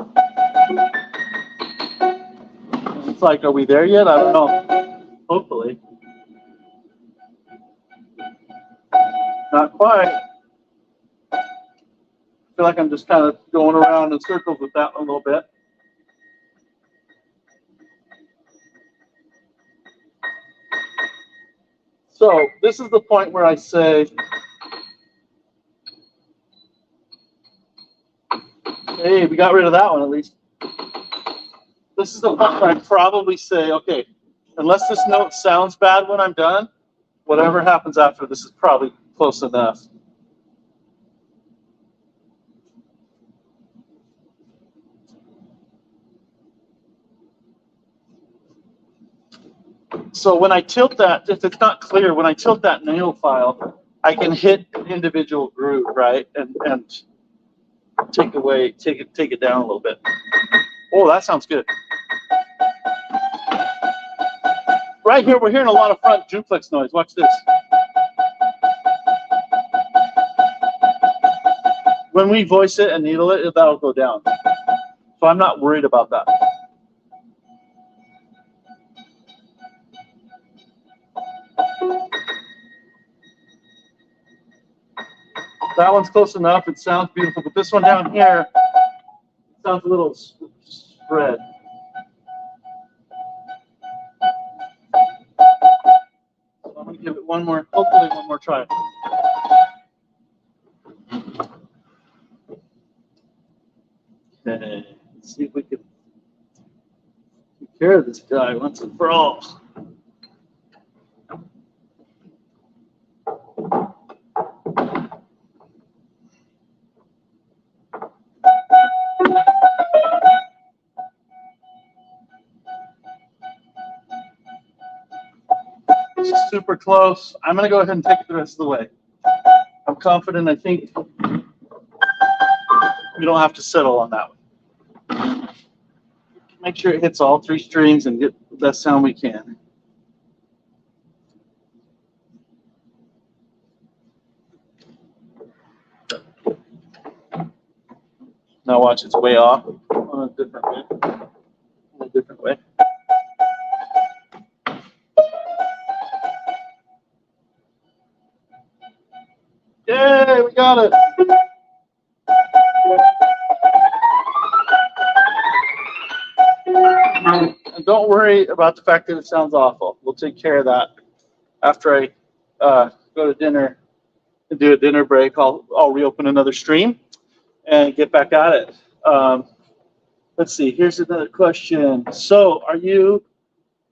It's like, are we there yet? I don't know. Hopefully. Not quite. I feel like I'm just kind of going around in circles with that one a little bit. So this is the point where I say, hey, we got rid of that one at least. This is the point where I probably say, okay, unless this note sounds bad when I'm done, whatever happens after this is probably close enough. So when I tilt that, if it's not clear, when I tilt that nail file, I can hit an individual groove, right, and take it down a little bit. Oh, that sounds good. Right here, we're hearing a lot of front duplex noise. Watch this. When we voice it and needle it, that'll go down. So I'm not worried about that. That one's close enough. It sounds beautiful. But this one down here sounds a little spread. So I'm going to give it hopefully one more try. Okay, let's see if we can take care of this guy once and for all. This is super close. I'm going to go ahead and take it the rest of the way. I'm confident. I think we don't have to settle on that one. Make sure it hits all 3 strings and get the best sound we can. Now watch, it's way off on a different way. Yay, we got it. And don't worry about the fact that it sounds awful. We'll take care of that after I go to dinner and do a dinner break. I'll reopen another stream and get back at it. Let's see. Here's another question. So, are you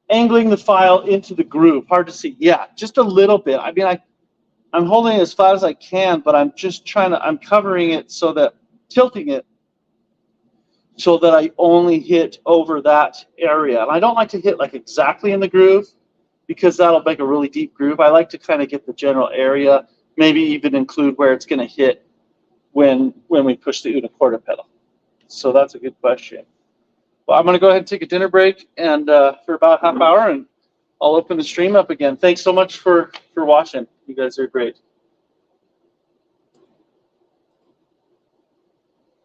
angling the file into the groove. Hard to see. Yeah, just a little bit. I mean, I'm holding it as flat as I can, but I'm just I'm covering it so that, tilting it so that I only hit over that area. And I don't like to hit like exactly in the groove because that'll make a really deep groove. I like to kind of get the general area, maybe even include where it's going to hit when we push the Una quarter pedal. So that's a good question. Well, I'm going to go ahead and take a dinner break and for about half hour, and I'll open the stream up again. Thanks so much for watching. You guys are great.